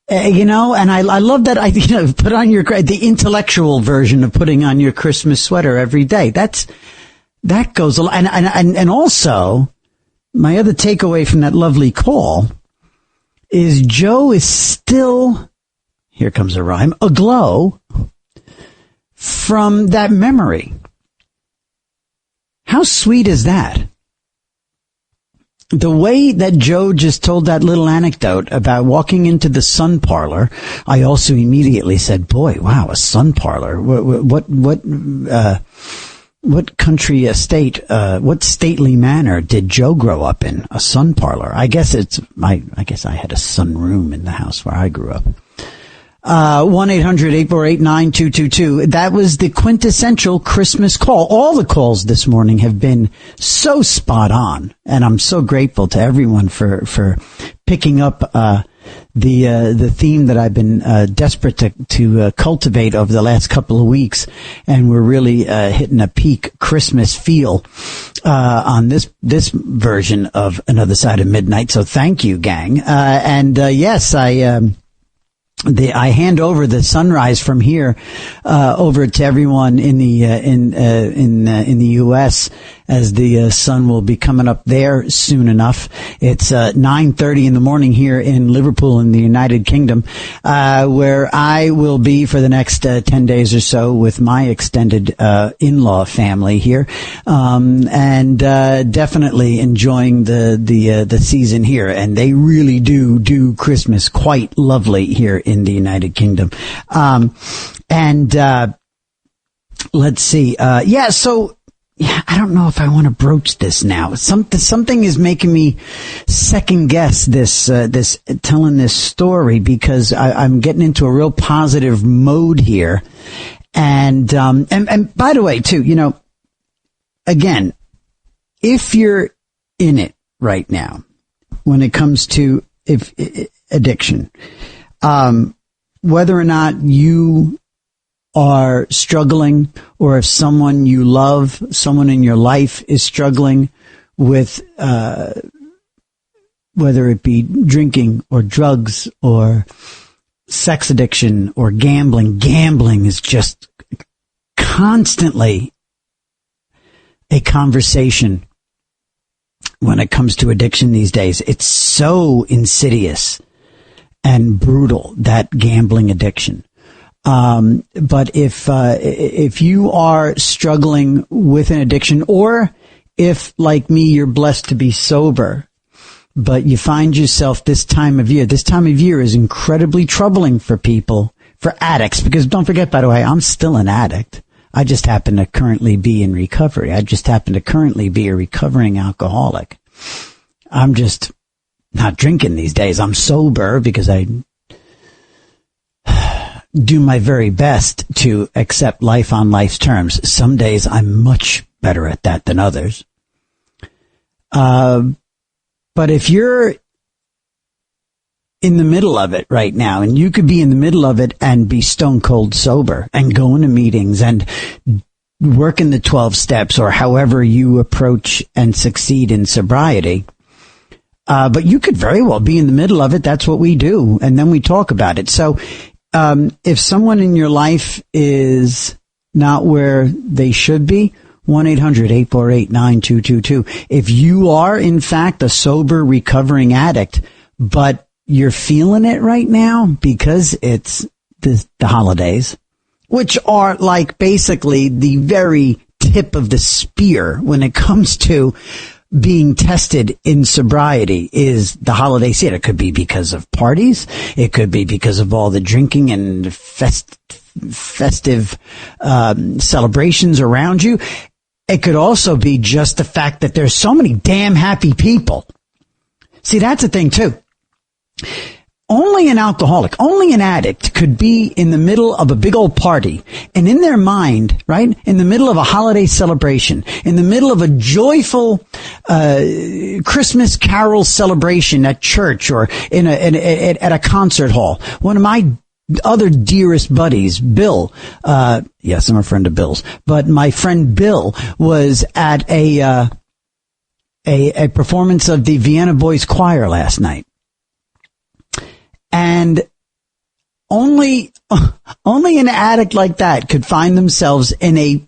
Speaker 18: And I love that put on the intellectual version of putting on your Christmas sweater every day. That goes and also my other takeaway from that lovely call is Joe is still, here comes a rhyme, aglow from that memory. How sweet is that? The way that Joe just told that little anecdote about walking into the sun parlor, I also immediately said, boy, wow, a sun parlor. What country estate, what stately manor did Joe grow up in? A sun parlor. I guess I had a sun room in the house where I grew up. 1-800-848-9222. That was the quintessential Christmas call. All the calls this morning have been so spot on, and I'm so grateful to everyone for picking up the theme that I've been desperate to cultivate over the last couple of weeks, and we're really hitting a peak Christmas feel on this version of Another Side of Midnight. So thank you, gang. Yes, I hand over the sunrise from here over to everyone in the U.S. as the sun will be coming up there soon enough. It's 9:30 in the morning here in Liverpool in the United Kingdom, where I will be for the next 10 days or so with my extended in-law family here, and definitely enjoying the season here. And they really do Christmas quite lovely here in the United Kingdom. Let's see. So I don't know if I want to broach this now. Something is making me second guess this telling this story, because I'm getting into a real positive mode here. And by the way, too, again, if you're in it right now, when it comes to addiction, whether or not you are struggling, or if someone you love, someone in your life is struggling with, whether it be drinking or drugs or sex addiction or gambling. Gambling is just constantly a conversation when it comes to addiction these days. It's so insidious and brutal, that gambling addiction. But if you are struggling with an addiction, or if, like me, you're blessed to be sober, but you find yourself this time of year is incredibly troubling for people, for addicts, because don't forget, by the way, I'm still an addict. I just happen to currently be in recovery. I just happen to currently be a recovering alcoholic. I'm just not drinking these days. I'm sober because I do my very best to accept life on life's terms. Some days I'm much better at that than others. But if you're in the middle of it right now, and you could be in the middle of it and be stone cold sober and going to meetings and working the 12 steps, or however you approach and succeed in sobriety, but you could very well be in the middle of it. That's what we do. And then we talk about it. So if someone in your life is not where they should be, 1-800-848-9222. If you are, in fact, a sober, recovering addict, but you're feeling it right now because it's the holidays, which are like basically the very tip of the spear when it comes to being tested in sobriety, is the holiday season. It could be because of parties. It could be because of all the drinking and festive celebrations around you. It could also be just the fact that there's so many damn happy people. See, that's the thing too. Only an alcoholic, only an addict could be in the middle of a big old party, and in their mind, right, in the middle of a holiday celebration, in the middle of a joyful Christmas carol celebration at church, or at a concert hall. One of my other dearest buddies, Bill, yes, I'm a friend of Bill's, but my friend Bill was at a performance of the Vienna Boys Choir last night. And only an addict like that could find themselves in a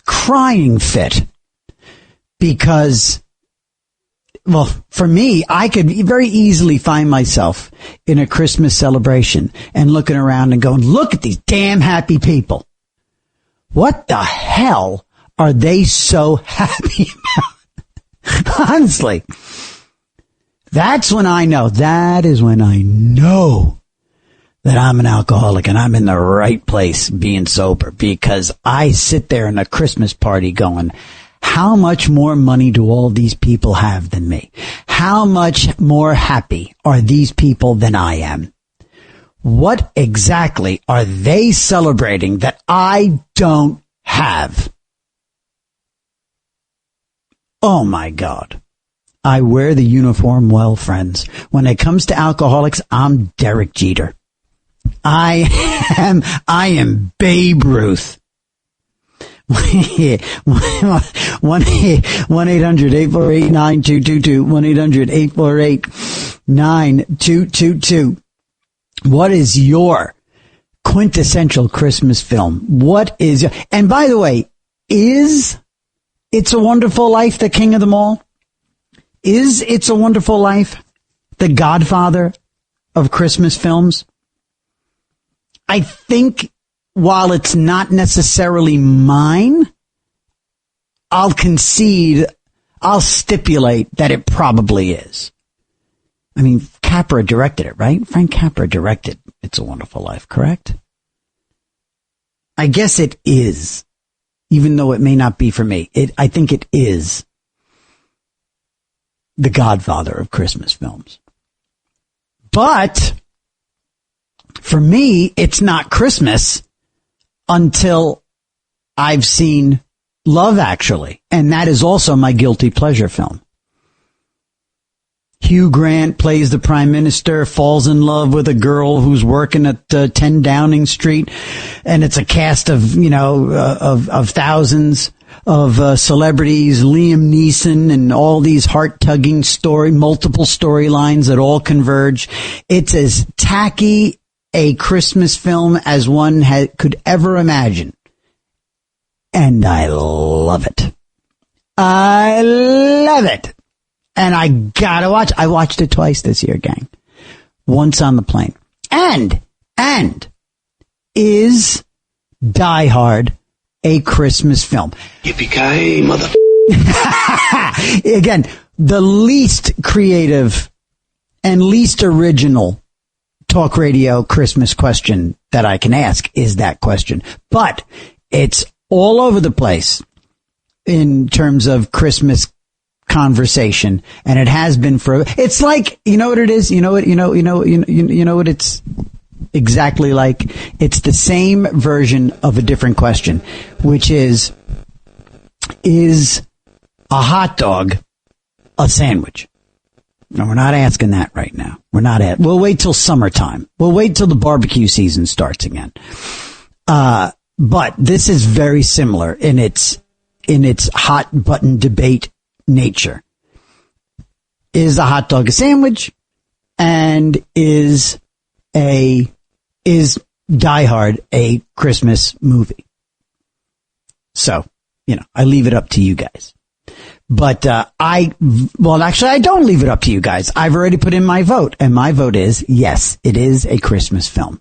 Speaker 18: crying fit, because, well, for me, I could very easily find myself in a Christmas celebration and looking around and going, look at these damn happy people. What the hell are they so happy about? Honestly. That is when I know that I'm an alcoholic and I'm in the right place being sober, because I sit there in a Christmas party going, how much more money do all these people have than me? How much more happy are these people than I am? What exactly are they celebrating that I don't have? Oh my God. I wear the uniform well, friends. When it comes to alcoholics, I'm Derek Jeter. I am Babe Ruth. 1-800-848-9222. 1-800-848-9222. What is your quintessential Christmas film? What is, and by the way, is It's a Wonderful Life the king of them all? Is It's a Wonderful Life the godfather of Christmas films? I think while it's not necessarily mine, I'll concede, I'll stipulate that it probably is. I mean, Capra directed it, right? Frank Capra directed It's a Wonderful Life, correct? I guess it is, even though it may not be for me. I think it is the godfather of Christmas films. But for me, it's not Christmas until I've seen Love Actually, and that is also my guilty pleasure film. Hugh Grant plays the prime minister, falls in love with a girl who's working at 10 Downing Street, and it's a cast of, of thousands of celebrities, Liam Neeson, and all these heart-tugging multiple storylines that all converge. It's as tacky a Christmas film as one could ever imagine. And I love it. I love it. And I gotta watch. I watched it twice this year, gang. Once on the plane. And is Die Hard a Christmas film?
Speaker 17: Yippee-ki-yay, mother...
Speaker 18: Again, the least creative and least original talk radio Christmas question that I can ask is that question. But it's all over the place in terms of Christmas conversation, and it has been for. It's like, you know what it is. You know what it's exactly like. It's the same version of a different question, which is a hot dog a sandwich? No, we're not asking that right now. We'll wait till summertime. We'll wait till the barbecue season starts again. But this is very similar in its hot button debate nature. Is a hot dog a sandwich? And is Die Hard a Christmas movie? So, I leave it up to you guys. But I don't leave it up to you guys. I've already put in my vote, and my vote is yes, it is a Christmas film.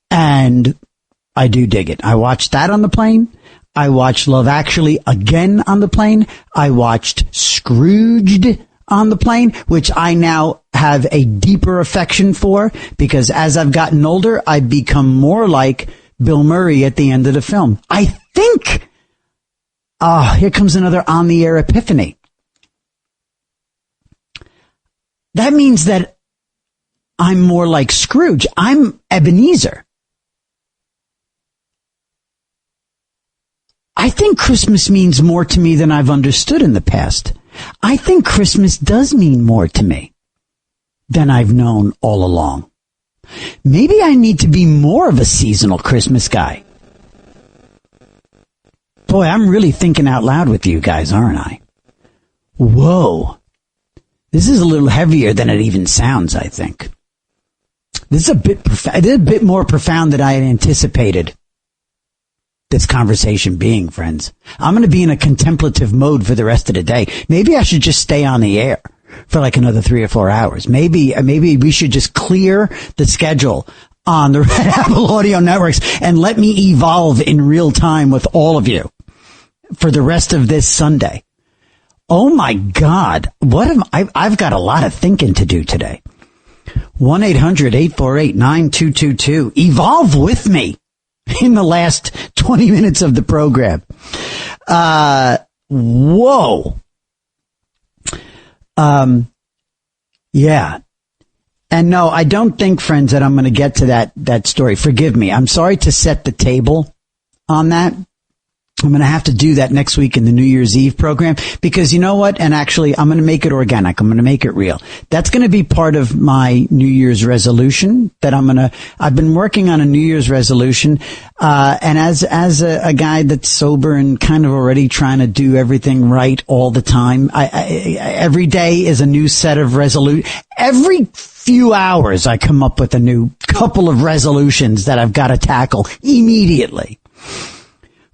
Speaker 18: And I do dig it. I watched that on the plane. I watched Love Actually again on the plane. I watched Scrooged on the plane, which I now have a deeper affection for, because as I've gotten older, I've become more like Bill Murray at the end of the film. I think... here comes another on-the-air epiphany. That means that I'm more like Scrooge. I'm Ebenezer. I think Christmas means more to me than I've understood in the past. I think Christmas does mean more to me than I've known all along. Maybe I need to be more of a seasonal Christmas guy. Boy, I'm really thinking out loud with you guys, aren't I? Whoa. This is a little heavier than it even sounds, I think. This is a bit more profound than I had anticipated this conversation being, friends. I'm going to be in a contemplative mode for the rest of the day. Maybe I should just stay on the air for like another 3 or 4 hours. Maybe we should just clear the schedule on the Red Apple Audio Networks and let me evolve in real time with all of you for the rest of this Sunday. Oh my God. I've got a lot of thinking to do today. 1-800-848-9222. Evolve with me in the last 20 minutes of the program. Whoa. Yeah. And no, I don't think, friends, that I'm going to get to that story. Forgive me. I'm sorry to set the table on that. I'm going to have to do that next week in the New Year's Eve program, because you know what? And actually, I'm going to make it organic. I'm going to make it real. That's going to be part of my New Year's resolution that I've been working on a New Year's resolution. And as a guy that's sober and kind of already trying to do everything right all the time, every day is a new set of every few hours I come up with a new couple of resolutions that I've got to tackle immediately.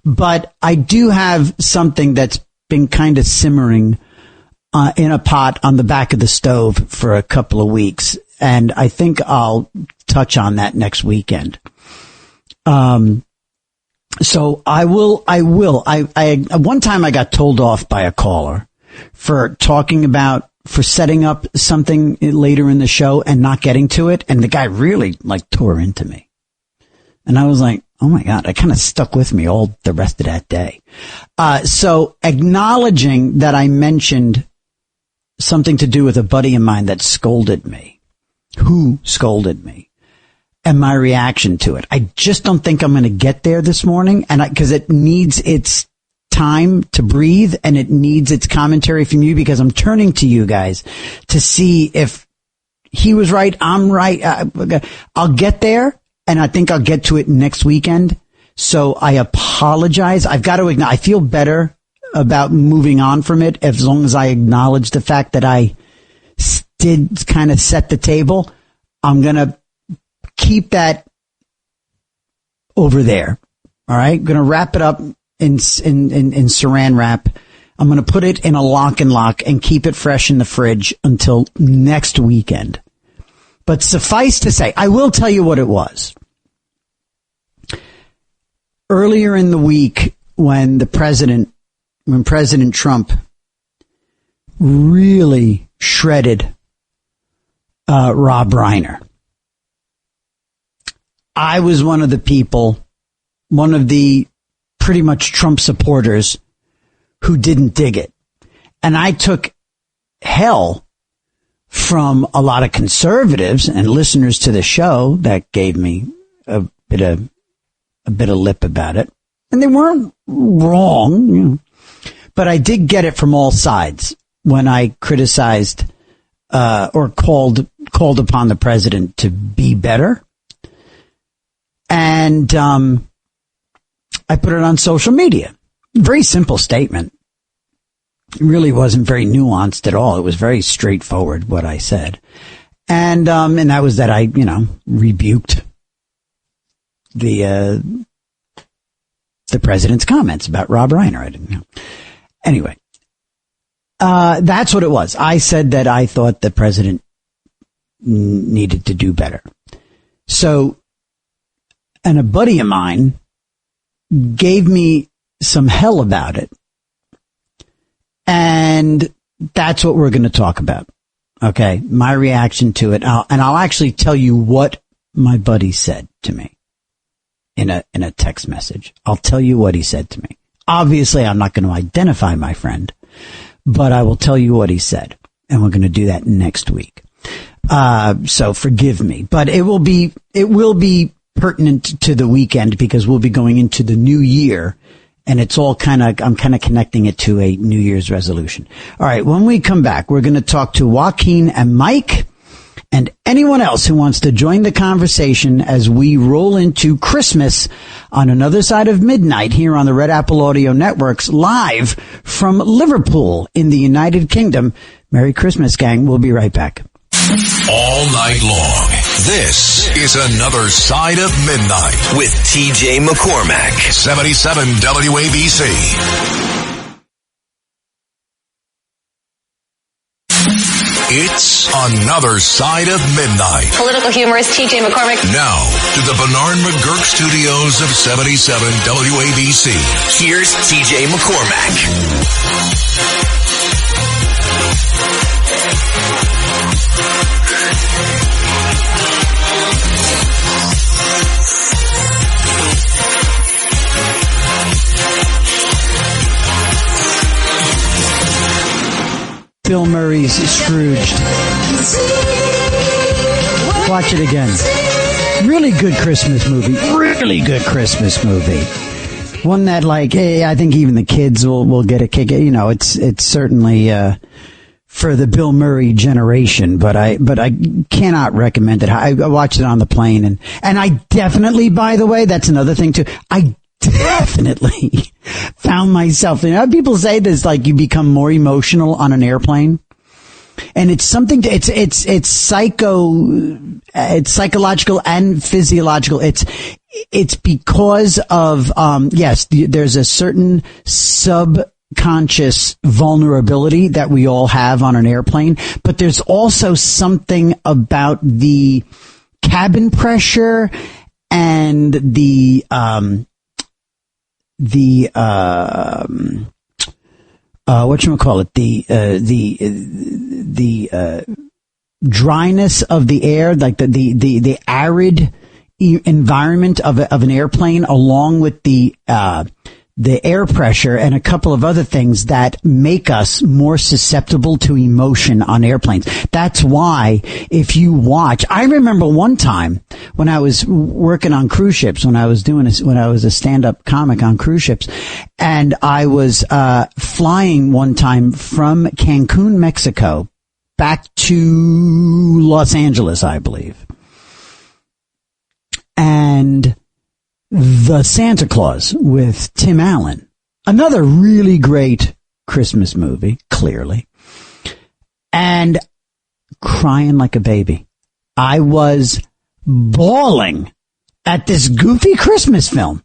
Speaker 18: But I do have something that's been kind of simmering in a pot on the back of the stove for a couple of weeks. And I think I'll touch on that next weekend. So I will. One time I got told off by a caller for setting up something later in the show and not getting to it. And the guy really tore into me. And I was like, oh my God, it kind of stuck with me all the rest of that day. So acknowledging that I mentioned something to do with a buddy of mine that scolded me, and my reaction to it. I just don't think I'm going to get there this morning, and because it needs its time to breathe and it needs its commentary from you, because I'm turning to you guys to see if he was right, I'm right. I'll get there, and I think I'll get to it next weekend. So I apologize. I've got to I feel better about moving on from it as long as I acknowledge the fact that I did kind of set the table. I'm going to keep that over there. All right. Going to wrap it up in saran wrap. I'm going to put it in a lock and lock and keep it fresh in the fridge until next weekend. But suffice to say, I will tell you what it was. Earlier in the week, when President Trump really shredded Rob Reiner, I was one of the pretty much Trump supporters who didn't dig it. And I took hell from a lot of conservatives and listeners to the show that gave me a bit of lip about it. And they weren't wrong, but I did get it from all sides when I criticized or called upon the president to be better. And I put it on social media. Very simple statement. It really wasn't very nuanced at all. It was very straightforward what I said. And that was that I, rebuked the president's comments about Rob Reiner. I didn't know. Anyway, that's what it was. I said that I thought the president needed to do better. So, and a buddy of mine gave me some hell about it. And that's what we're going to talk about. Okay. My reaction to it. And I'll actually tell you what my buddy said to me in a text message. I'll tell you what he said to me. Obviously, I'm not going to identify my friend, but I will tell you what he said. And we're going to do that next week. So forgive me, but it will be pertinent to the weekend because we'll be going into the new year. And it's all I'm kind of connecting it to a New Year's resolution. All right. When we come back, we're going to talk to Joaquin and Mike and anyone else who wants to join the conversation as we roll into Christmas on another side of midnight here on the Red Apple Audio Networks, live from Liverpool in the United Kingdom. Merry Christmas, gang. We'll be right back.
Speaker 1: All night long. This is Another Side of Midnight
Speaker 2: with TJ McCormack.
Speaker 1: 77 WABC. It's Another Side of Midnight.
Speaker 12: Political humorist TJ McCormack.
Speaker 1: Now to the Bernard McGurk studios of 77 WABC.
Speaker 2: Here's TJ McCormack.
Speaker 18: Bill Murray's Scrooged. Watch it again. Really good Christmas movie. Really good Christmas movie. One that, I think even the kids will get a kick. It's certainly for the Bill Murray generation, but I cannot recommend it. I watched it on the plane, and I definitely, by the way, that's another thing too. I definitely found myself, people say this, you become more emotional on an airplane. And it's something it's psychological and physiological. It's because of, there's a certain subconscious vulnerability that we all have on an airplane, but there's also something about the cabin pressure and the whatchamacallit, the dryness of the air, like the arid environment of an airplane, along with the air pressure and a couple of other things that make us more susceptible to emotion on airplanes. That's why if you watch, I remember one time when I was working on cruise ships, when I was a stand-up comic on cruise ships, and I was flying one time from Cancun, Mexico, back to Los Angeles, I believe. And The Santa Claus with Tim Allen, another really great Christmas movie, clearly, and crying like a baby. I was bawling at this goofy Christmas film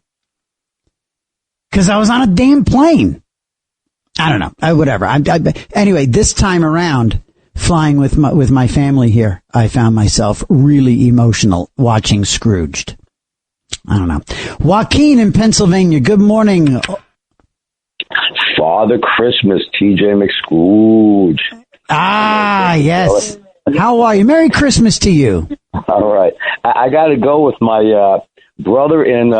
Speaker 18: because I was on a damn plane. I don't know, whatever. Anyway, this time around, flying with my family here, I found myself really emotional watching Scrooged. I don't know. Joaquin in Pennsylvania, good morning.
Speaker 20: Father Christmas, TJ McScrooge.
Speaker 18: Ah, yes. How are you? Merry Christmas to you.
Speaker 20: All right. I got to go with my brother in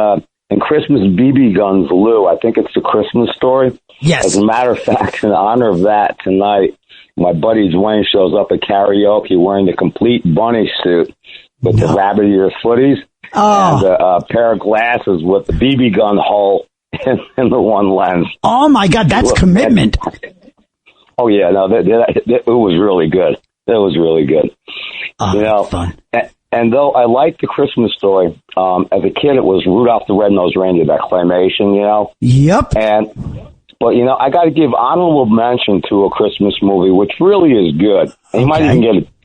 Speaker 20: Christmas BB Guns, Lou. I think it's the Christmas Story.
Speaker 18: Yes.
Speaker 20: As a matter of fact, in honor of that, tonight, my buddy Dwayne shows up at karaoke wearing the complete bunny suit with the rabbit ear footies.
Speaker 18: Oh.
Speaker 20: And a pair of glasses with the BB gun hole in the one lens.
Speaker 18: Oh, my God, that's commitment.
Speaker 20: Oh, yeah, no, it was really good. It was really good.
Speaker 18: Oh, fun.
Speaker 20: And though I liked the Christmas Story, as a kid, it was Rudolph the Red-Nosed Reindeer, that claymation,
Speaker 18: Yep.
Speaker 20: But, I got to give honorable mention to a Christmas movie, which really is good. And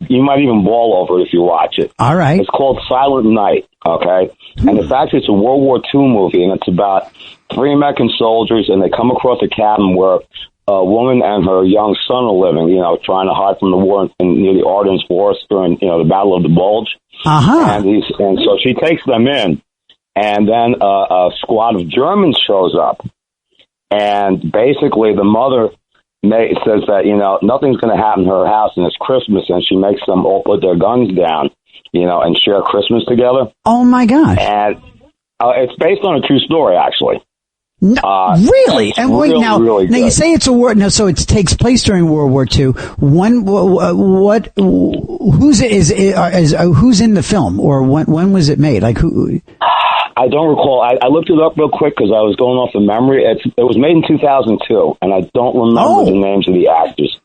Speaker 20: you might even bawl over it if you watch it.
Speaker 18: All right.
Speaker 20: It's called Silent Night, okay? And in fact, it's a World War II movie, and it's about 3 American soldiers, and they come across a cabin where a woman and her young son are living, trying to hide from the war near the Ardennes Forest during, the Battle of the Bulge.
Speaker 18: Uh-huh.
Speaker 20: And so she takes them in, and then a squad of Germans shows up. And basically, the mother says that, nothing's going to happen to her house, and it's Christmas, and she makes them all put their guns down, and share Christmas together.
Speaker 18: Oh, my gosh.
Speaker 20: And it's based on a true story, actually.
Speaker 18: No, really? And wait,
Speaker 20: really,
Speaker 18: now you say it's a war. No, so it takes place during World War II. When, who's in the film, or when was it made? Like who?
Speaker 20: I don't recall. I looked it up real quick because I was going off of memory. It was made in 2002, and I don't remember the names of the actors.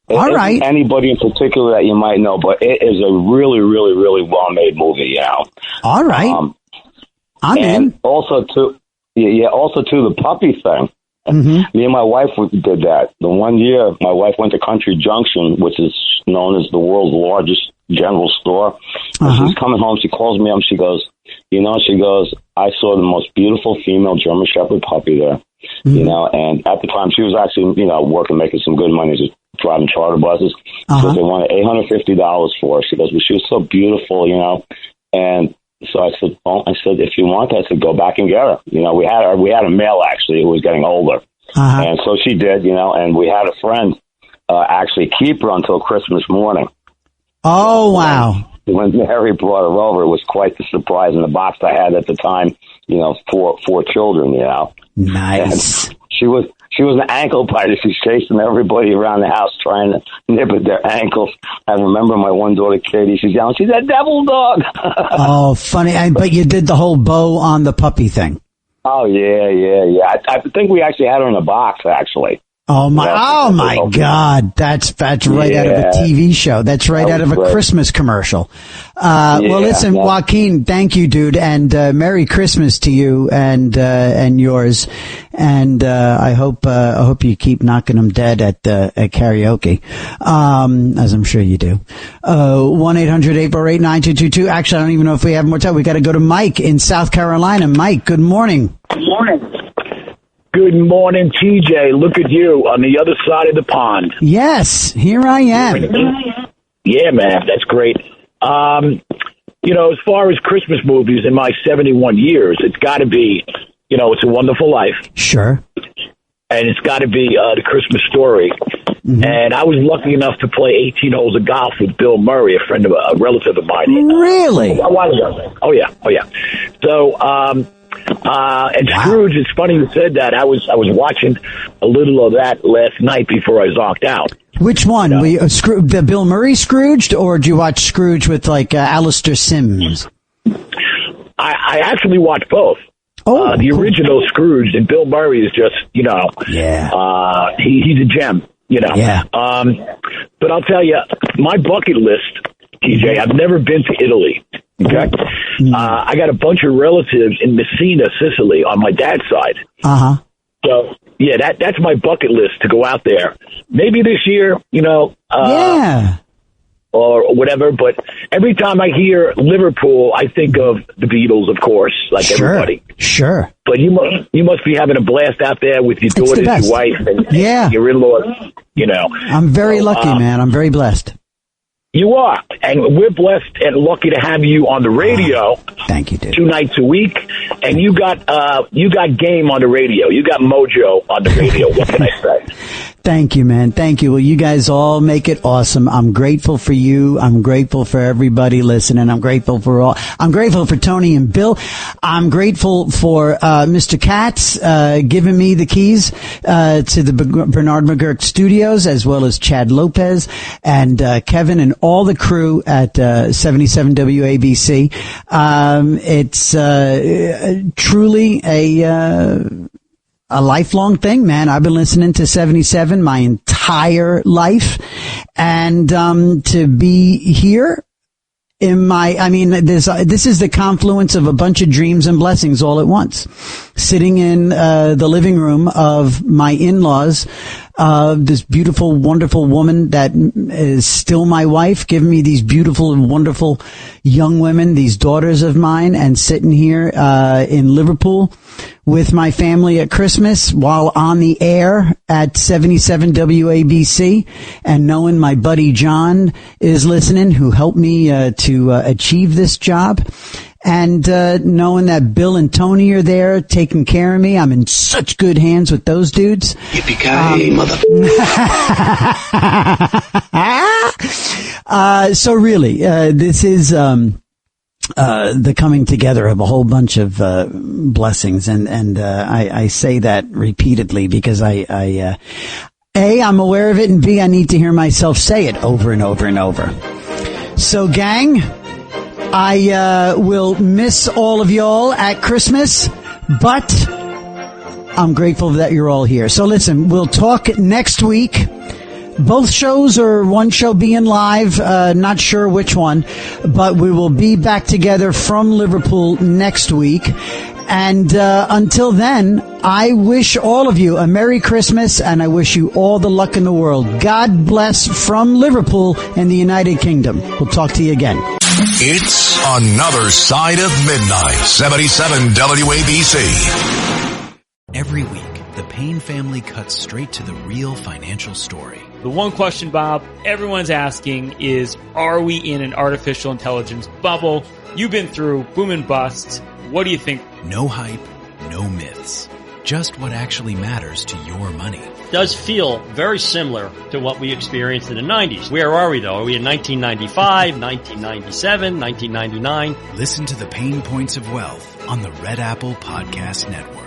Speaker 18: All right.
Speaker 20: Anybody in particular that you might know, but it is a really, really, really well-made movie,
Speaker 18: All right. I'm in.
Speaker 20: Also, the puppy thing.
Speaker 18: Mm-hmm.
Speaker 20: Me and my wife did that. The one year, my wife went to Country Junction, which is known as the world's largest general store. And she's coming home. She calls me up. She goes, I saw the most beautiful female German Shepherd puppy there. And at the time, she was actually, working, making some good money, just driving charter buses. So they wanted $850 for her. She goes, well, she was so beautiful, and so I said, if you want, I said, go back and get her. We had a male actually who was getting older. And so she did, and we had a friend actually keep her until Christmas morning.
Speaker 18: Oh, wow.
Speaker 20: When Mary brought her over, it was quite the surprise in the box I had at the time, four children,
Speaker 18: Nice.
Speaker 20: And she was an ankle biter. She's chasing everybody around the house trying to nip at their ankles. I remember my one daughter, Katie, she's yelling, she's a devil dog.
Speaker 18: Oh, funny. But you did the whole bow on the puppy thing.
Speaker 20: Oh, yeah. I think we actually had her in a box, actually.
Speaker 18: Oh my God. That's right out of a TV show. That's right out of a Christmas commercial. Well, listen, Joaquin, thank you, dude. And, Merry Christmas to you and yours. And, I hope you keep knocking them dead at karaoke. As I'm sure you do. 1-800-848-9222. Actually, I don't even know if we have more time. We got to go to Mike in South Carolina. Mike, good morning.
Speaker 21: Good morning. Good morning, TJ. Look at you on the other side of the pond.
Speaker 18: Yes, here I am.
Speaker 21: Yeah, man, that's great. As far as Christmas movies in my 71 years, it's got to be, It's a Wonderful Life.
Speaker 18: Sure.
Speaker 21: And it's got to be The Christmas Story. Mm-hmm. And I was lucky enough to play 18 holes of golf with Bill Murray, a relative of mine.
Speaker 18: Really?
Speaker 21: A while ago. Oh, yeah. So, and Scrooge, it's funny you said that. I was watching a little of that last night before I zonked out.
Speaker 18: Which one? The Bill Murray Scrooged, or did you watch Scrooge with Alistair Sims?
Speaker 21: I actually watched both. The original Scrooge, and Bill Murray is just, he's a gem,
Speaker 18: Yeah.
Speaker 21: But I'll tell you, my bucket list, TJ, I've never been to Italy. Okay. I got a bunch of relatives in Messina, Sicily, on my dad's side.
Speaker 18: Uh-huh.
Speaker 21: So, that's my bucket list, to go out there. Maybe this year, or whatever. But every time I hear Liverpool, I think of the Beatles, of course, like everybody.
Speaker 18: Sure.
Speaker 21: But you must be having a blast out there with your daughters, your wife, and your in-laws,
Speaker 18: I'm very lucky, man. I'm very blessed.
Speaker 21: You are, and we're blessed and lucky to have you on the radio.
Speaker 18: Thank you, dude.
Speaker 21: 2 nights a week, and you got game on the radio. You got mojo on the radio. What can I say?
Speaker 18: Thank you, man. Thank you. Well, you guys all make it awesome. I'm grateful for you. I'm grateful for everybody listening. I'm grateful for Tony and Bill. I'm grateful for Mr. Katz giving me the keys to the Bernard McGurk Studios, as well as Chad Lopez and Kevin and all the crew at 77 WABC. It's truly a lifelong thing, man. I've been listening to 77 my entire life, and to be here this is the confluence of a bunch of dreams and blessings all at once. Sitting in the living room of my in-laws, this beautiful, wonderful woman that is still my wife, giving me these beautiful and wonderful young women, these daughters of mine, and sitting here in Liverpool with my family at Christmas while on the air at 77 WABC, and knowing my buddy John is listening, who helped me to achieve this job. And knowing that Bill and Tony are there taking care of me, I'm in such good hands with those dudes.
Speaker 17: Yippee-ki-yay, mother.
Speaker 18: So really, this is the coming together of a whole bunch of blessings, and I say that repeatedly because A, I'm aware of it, and B, I need to hear myself say it over and over and over. So, gang, I will miss all of y'all at Christmas, but I'm grateful that you're all here. So listen, we'll talk next week. Both shows, or one show being live, not sure which one, but we will be back together from Liverpool next week. And until then, I wish all of you a Merry Christmas, and I wish you all the luck in the world. God bless from Liverpool and the United Kingdom. We'll talk to you again.
Speaker 1: It's Another Side of Midnight, 77 WABC.
Speaker 22: Every week, the Payne family cuts straight to the real financial story.
Speaker 23: The one question, Bob, everyone's asking is, are we in an artificial intelligence bubble? You've been through boom and bust. What do you think?
Speaker 22: No hype, no myths. Just what actually matters to your money.
Speaker 24: Does feel very similar to what we experienced in the 90s. Where are we, though? Are we in 1995, 1997, 1999?
Speaker 22: Listen to the Pain Points of Wealth on the Red Apple Podcast Network.